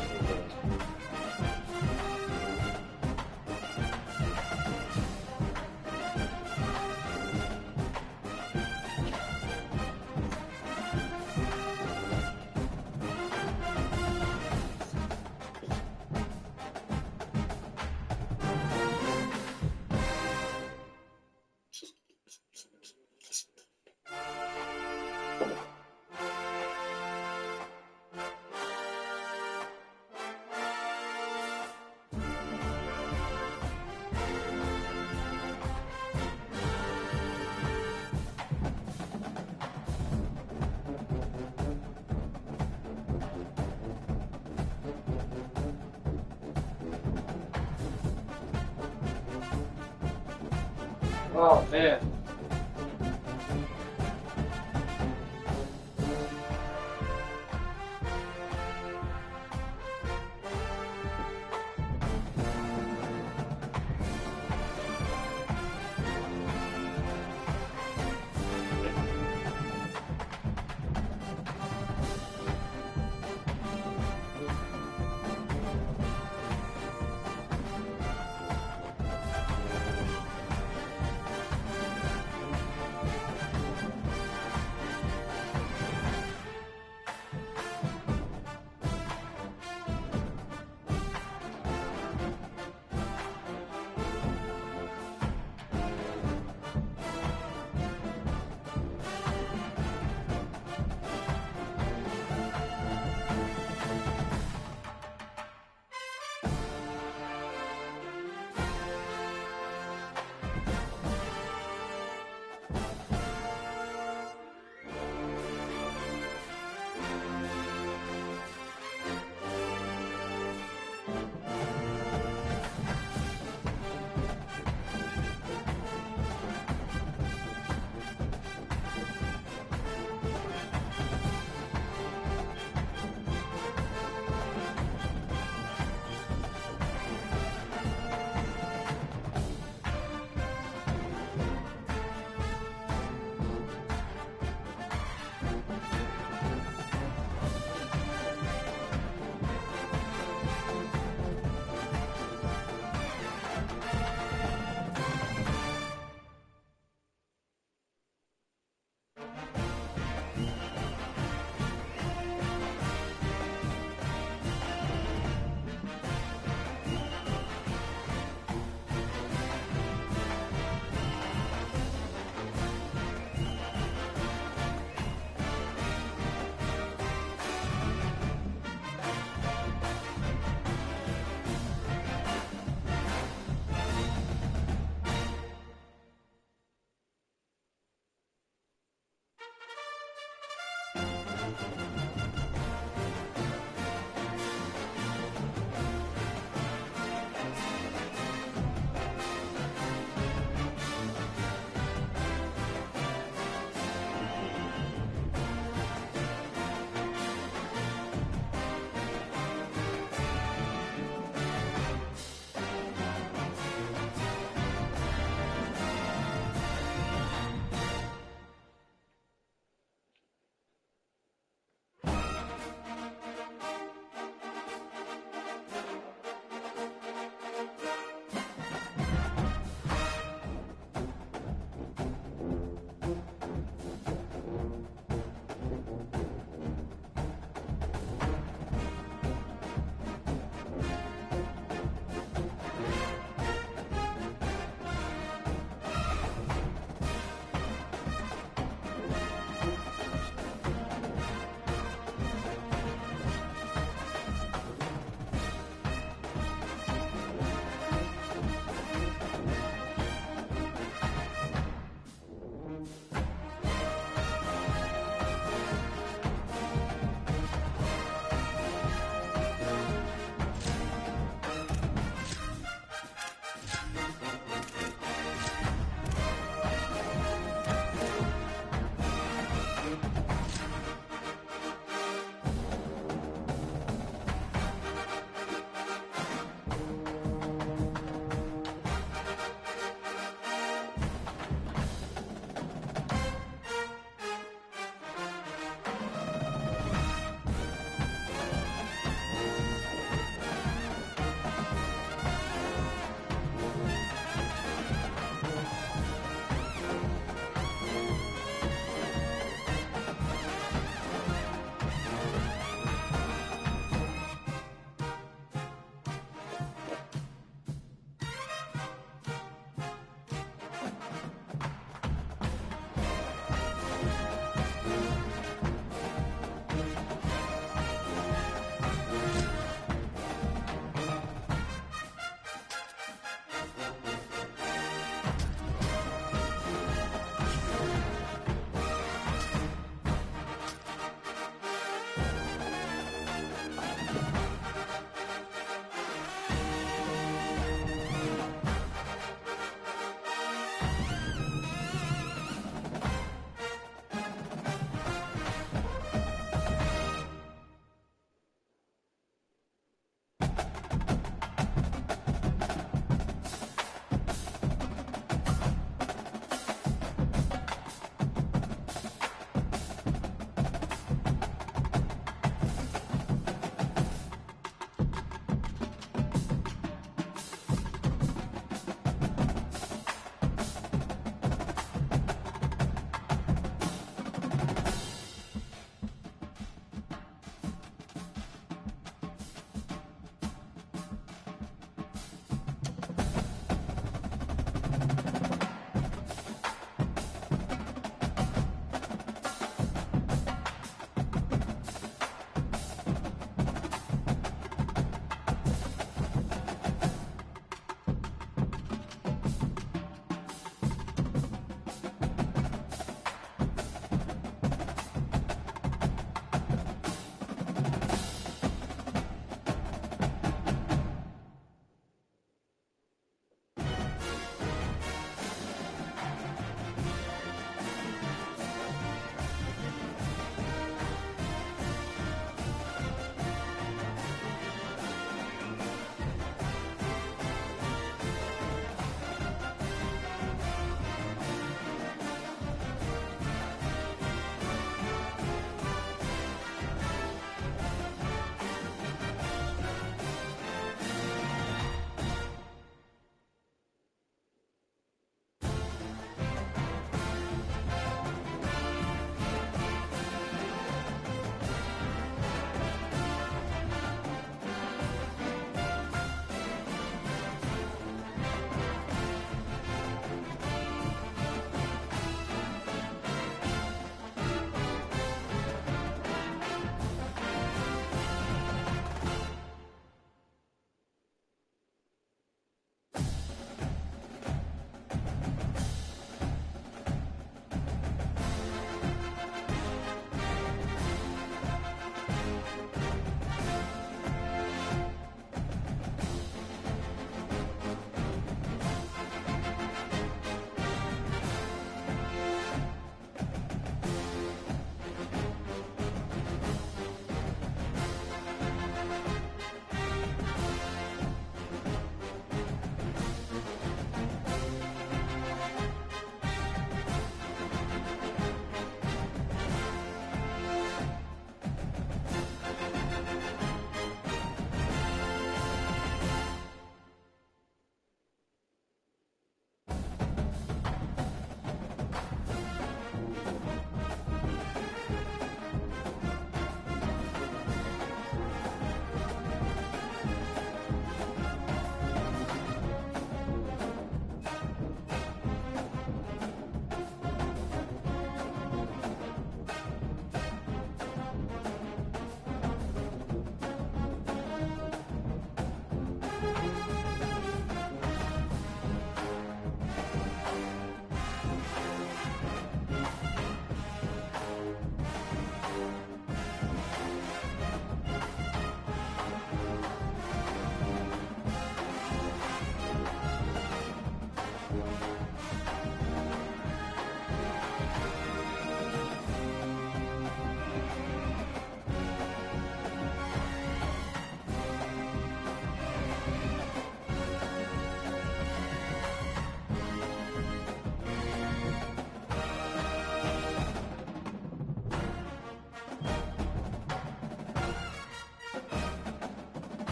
Oh man.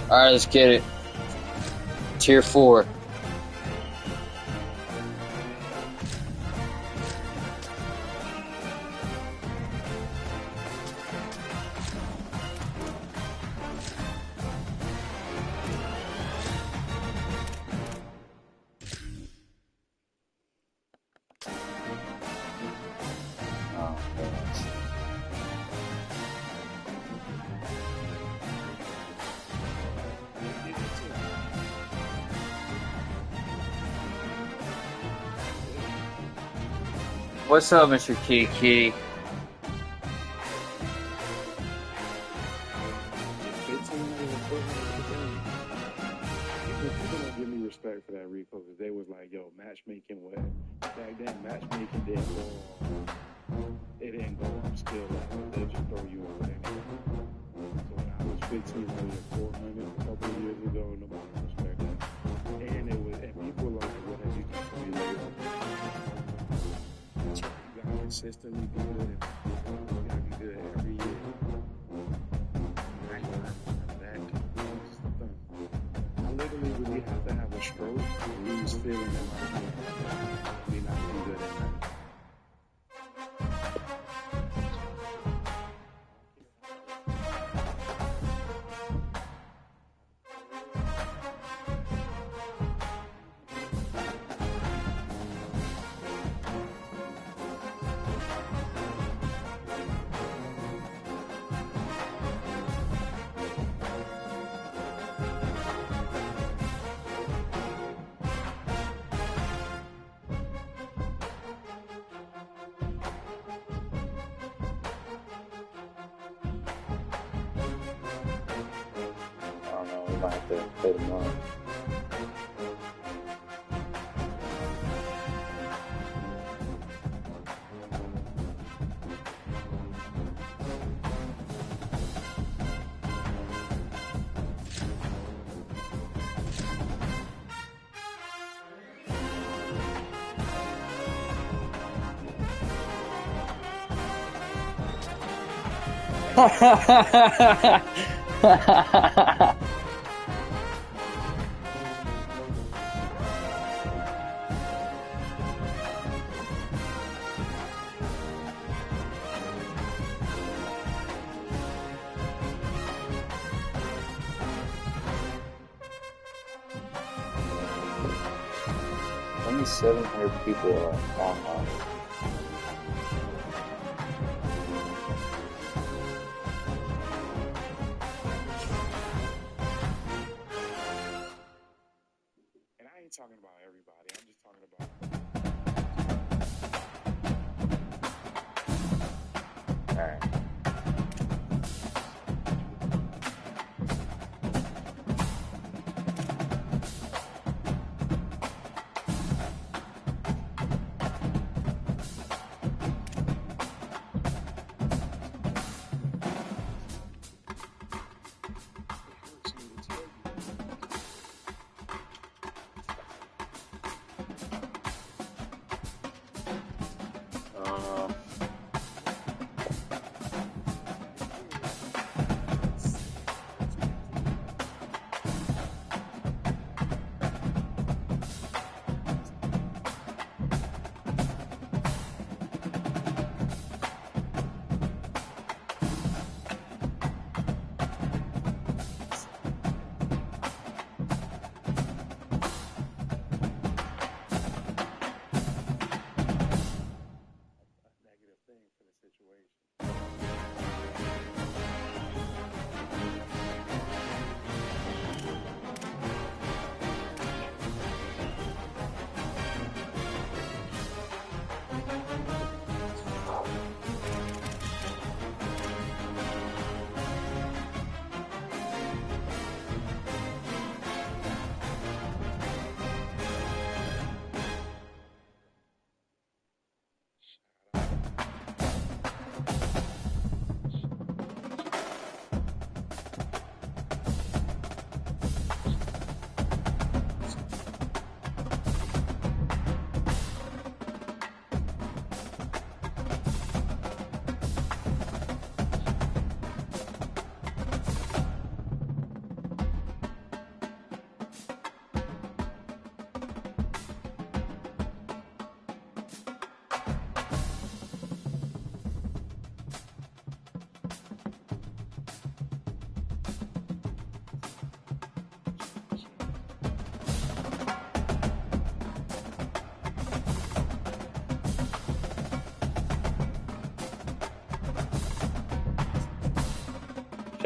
All right, let's get it. Tier 4. Oh, goodness. What's up, Mr. Kitty Kitty? 15 people don't give me respect for that, Rico, because they was like, yo, matchmaking what? Back then, matchmaking didn't go on. It didn't go on skill level. They just throw you on anyway. So when I was 15 million, 400 a couple of years ago, nobody respected it. And people were like, what have you done for me lately? You gotta consistently be good. You gotta be good every year. I literally really have to have a stroke and lose feeling in my game. Me not be good at that. I don't know, we might have to play them up. Only 700 people are online. And I ain't talking about everybody. I'm just talking about. Alright.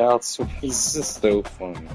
workouts. He's just so funny.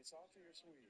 Salty or sweet?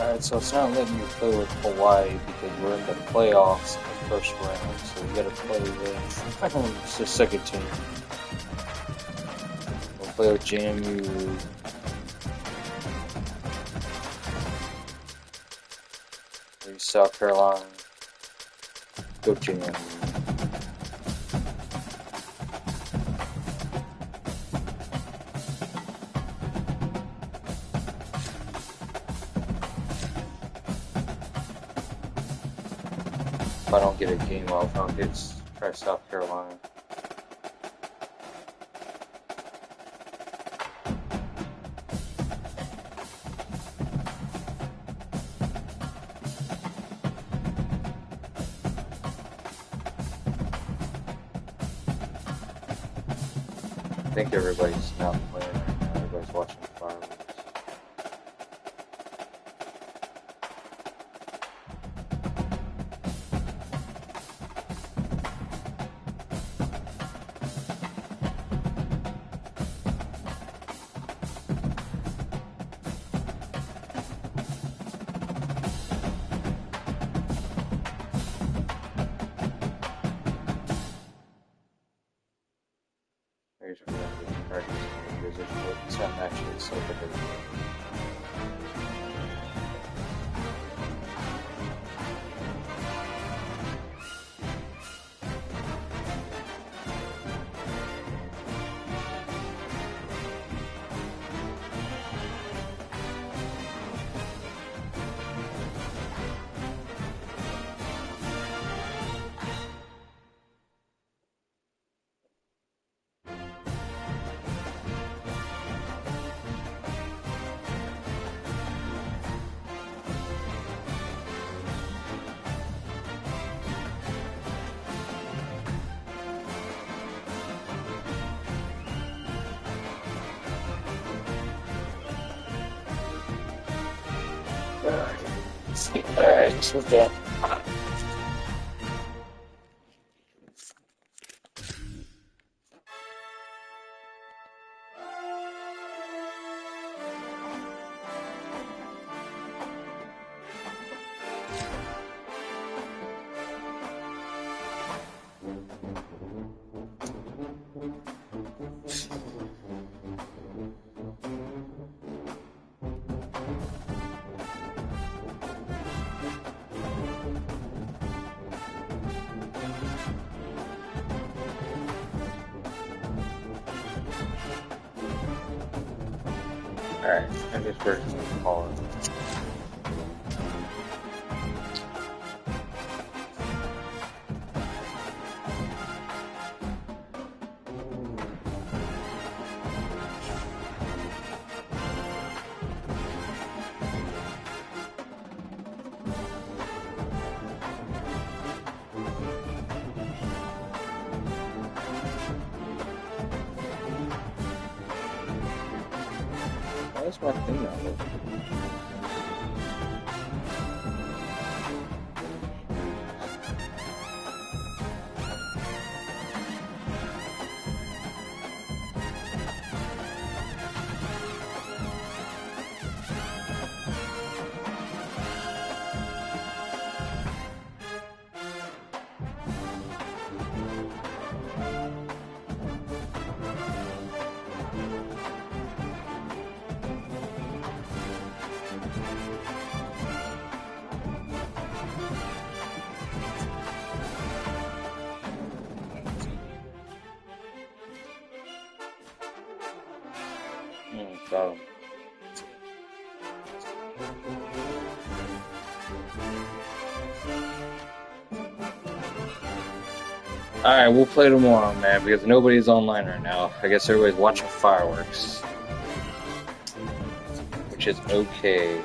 Alright, so it's not letting you play with Hawaii because we're in the playoffs in the first round, so we gotta play with it's the second team. We'll play with JMU. There's South Carolina. Go JMU. If I don't get a game off, I'll get try South Carolina. I think everybody's not playing right now. Everybody's watching the fireworks. Regs are better than Regs because some actually so better. Alright, so that. Alright, I guess we're just gonna call it. Why is my thing not working? Got him. Alright, we'll play tomorrow, man, because nobody's online right now. I guess everybody's watching fireworks. Which is okay.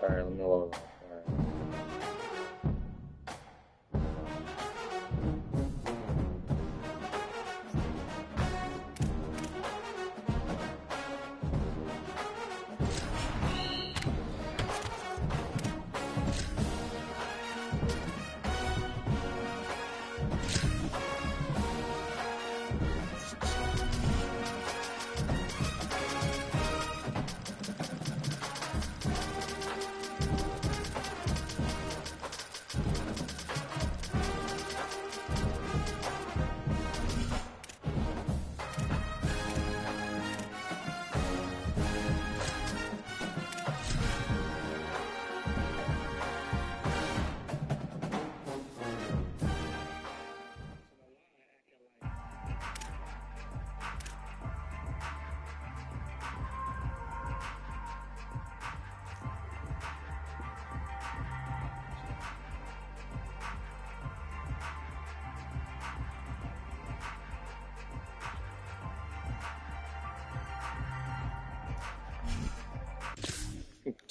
Alright, let me log off. Alright.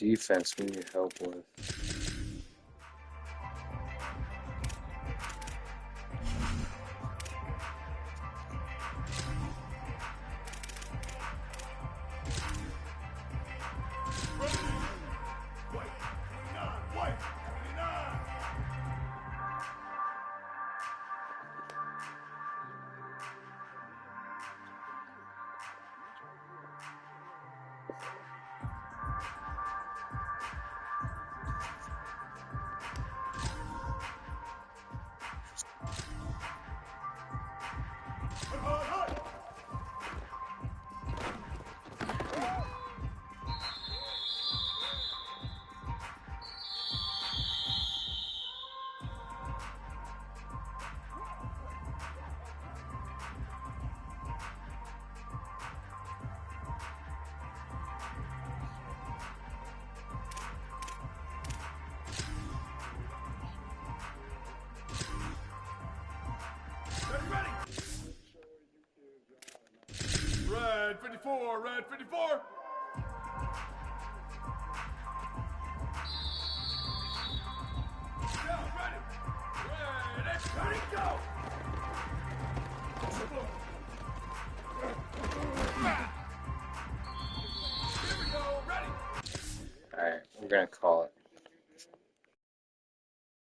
defense we need help with. Red 54, red 54. Yeah, ready. Ready, go. Alright, we're gonna call it.